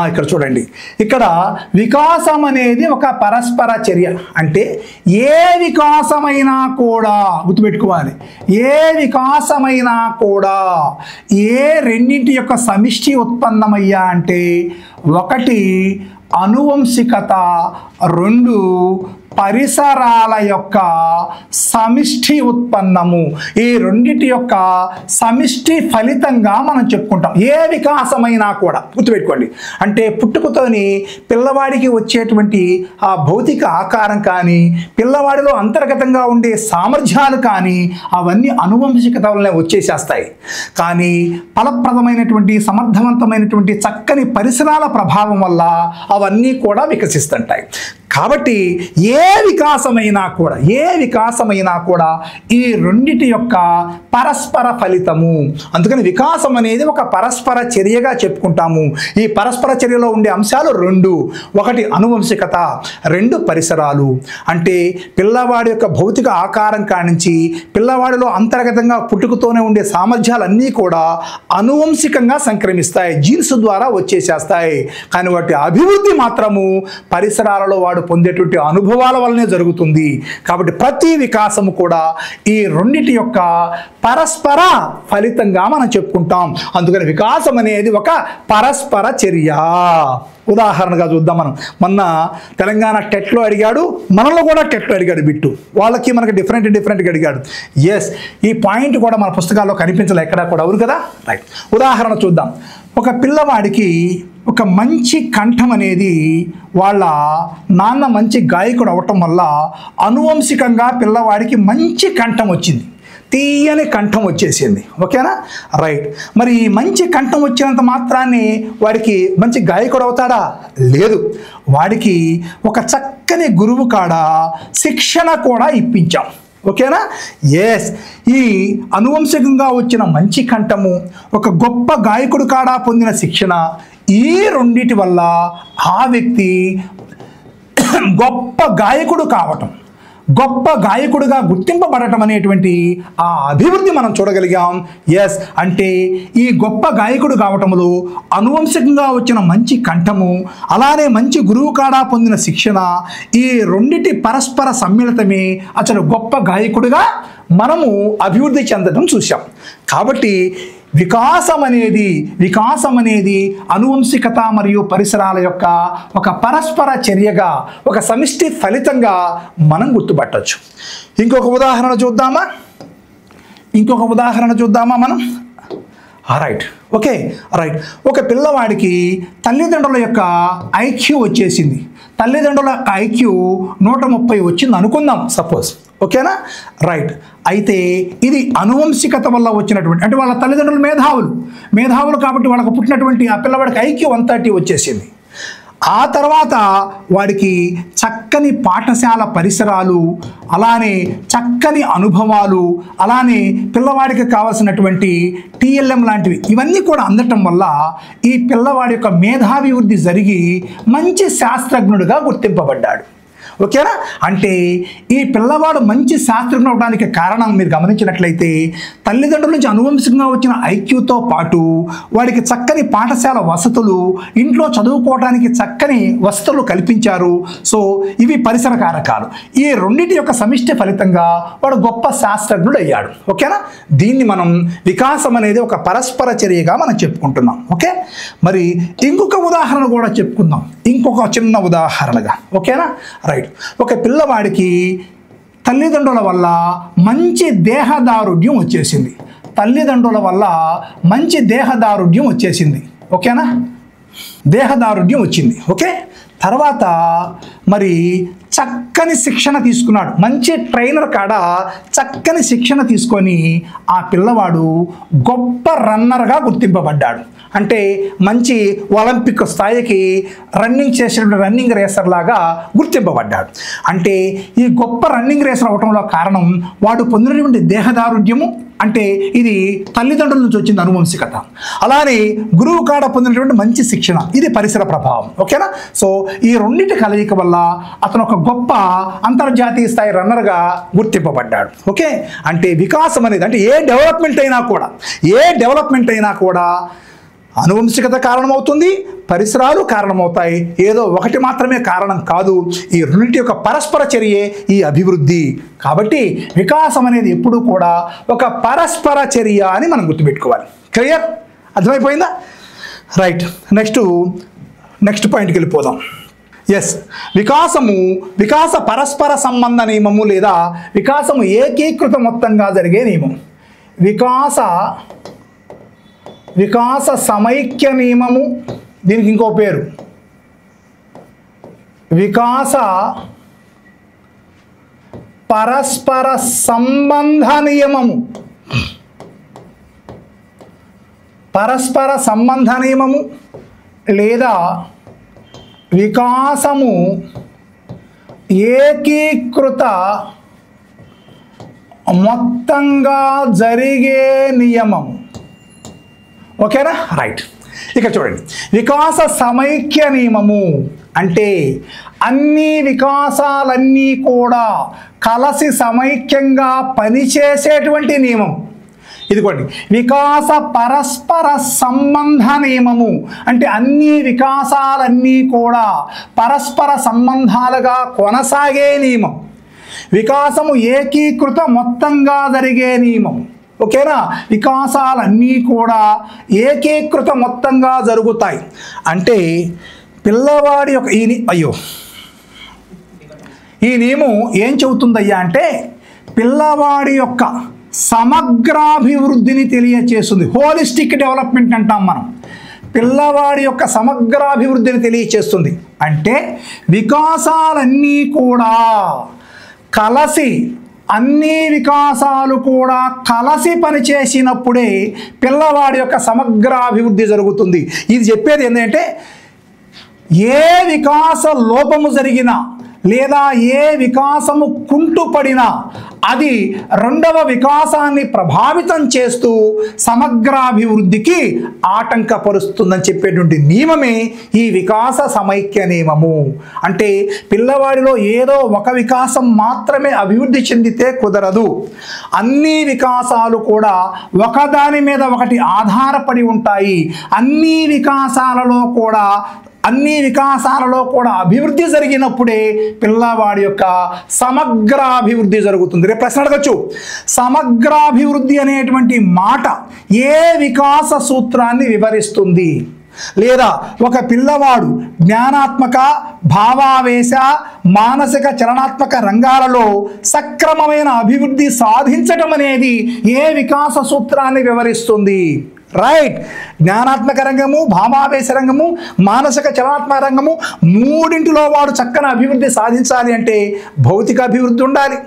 ఇక్కడ చూడండి, ఇక్కడ వికాసం అనేది ఒక పరస్పర చర్య. అంటే ఏ వికాసమైనా కూడా గుర్తుపెట్టుకోవాలి, ఏ వికాసమైనా కూడా ఏ రెండింటి యొక్క సమిష్టి ఉత్పన్నమయ్యా అంటే ఒకటి అనువంశికత, రెండు పరిసరాల యొక్క సమిష్టి ఉత్పన్నము. ఈ రెండిటి యొక్క సమిష్టి ఫలితంగా మనం చెప్పుకుంటాం ఏ వికాసమైనా కూడా. గుర్తుపెట్టుకోండి, అంటే పుట్టుకతోని పిల్లవాడికి వచ్చేటువంటి ఆ భౌతిక ఆకారం కానీ, పిల్లవాడిలో అంతర్గతంగా ఉండే సామర్థ్యాలు కానీ అవన్నీ అనువంశికత వల్లనే వచ్చేసేస్తాయి. కానీ ఫలప్రదమైనటువంటి సమర్థవంతమైనటువంటి చక్కని పరిసరాల ప్రభావం వల్ల అవన్నీ కూడా వికసిస్తుంటాయి. కాబట్టి ఏ వికాసమైనా కూడా ఈ రెండిటి యొక్క పరస్పర ఫలితము. అందుకని వికాసం అనేది ఒక పరస్పర చర్యగా చెప్పుకుంటాము. ఈ పరస్పర చర్యలో ఉండే అంశాలు రెండు. ఒకటి అనువంశికత, రెండు పరిసరాలు. అంటే పిల్లవాడి యొక్క భౌతిక ఆకారం కానించి పిల్లవాడిలో అంతర్గతంగా పుట్టుకతోనే ఉండే సామర్థ్యాలన్నీ కూడా అనువంశికంగా సంక్రమిస్తాయి, జీన్స్ ద్వారా వచ్చేసేస్తాయి. కానీ వాటి అభివృద్ధి మాత్రము పరిసరాలలో వాడు పొందేటువంటి అనుభవాల వల్లనే జరుగుతుంది. కాబట్టి ప్రతి వికాసము కూడా ఈ రెండిటి యొక్క పరస్పర ఫలితంగా మనం చెప్పుకుంటాం. అందుకని వికాసం అనేది ఒక పరస్పర చర్య. ఉదాహరణగా చూద్దాం మనం. మొన్న తెలంగాణ టెట్లో అడిగాడు, మనలో కూడా టెట్లో అడిగాడు బిట్టు. వాళ్ళకి మనకి డిఫరెంట్గా అడిగాడు. ఎస్, ఈ పాయింట్ కూడా మన పుస్తకాల్లో కనిపించలే ఎక్కడా కూడా. అవును కదా? రైట్. ఉదాహరణ చూద్దాం. ఒక పిల్లవాడికి ఒక మంచి కంఠం అనేది వాళ్ళ నాన్న మంచి గాయకుడు అవటం వల్ల అనువంశికంగా పిల్లవాడికి మంచి కంఠం వచ్చింది, తీయని కంఠం వచ్చేసింది. ఓకేనా? రైట్. మరి ఈ మంచి కంఠం వచ్చినంత మాత్రాన్ని వాడికి మంచి గాయకుడు అవుతాడా? లేదు. వాడికి ఒక చక్కని గురువు కాడ శిక్షణ కూడా ఇప్పించాం. ఓకేనా? ఎస్. ఈ అనువంశికంగా వచ్చిన మంచి కంఠము, ఒక గొప్ప గాయకుడు కాడ పొందిన శిక్షణ, ఈ రెండిటి వల్ల ఆ వ్యక్తి గొప్ప గాయకుడు కావటం, గొప్ప గాయకుడిగా గుర్తింపబడటం అనేటువంటి ఆ అభివృద్ధి మనం చూడగలిగాం. ఎస్, అంటే ఈ గొప్ప గాయకుడు కావటంలో అనువంశికంగా వచ్చిన మంచి కంఠము, అలానే మంచి గురువు కాడా పొందిన శిక్షణ, ఈ రెండిటి పరస్పర సమ్మిళితమే అసలు గొప్ప గాయకుడిగా మనము అభివృద్ధి చెందడం చూసాం. కాబట్టి వికాసం అనేది అనువంశికత మరియు పరిసరాల యొక్క ఒక పరస్పర చర్యగా, ఒక సమిష్టి ఫలితంగా మనం గుర్తుపట్టవచ్చు. ఇంకొక ఉదాహరణ చూద్దామా మనం? రైట్. ఓకే. రైట్. ఒక పిల్లవాడికి తల్లిదండ్రుల యొక్క ఐక్యూ వచ్చేసింది. తల్లిదండ్రుల ఐక్యూ 130 వచ్చింది అనుకుందాం, సపోజ్. ఓకేనా? రైట్. అయితే ఇది అనువంశికత వల్ల వచ్చినటువంటి, అంటే వాళ్ళ తల్లిదండ్రులు మేధావులు కాబట్టి వాళ్ళకు పుట్టినటువంటి ఆ పిల్లవాడికి ఐక్యూ 130 వచ్చేసింది. ఆ తర్వాత వాడికి చక్కని పాఠశాల పరిసరాలు, అలానే చక్కని అనుభవాలు, అలానే పిల్లవాడికి కావాల్సినటువంటి టీఎల్ఎం లాంటివి ఇవన్నీ కూడా అందటం వల్ల ఈ పిల్లవాడి యొక్క మేధాభివృద్ధి జరిగి మంచి శాస్త్రజ్ఞుడిగా గుర్తింపబడ్డాడు. ఓకేనా? అంటే ఈ పిల్లవాడు మంచి శాస్త్రజ్ఞుడు అవడానికి కారణం మీరు గమనించినట్లయితే తల్లిదండ్రుల నుంచి అనువంశికంగా వచ్చిన ఐక్యూతో పాటు వాడికి చక్కని పాఠశాల వసతులు, ఇంట్లో చదువుకోవడానికి చక్కని వసతులు కల్పించారు. సో ఇవి పరిసర కారకాలు. ఈ రెండింటి యొక్క సమిష్టి ఫలితంగా వాడు గొప్ప శాస్త్రజ్ఞుడు అయ్యాడు. ఓకేనా? దీన్ని మనం వికాసం అనేది ఒక పరస్పర చర్యగా మనం చెప్పుకుంటున్నాం. ఓకే, మరి ఇంకొక ఉదాహరణ కూడా చెప్పుకుందాం, ఇంకొక చిన్న ఉదాహరణగా. ఓకేనా? రైట్. ఒక పిల్లవాడికి తల్లిదండ్రుల వల్ల మంచి దేహదారుఢ్యం వచ్చేసింది. తల్లిదండ్రుల వల్ల మంచి దేహదారుఢ్యం వచ్చేసింది. ఓకేనా? దేహదారుఢ్యం వచ్చింది. ఓకే, తర్వాత మరి చక్కని శిక్షణ తీసుకున్నాడు. మంచి ట్రైనర్ కాడ చక్కని శిక్షణ తీసుకొని ఆ పిల్లవాడు గొప్ప రన్నర్గా గుర్తింపబడ్డాడు. అంటే మంచి ఒలింపిక్ స్థాయికి రన్నింగ్ చేసిన రన్నింగ్ రేసర్ లాగా గుర్తింపబడ్డాడు. అంటే ఈ గొప్ప రన్నింగ్ రేసర్ అవటంలో కారణం వాడు పొందినటువంటి దేహదారుఢ్యము, అంటే ఇది తల్లిదండ్రుల నుంచి వచ్చింది అనువంశికత. అలానే గురువు కాడ పొందినటువంటి మంచి శిక్షణ, ఇది పరిసర ప్రభావం. ఓకేనా? సో ఈ రెండింటి కలయిక వల్ల అతను ఒక గొప్ప అంతర్జాతీయ స్థాయి రన్నర్గా గుర్తింపబడ్డాడు. ఓకే, అంటే వికాసం అనేది, అంటే ఏ డెవలప్మెంట్ అయినా కూడా అనువంశికత కారణమవుతుంది, పరిసరాలు కారణమవుతాయి. ఏదో ఒకటి మాత్రమే కారణం కాదు. ఈ రెండింటి యొక్క పరస్పర చర్యే ఈ అభివృద్ధి. కాబట్టి వికాసం అనేది ఎప్పుడూ కూడా ఒక పరస్పర చర్య అని మనం గుర్తుపెట్టుకోవాలి. క్లియర్? అర్థమైపోయిందా? రైట్. నెక్స్ట్ పాయింట్కి వెళ్ళిపోదాం. ఎస్, వికాస పరస్పర సంబంధ నియమము లేదా వికాసము ఏకీకృత మొత్తంగా జరిగే నియమం. వికాస సమైక్య నియమము, దీనికి ఇంకో పేరు వికాస పరస్పర సంబంధ నియమము. పరస్పర సంబంధ నియమము లేదా వికాసము ఏకీకృత మొత్తంగా జరిగే నియమం. ఓకేనా? రైట్. ఇక చూడండి, వికాస సమైక్య నియమము అంటే అన్ని వికాసాలన్నీ కూడా కలిసి సమైక్యంగా పనిచేసేటువంటి నియమం. ఇదిగోండి, వికాస పరస్పర సంబంధ నియమము అంటే అన్ని వికాసాలన్నీ కూడా పరస్పర సంబంధాలుగా కొనసాగే నియమం. వికాసము ఏకీకృత మొత్తంగా జరిగే నియమం. ఓకేనా? వికాసాలన్నీ కూడా ఏకీకృత మొత్తంగా జరుగుతాయి. అంటే పిల్లవాడి యొక్క ఈ నియమం ఏం చెబుతుందయ్యా అంటే పిల్లవాడి యొక్క సమగ్రాభివృద్ధిని తెలియచేస్తుంది. హోలిస్టిక్ డెవలప్మెంట్ అంటాం మనం. పిల్లవాడి యొక్క సమగ్రాభివృద్ధిని తెలియచేస్తుంది. అంటే వికాసాలన్నీ కూడా కలిసి, అన్ని వికాసాలు కూడా కలిసి పనిచేసినప్పుడే పిల్లవాడి యొక్క సమగ్రాభివృద్ధి జరుగుతుంది. ఇది చెప్పేది ఏంటంటే ఏ వికాస లోపము జరిగినా లేదా ఏ వికాసము కుంటుపడినా అది రెండవ వికాసాన్ని ప్రభావితం చేస్తూ సమగ్రాభివృద్ధికి ఆటంకపరుస్తుందని చెప్పేటువంటి నియమమే ఈ వికాస సమైక్య నియమము. అంటే పిల్లవాడిలో ఏదో ఒక వికాసం మాత్రమే అభివృద్ధి చెందితే కుదరదు. అన్ని వికాసాలు కూడా ఒకదాని మీద ఒకటి ఆధారపడి ఉంటాయి. అన్ని వికాసాలలో కూడా అభివృద్ధి జరిగినప్పుడే పిల్లవాడి యొక్క సమగ్రాభివృద్ధి జరుగుతుంది. రేపు ప్రశ్న అడగచ్చు, సమగ్రాభివృద్ధి అనేటువంటి మాట ఏ వికాస సూత్రాన్ని వివరిస్తుంది? లేదా ఒక పిల్లవాడు జ్ఞానాత్మక, భావావేశ, మానసిక, చలనాత్మక రంగాలలో సక్రమమైన అభివృద్ధి సాధించటం అనేది ఏ వికాస సూత్రాన్ని వివరిస్తుంది? రైట్. జ్ఞానాత్మక రంగము, భావావేశ రంగము, మానసిక చలనాత్మక రంగము మూడింటిలో వాడు చక్కని అభివృద్ధి సాధించాలి అంటే భౌతిక అభివృద్ధి ఉండాలి,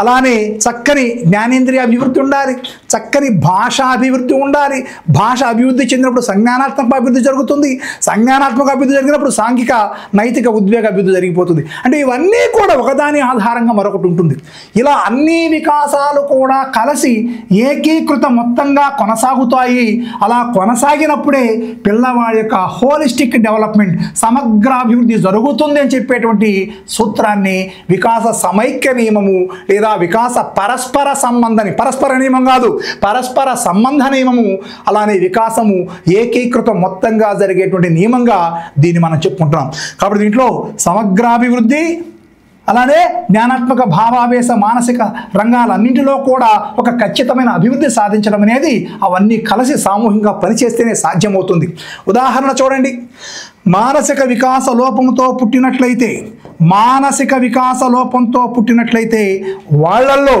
అలానే చక్కని జ్ఞానేంద్రియ అభివృద్ధి ఉండాలి, చక్కని భాషా అభివృద్ధి ఉండాలి. భాష అభివృద్ధి చెందినప్పుడు సంజ్ఞానాత్మక అభివృద్ధి జరుగుతుంది. సంజ్ఞానాత్మక అభివృద్ధి జరిగినప్పుడు సాంఘిక నైతిక ఉద్వేగ అభివృద్ధి జరిగిపోతుంది. అంటే ఇవన్నీ కూడా ఒకదాని ఆధారంగా మరొకటి ఉంటుంది. ఇలా అన్ని వికాసాలు కూడా కలిసి ఏకీకృత మొత్తంగా కొనసాగుతాయి. అలా కొనసాగినప్పుడే పిల్లవాడి యొక్క హోలిస్టిక్ డెవలప్మెంట్, సమగ్ర అభివృద్ధి జరుగుతుంది అని చెప్పేటువంటి సూత్రాన్ని వికాస సమైక్య నియమము లేదా వికాస పరస్పర సంబంధని, పరస్పర నియమం కాదు, పరస్పర సంబంధ నియమము, అలానే వికాసము ఏకీకృతం మొత్తంగా జరిగేటువంటి నియమంగా దీన్ని మనం చెప్పుకుంటున్నాం. కాబట్టి దీంట్లో సమగ్రాభివృద్ధి, అలానే జ్ఞానాత్మక భావావేశ మానసిక రంగాలన్నింటిలో కూడా ఒక ఖచ్చితమైన అభివృద్ధి సాధించడం అనేది అవన్నీ కలిసి సామూహికంగా పనిచేస్తేనే సాధ్యమవుతుంది. ఉదాహరణ చూడండి, మానసిక వికాస లోపంతో పుట్టినట్లయితే వాళ్ళల్లో,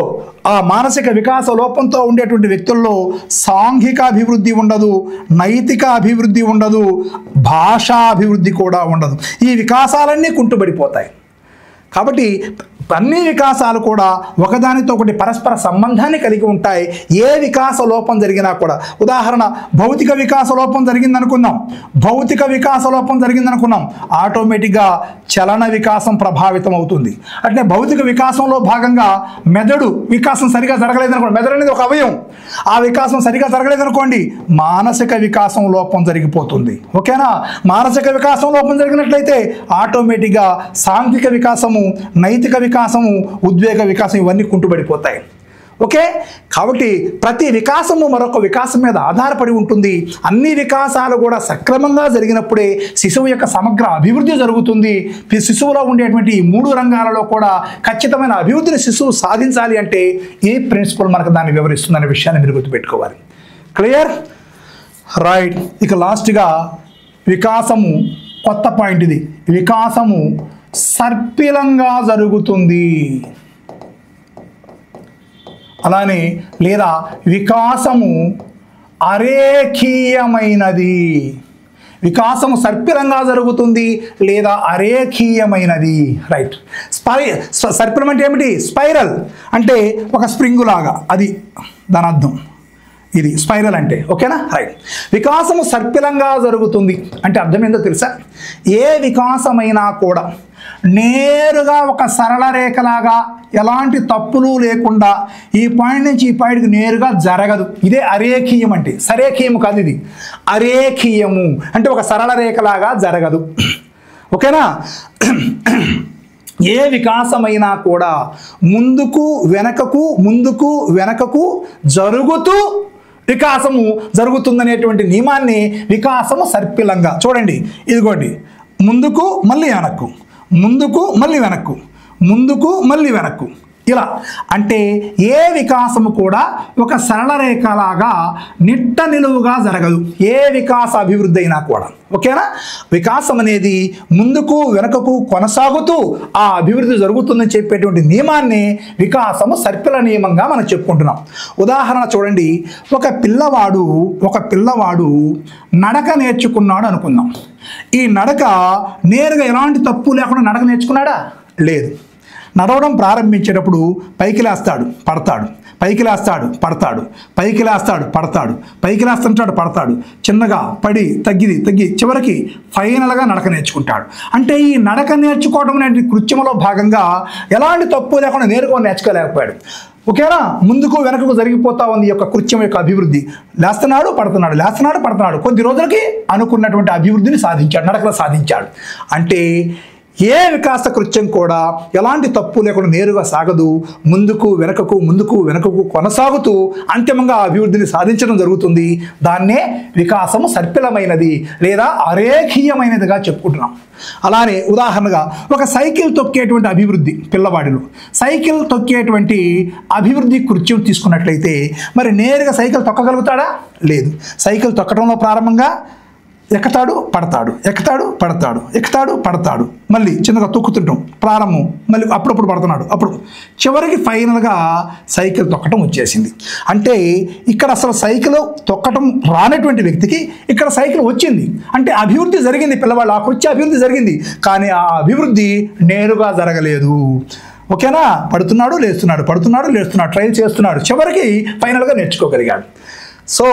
ఆ మానసిక వికాస లోపంతో ఉండేటువంటి వ్యక్తుల్లో సాంఘిక అభివృద్ధి ఉండదు, నైతిక అభివృద్ధి ఉండదు, భాషా అభివృద్ధి కూడా ఉండదు. ఈ వికాసాలన్నీ కుంటుబడిపోతాయి. కాబట్టి అన్ని వికాసాలు కూడా ఒకదానితో ఒకటి పరస్పర సంబంధాన్ని కలిగి ఉంటాయి. ఏ వికాస లోపం జరిగినా కూడా, ఉదాహరణ భౌతిక వికాస లోపం జరిగిందనుకుందాం, ఆటోమేటిక్గా చలన వికాసం ప్రభావితం అవుతుంది. అంటే భౌతిక వికాసంలో భాగంగా మెదడు వికాసం సరిగా జరగలేదనుకోండి, మెదడు అనేది ఒక అవయవం, ఆ వికాసం సరిగా జరగలేదనుకోండి, మానసిక వికాసం లోపం జరిగిపోతుంది. ఓకేనా? మానసిక వికాసం లోపం జరిగినట్లయితే ఆటోమేటిక్గా సాంఘిక వికాసము, నైతిక వికాసము, ఉద్వేగ వికాసం ఇవన్నీ కుంటుబడిపోతాయి. ఓకే? కాబట్టి ప్రతి వికాసము మరొక వికాసం మీద ఆధారపడి ఉంటుంది. అన్ని వికాసాలు కూడా సక్రమంగా జరిగినప్పుడే శిశువు యొక్క సమగ్ర అభివృద్ధి జరుగుతుంది. శిశువులో ఉండేటువంటి ఈ 3 రంగాలలో కూడా ఖచ్చితమైన అభివృద్ధిని శిశువు సాధించాలి అంటే ఈ ప్రిన్సిపల్ మనకు దాన్ని వివరిస్తుందనే విషయాన్ని మీరు గుర్తుపెట్టుకోవాలి. క్లియర్? రైట్. ఇక లాస్ట్గా వికాసము, కొత్త పాయింట్ ఇది, వికాసము సర్పిలంగా జరుగుతుంది, అలానే లేదా వికాసము అరేఖీయమైనది. వికాసము సర్పిలంగా జరుగుతుంది లేదా అరేఖీయమైనది. రైట్. సర్పిలం అంటే ఏమిటి? స్పైరల్ అంటే ఒక స్ప్రింగు లాగా, అది దాని అర్థం. ఇది స్పైరల్ అంటే. ఓకేనా? రైట్. వికాసము సర్పిలంగా జరుగుతుంది అంటే అర్థం ఏందో తెలుసా? ఏ వికాసమైనా కూడా నేరుగా ఒక సరళ రేఖలాగా ఎలాంటి తప్పులు లేకుండా ఈ పాయింట్ నుంచి ఈ పాయింట్కి నేరుగా జరగదు. ఇదే అరేఖీయం అంటే. సరేఖీయము కాదు, ఇది అరేఖీయము అంటే ఒక సరళ రేఖలాగా జరగదు. ఓకేనా? ఏ వికాసమైనా కూడా ముందుకు వెనకకు జరుగుతూ వికాసము జరుగుతుందనేటువంటి నియమాన్ని వికాసము సర్పిలంగా. చూడండి, ఇదిగోండి, ముందుకు మళ్ళీ వెనక్కు, ముందుకు మళ్ళీ వెనక్కు, ముందుకు మళ్ళీ వెనక్కు, ఇలా. అంటే ఏ వికాసము కూడా ఒక సరళ రేఖలాగా నిట్ట నిలువుగా జరగదు, ఏ వికాస అభివృద్ధి అయినా కూడా. ఓకేనా? వికాసం అనేది ముందుకు వెనుకకు కొనసాగుతూ ఆ అభివృద్ధి జరుగుతుందని చెప్పేటువంటి నియమాన్ని వికాసము సర్పిల నియమంగా మనం చెప్పుకుంటున్నాం. ఉదాహరణ చూడండి, ఒక పిల్లవాడు నడక నేర్చుకున్నాడు అనుకుందాం. ఈ నడక నేరుగా ఎలాంటి తప్పు లేకుండా నడక నేర్చుకున్నాడా? లేదు. నడవడం ప్రారంభించేటప్పుడు పైకి లేస్తాడు, పడతాడు, పైకి లేస్తాడు, పడతాడు, పైకి లేస్తాడు, పడతాడు, పైకి లేస్తుంటాడు, పడతాడు, చిన్నగా పడి తగ్గి చివరికి ఫైనల్గా నడక నేర్చుకుంటాడు. అంటే ఈ నడక నేర్చుకోవడం అనే కృత్యంలో భాగంగా ఎలాంటి తప్పు లేకుండా నేరుగా నేర్చుకోలేకపోయాడు. ఓకేనా? ముందుకు వెనకకు జరిగిపోతా ఉంది ఈ యొక్క కృత్యం యొక్క అభివృద్ధి. లేస్తున్నాడు, పడుతున్నాడు. కొద్ది రోజులకి అనుకున్నటువంటి అభివృద్ధిని సాధించాడు, నడకలో సాధించాడు. అంటే ఏ వికాస కృత్యం కూడా ఎలాంటి తప్పు లేకుండా నేరుగా సాగదు, ముందుకు వెనకకు కొనసాగుతూ అంతిమంగా అభివృద్ధిని సాధించడం జరుగుతుంది. దాన్నే వికాసము సర్పిలమైనది లేదా అరేఖీయమైనదిగా చెప్పుకుంటున్నాం. అలానే ఉదాహరణగా ఒక సైకిల్ తొక్కేటువంటి అభివృద్ధి, పిల్లవాడిలో సైకిల్ తొక్కేటువంటి అభివృద్ధి కృత్యం తీసుకున్నట్లయితే మరి నేరుగా సైకిల్ తొక్కగలుగుతాడా? లేదు. సైకిల్ తొక్కడంలో ప్రారంభంగా ఎక్కుతాడు, పడతాడు, మళ్ళీ చిన్నగా తొక్కుతుంటాం ప్రారంభం, మళ్ళీ అప్పుడప్పుడు పడుతున్నాడు, అప్పుడు చివరికి ఫైనల్గా సైకిల్ తొక్కటం వచ్చేసింది. అంటే ఇక్కడ అసలు సైకిల్ తొక్కటం రానటువంటి వ్యక్తికి ఇక్కడ సైకిల్ వచ్చింది. అంటే అభివృద్ధి జరిగింది, పిల్లవాళ్ళు ఆ కృత్య అభివృద్ధి జరిగింది, కానీ ఆ అభివృద్ధి నేరుగా జరగలేదు. ఓకేనా? పడుతున్నాడు లేస్తున్నాడు, పడుతున్నాడు లేస్తున్నాడు, ట్రైల్ చేస్తున్నాడు, చివరికి ఫైనల్గా నేర్చుకోగలిగాడు. సో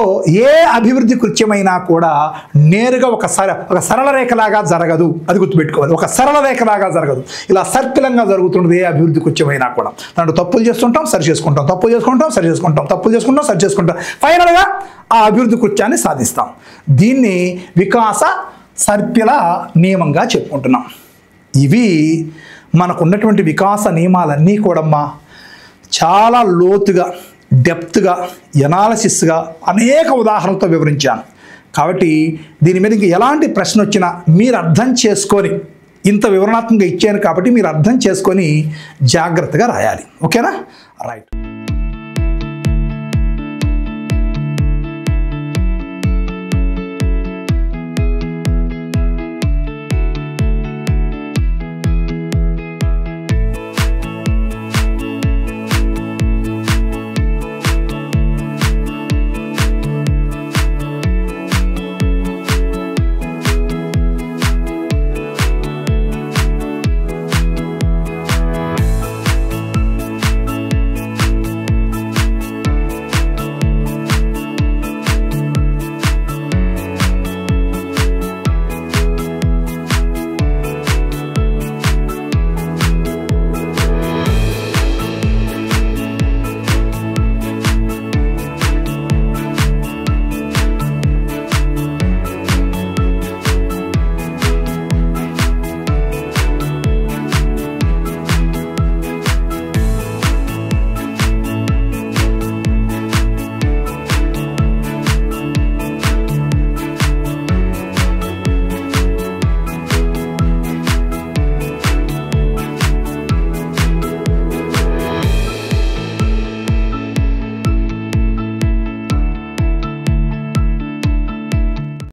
ఏ అభివృద్ధి కృత్యమైనా కూడా నేరుగా ఒక సరళ రేఖలాగా జరగదు, అది గుర్తుపెట్టుకోవాలి. ఒక సరళ రేఖలాగా జరగదు, ఇలా సర్కిలంగా జరుగుతుంటుంది ఏ అభివృద్ధి కృత్యమైనా కూడా. దాంట్లో తప్పులు చేస్తుంటాం, సరి చేసుకుంటాం, తప్పులు చేసుకుంటాం, సరి చేసుకుంటాం, తప్పులు చేసుకుంటాం, సరి చేసుకుంటాం, ఫైనల్గా ఆ అభివృద్ధి కృత్యాన్ని సాధిస్తాం. దీన్ని వికాస సర్పిల నియమంగా చెప్పుకుంటున్నాం. ఇవి మనకున్నటువంటి వికాస నియమాలన్నీ కూడమ్మా చాలా లోతుగా, డెప్త్గా, ఎనాలిసిస్గా అనేక ఉదాహరణలతో వివరించాను. కాబట్టి దీని మీద ఇంక ఎలాంటి ప్రశ్న వచ్చినా మీరు అర్థం చేసుకొని, ఇంత వివరణాత్మకంగా ఇచ్చాను కాబట్టి మీరు అర్థం చేసుకొని జాగ్రత్తగా రాయాలి. ఓకేనా? రైట్.